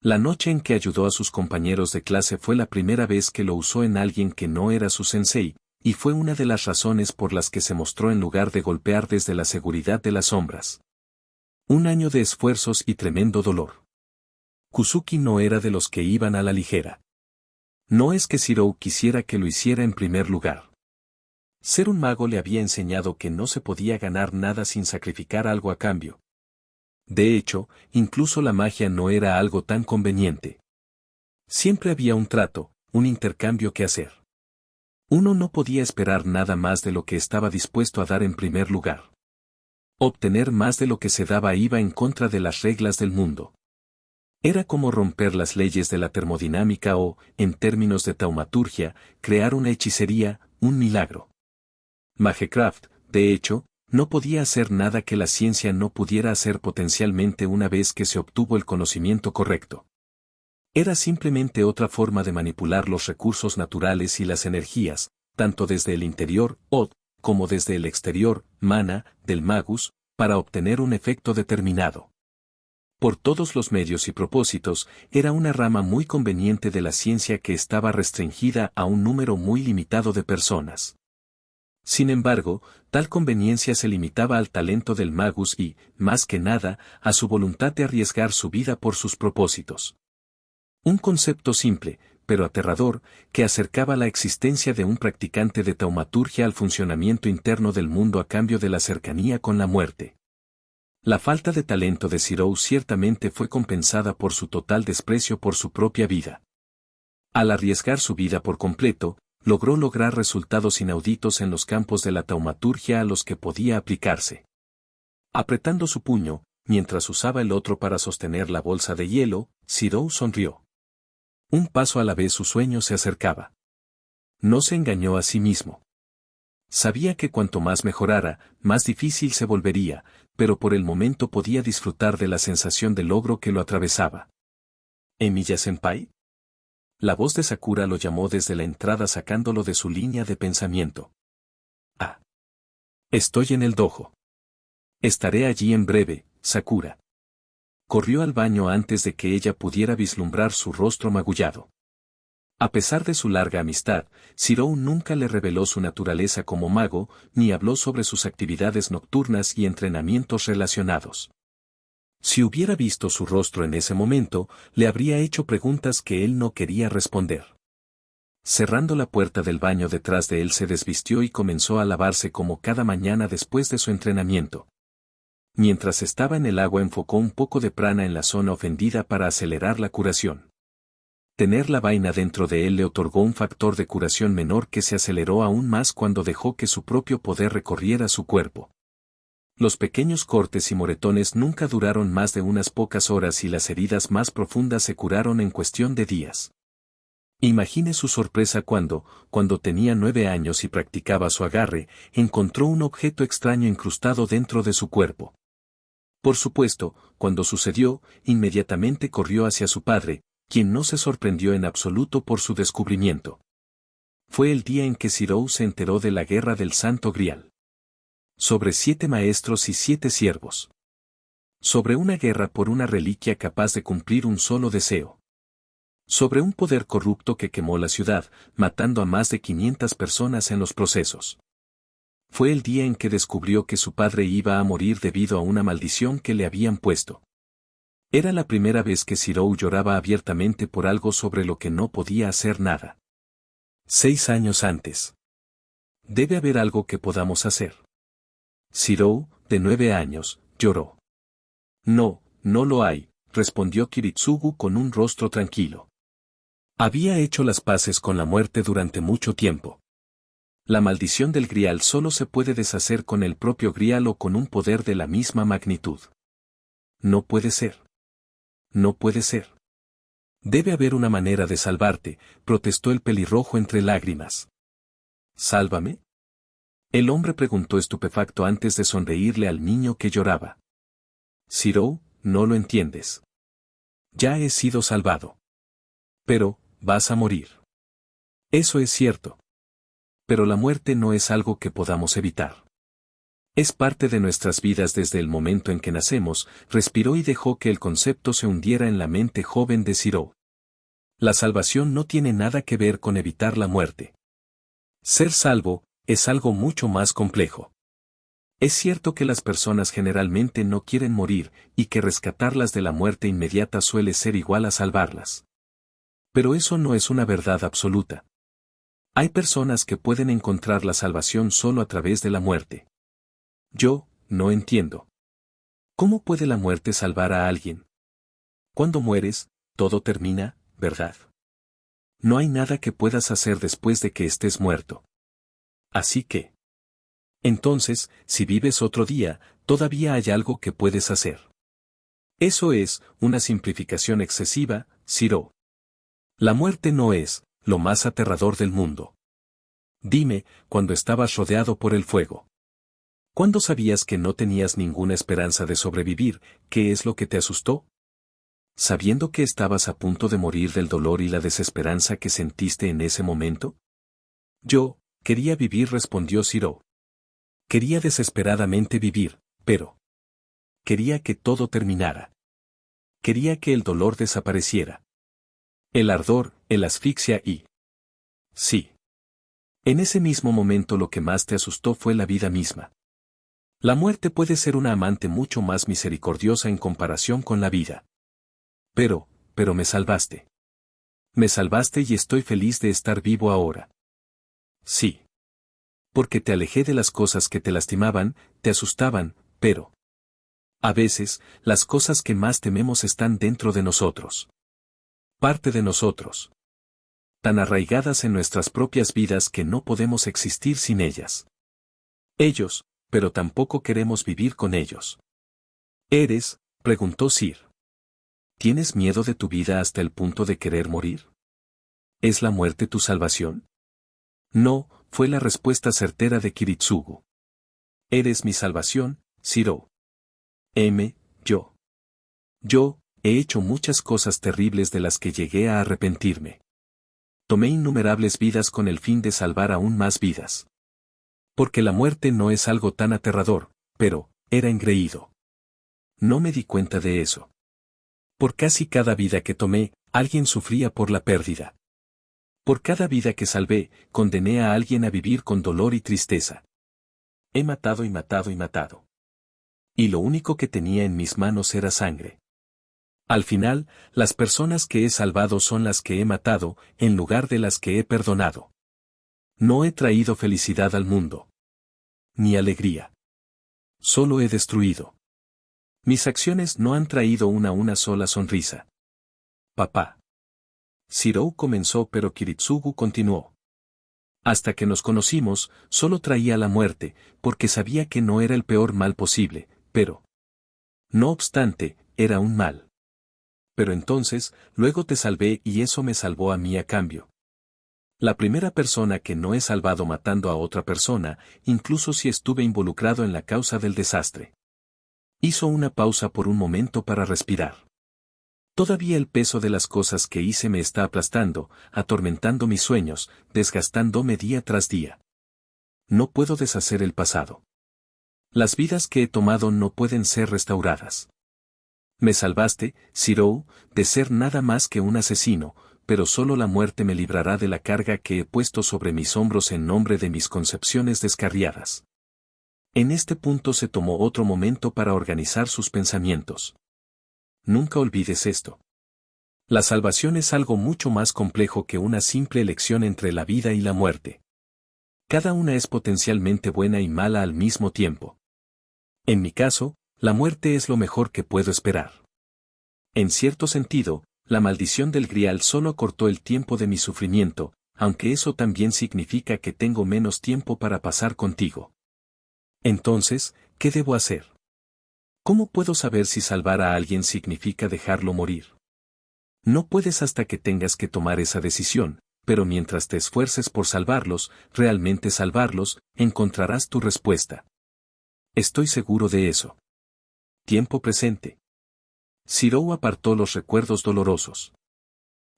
La noche en que ayudó a sus compañeros de clase fue la primera vez que lo usó en alguien que no era su sensei, y fue una de las razones por las que se mostró en lugar de golpear desde la seguridad de las sombras. Un año de esfuerzos y tremendo dolor. Kuzuki no era de los que iban a la ligera. No es que Zirou quisiera que lo hiciera en primer lugar. Ser un mago le había enseñado que no se podía ganar nada sin sacrificar algo a cambio. De hecho, incluso la magia no era algo tan conveniente. Siempre había un trato, un intercambio que hacer. Uno no podía esperar nada más de lo que estaba dispuesto a dar en primer lugar. Obtener más de lo que se daba iba en contra de las reglas del mundo. Era como romper las leyes de la termodinámica o, en términos de taumaturgia, crear una hechicería, un milagro. Magecraft, de hecho, no podía hacer nada que la ciencia no pudiera hacer potencialmente una vez que se obtuvo el conocimiento correcto. Era simplemente otra forma de manipular los recursos naturales y las energías, tanto desde el interior, Od, como desde el exterior, Mana, del Magus, para obtener un efecto determinado. Por todos los medios y propósitos, era una rama muy conveniente de la ciencia que estaba restringida a un número muy limitado de personas. Sin embargo, tal conveniencia se limitaba al talento del Magus y, más que nada, a su voluntad de arriesgar su vida por sus propósitos. Un concepto simple, pero aterrador, que acercaba la existencia de un practicante de taumaturgia al funcionamiento interno del mundo a cambio de la cercanía con la muerte. La falta de talento de Zirou ciertamente fue compensada por su total desprecio por su propia vida. Al arriesgar su vida por completo, logró lograr resultados inauditos en los campos de la taumaturgia a los que podía aplicarse. Apretando su puño, mientras usaba el otro para sostener la bolsa de hielo, Zirou sonrió. Un paso a la vez su sueño se acercaba. No se engañó a sí mismo. Sabía que cuanto más mejorara, más difícil se volvería, pero por el momento podía disfrutar de la sensación de logro que lo atravesaba. ¿Emiya-senpai? La voz de Sakura lo llamó desde la entrada sacándolo de su línea de pensamiento. Ah. Estoy en el dojo. Estaré allí en breve, Sakura. Corrió al baño antes de que ella pudiera vislumbrar su rostro magullado. A pesar de su larga amistad, Zirou nunca le reveló su naturaleza como mago, ni habló sobre sus actividades nocturnas y entrenamientos relacionados. Si hubiera visto su rostro en ese momento, le habría hecho preguntas que él no quería responder. Cerrando la puerta del baño detrás de él se desvistió y comenzó a lavarse como cada mañana después de su entrenamiento. Mientras estaba en el agua enfocó un poco de prana en la zona ofendida para acelerar la curación. Tener la vaina dentro de él le otorgó un factor de curación menor que se aceleró aún más cuando dejó que su propio poder recorriera su cuerpo. Los pequeños cortes y moretones nunca duraron más de unas pocas horas y las heridas más profundas se curaron en cuestión de días. Imagine su sorpresa cuando tenía 9 años y practicaba su agarre, encontró un objeto extraño incrustado dentro de su cuerpo. Por supuesto, cuando sucedió, inmediatamente corrió hacia su padre, quien no se sorprendió en absoluto por su descubrimiento. Fue el día en que Ciro se enteró de la guerra del Santo Grial. Sobre 7 maestros y 7 siervos. Sobre una guerra por una reliquia capaz de cumplir un solo deseo. Sobre un poder corrupto que quemó la ciudad, matando a más de 500 personas en los procesos. Fue el día en que descubrió que su padre iba a morir debido a una maldición que le habían puesto. Era la primera vez que Ciro lloraba abiertamente por algo sobre lo que no podía hacer nada. 6 años antes. Debe haber algo que podamos hacer. Ciro, de 9 años, lloró. No, no lo hay, respondió Kiritsugu con un rostro tranquilo. Había hecho las paces con la muerte durante mucho tiempo. La maldición del Grial solo se puede deshacer con el propio Grial o con un poder de la misma magnitud. No puede ser. No puede ser. Debe haber una manera de salvarte, protestó el pelirrojo entre lágrimas. ¿Sálvame? El hombre preguntó estupefacto antes de sonreírle al niño que lloraba. Ciro, no lo entiendes. Ya he sido salvado. Pero, vas a morir. Eso es cierto. Pero la muerte no es algo que podamos evitar. Es parte de nuestras vidas desde el momento en que nacemos, respiró y dejó que el concepto se hundiera en la mente joven de Ciro. La salvación no tiene nada que ver con evitar la muerte. Ser salvo, es algo mucho más complejo. Es cierto que las personas generalmente no quieren morir, y que rescatarlas de la muerte inmediata suele ser igual a salvarlas. Pero eso no es una verdad absoluta. Hay personas que pueden encontrar la salvación solo a través de la muerte. Yo, no entiendo. ¿Cómo puede la muerte salvar a alguien? Cuando mueres, todo termina, ¿verdad? No hay nada que puedas hacer después de que estés muerto. Así que. Entonces, si vives otro día, todavía hay algo que puedes hacer. Eso es, una simplificación excesiva, Ciro. La muerte no es lo más aterrador del mundo. Dime, cuando estabas rodeado por el fuego. ¿Cuándo sabías que no tenías ninguna esperanza de sobrevivir, qué es lo que te asustó? ¿Sabiendo que estabas a punto de morir del dolor y la desesperanza que sentiste en ese momento? Yo, quería vivir, respondió Ciro. Quería desesperadamente vivir, pero quería que todo terminara. Quería que el dolor desapareciera. El ardor, el asfixia y... Sí. En ese mismo momento lo que más te asustó fue la vida misma. La muerte puede ser una amante mucho más misericordiosa en comparación con la vida. Pero me salvaste. Me salvaste y estoy feliz de estar vivo ahora. Sí. Porque te alejé de las cosas que te lastimaban, te asustaban, pero... A veces, las cosas que más tememos están dentro de nosotros. Parte de nosotros. Tan arraigadas en nuestras propias vidas que no podemos existir sin ellas. Ellos, pero tampoco queremos vivir con ellos. ¿Eres? Preguntó Sir. ¿Tienes miedo de tu vida hasta el punto de querer morir? ¿Es la muerte tu salvación? No, fue la respuesta certera de Kiritsugu. Eres mi salvación, Ciro. Yo. Yo, he hecho muchas cosas terribles de las que llegué a arrepentirme. Tomé innumerables vidas con el fin de salvar aún más vidas. Porque la muerte no es algo tan aterrador, pero, era engreído. No me di cuenta de eso. Por casi cada vida que tomé, alguien sufría por la pérdida. Por cada vida que salvé, condené a alguien a vivir con dolor y tristeza. He matado y matado y matado. Y lo único que tenía en mis manos era sangre. Al final, las personas que he salvado son las que he matado, en lugar de las que he perdonado. No he traído felicidad al mundo. Ni alegría. Solo he destruido. Mis acciones no han traído una sola sonrisa. Papá. Ciro comenzó, pero Kiritsugu continuó. Hasta que nos conocimos, solo traía la muerte, porque sabía que no era el peor mal posible, pero... No obstante, era un mal. Pero entonces, luego te salvé y eso me salvó a mí a cambio. La primera persona que no he salvado matando a otra persona, incluso si estuve involucrado en la causa del desastre. Hizo una pausa por un momento para respirar. Todavía el peso de las cosas que hice me está aplastando, atormentando mis sueños, desgastándome día tras día. No puedo deshacer el pasado. Las vidas que he tomado no pueden ser restauradas. Me salvaste, Zero, de ser nada más que un asesino, pero solo la muerte me librará de la carga que he puesto sobre mis hombros en nombre de mis concepciones descarriadas. En este punto se tomó otro momento para organizar sus pensamientos. Nunca olvides esto. La salvación es algo mucho más complejo que una simple elección entre la vida y la muerte. Cada una es potencialmente buena y mala al mismo tiempo. En mi caso, la muerte es lo mejor que puedo esperar. En cierto sentido, la maldición del Grial solo acortó el tiempo de mi sufrimiento, aunque eso también significa que tengo menos tiempo para pasar contigo. Entonces, ¿qué debo hacer? ¿Cómo puedo saber si salvar a alguien significa dejarlo morir? No puedes hasta que tengas que tomar esa decisión, pero mientras te esfuerces por salvarlos, realmente salvarlos, encontrarás tu respuesta. Estoy seguro de eso. Tiempo presente. Zero apartó los recuerdos dolorosos.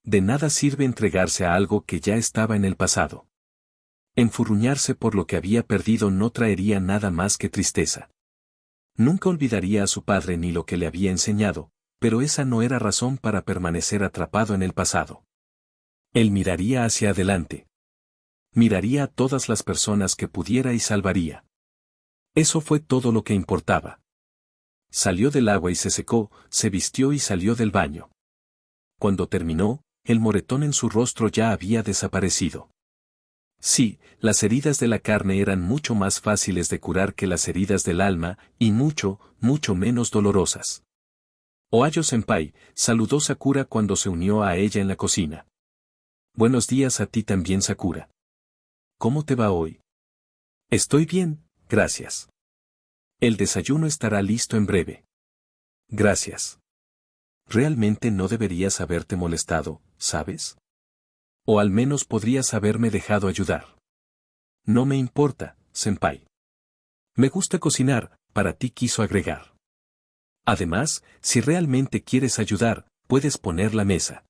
De nada sirve entregarse a algo que ya estaba en el pasado. Enfurruñarse por lo que había perdido no traería nada más que tristeza. Nunca olvidaría a su padre ni lo que le había enseñado, pero esa no era razón para permanecer atrapado en el pasado. Él miraría hacia adelante. Miraría a todas las personas que pudiera y salvaría. Eso fue todo lo que importaba. Salió del agua y se secó, se vistió y salió del baño. Cuando terminó, el moretón en su rostro ya había desaparecido. Sí, las heridas de la carne eran mucho más fáciles de curar que las heridas del alma, y mucho, mucho menos dolorosas. Ohayo-senpai, saludó Sakura cuando se unió a ella en la cocina. Buenos días a ti también, Sakura. ¿Cómo te va hoy? Estoy bien, gracias. El desayuno estará listo en breve. Gracias. Realmente no deberías haberte molestado, ¿sabes? O al menos podrías haberme dejado ayudar. No me importa, senpai. Me gusta cocinar, para ti, quiso agregar. Además, si realmente quieres ayudar, puedes poner la mesa.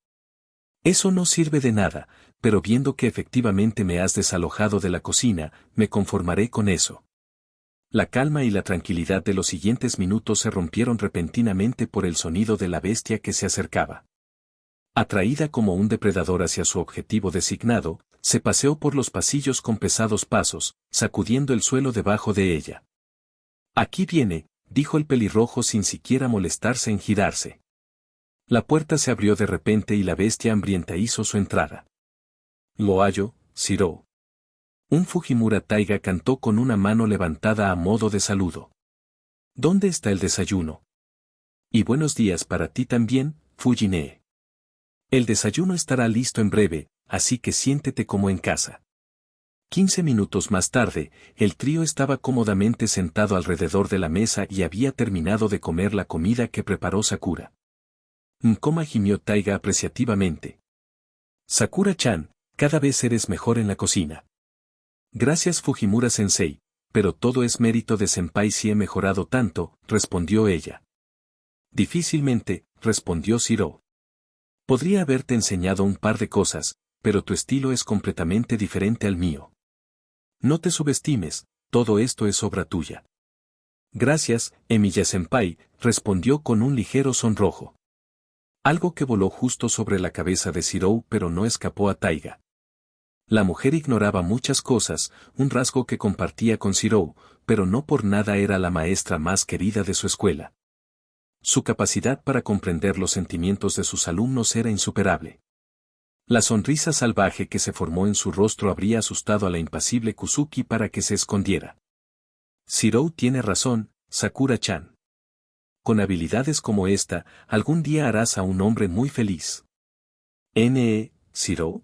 Eso no sirve de nada, pero viendo que efectivamente me has desalojado de la cocina, me conformaré con eso. La calma y la tranquilidad de los siguientes minutos se rompieron repentinamente por el sonido de la bestia que se acercaba. Atraída como un depredador hacia su objetivo designado, se paseó por los pasillos con pesados pasos, sacudiendo el suelo debajo de ella. Aquí viene, dijo el pelirrojo sin siquiera molestarse en girarse. La puerta se abrió de repente y la bestia hambrienta hizo su entrada. Lo hallo, Zero. Un Fujimura Taiga cantó con una mano levantada a modo de saludo. ¿Dónde está el desayuno? Y buenos días para ti también, Fujine. El desayuno estará listo en breve, así que siéntete como en casa. 15 minutos más tarde, el trío estaba cómodamente sentado alrededor de la mesa y había terminado de comer la comida que preparó Sakura. Nkoma gimió Taiga apreciativamente. Sakura-chan, cada vez eres mejor en la cocina. Gracias Fujimura-sensei, pero todo es mérito de senpai si he mejorado tanto, respondió ella. Difícilmente, respondió Zero. Podría haberte enseñado un par de cosas, pero tu estilo es completamente diferente al mío. No te subestimes, todo esto es obra tuya. Gracias, Emiya-senpai, respondió con un ligero sonrojo. Algo que voló justo sobre la cabeza de Zero pero no escapó a Taiga. La mujer ignoraba muchas cosas, un rasgo que compartía con Zero, pero no por nada era la maestra más querida de su escuela. Su capacidad para comprender los sentimientos de sus alumnos era insuperable. La sonrisa salvaje que se formó en su rostro habría asustado a la impasible Kuzuki para que se escondiera. Zero tiene razón, Sakura-chan. Con habilidades como esta, algún día harás a un hombre muy feliz. Zero.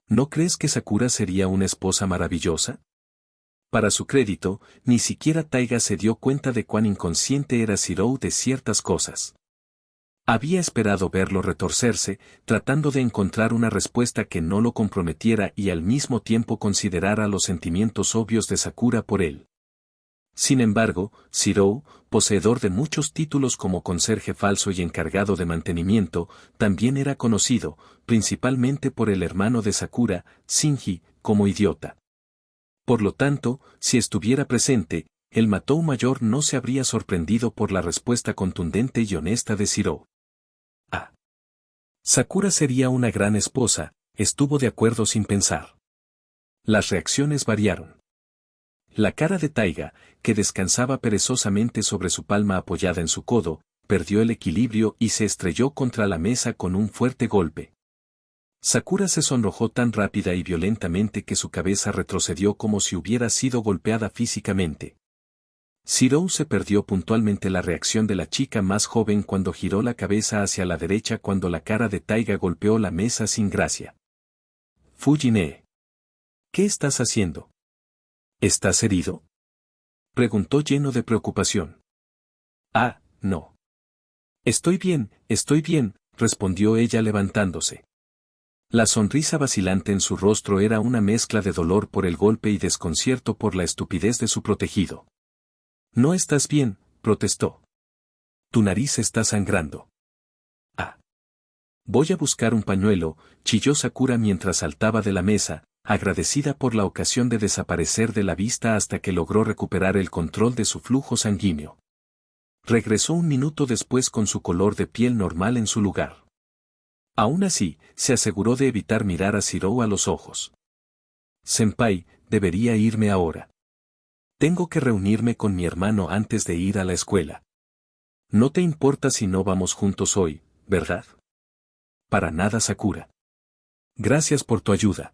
¿No crees que Sakura sería una esposa maravillosa? Para su crédito, ni siquiera Taiga se dio cuenta de cuán inconsciente era Zero de ciertas cosas. Había esperado verlo retorcerse, tratando de encontrar una respuesta que no lo comprometiera y al mismo tiempo considerara los sentimientos obvios de Sakura por él. Sin embargo, Shirou, poseedor de muchos títulos como conserje falso y encargado de mantenimiento, también era conocido, principalmente por el hermano de Sakura, Shinji, como idiota. Por lo tanto, si estuviera presente, el Matou mayor no se habría sorprendido por la respuesta contundente y honesta de Shirou. Sakura sería una gran esposa, estuvo de acuerdo sin pensar. Las reacciones variaron. La cara de Taiga, que descansaba perezosamente sobre su palma apoyada en su codo, perdió el equilibrio y se estrelló contra la mesa con un fuerte golpe. Sakura se sonrojó tan rápida y violentamente que su cabeza retrocedió como si hubiera sido golpeada físicamente. Shirou se perdió puntualmente la reacción de la chica más joven cuando giró la cabeza hacia la derecha cuando la cara de Taiga golpeó la mesa sin gracia. Fujine. ¿Qué estás haciendo? ¿Estás herido? Preguntó lleno de preocupación. No. Estoy bien, respondió ella levantándose. La sonrisa vacilante en su rostro era una mezcla de dolor por el golpe y desconcierto por la estupidez de su protegido. No estás bien, protestó. Tu nariz está sangrando. Voy a buscar un pañuelo, chilló Sakura mientras saltaba de la mesa, agradecida por la ocasión de desaparecer de la vista hasta que logró recuperar el control de su flujo sanguíneo. Regresó un minuto después con su color de piel normal en su lugar. Aún así, se aseguró de evitar mirar a Shirou a los ojos. Senpai, debería irme ahora. Tengo que reunirme con mi hermano antes de ir a la escuela. No te importa si no vamos juntos hoy, ¿verdad? Para nada, Sakura. Gracias por tu ayuda.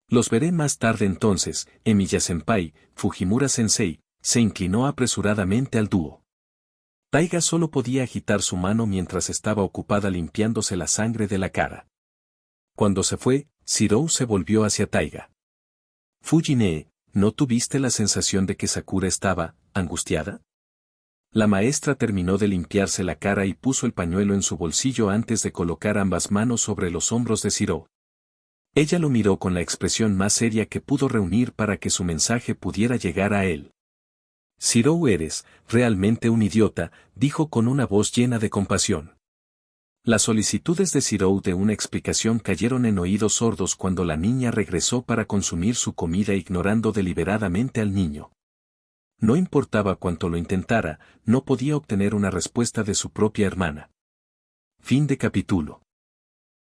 Los veré más tarde entonces, Emiya-senpai. Fujimura-sensei, se inclinó apresuradamente al dúo. Taiga solo podía agitar su mano mientras estaba ocupada limpiándose la sangre de la cara. Cuando se fue, Shirou se volvió hacia Taiga. Fujine, ¿no tuviste la sensación de que Sakura estaba angustiada? La maestra terminó de limpiarse la cara y puso el pañuelo en su bolsillo antes de colocar ambas manos sobre los hombros de Shirou. Ella lo miró con la expresión más seria que pudo reunir para que su mensaje pudiera llegar a él. Shirou, eres realmente un idiota, dijo con una voz llena de compasión. Las solicitudes de Shirou de una explicación cayeron en oídos sordos cuando la niña regresó para consumir su comida ignorando deliberadamente al niño. No importaba cuánto lo intentara, no podía obtener una respuesta de su propia hermana. Fin de capítulo.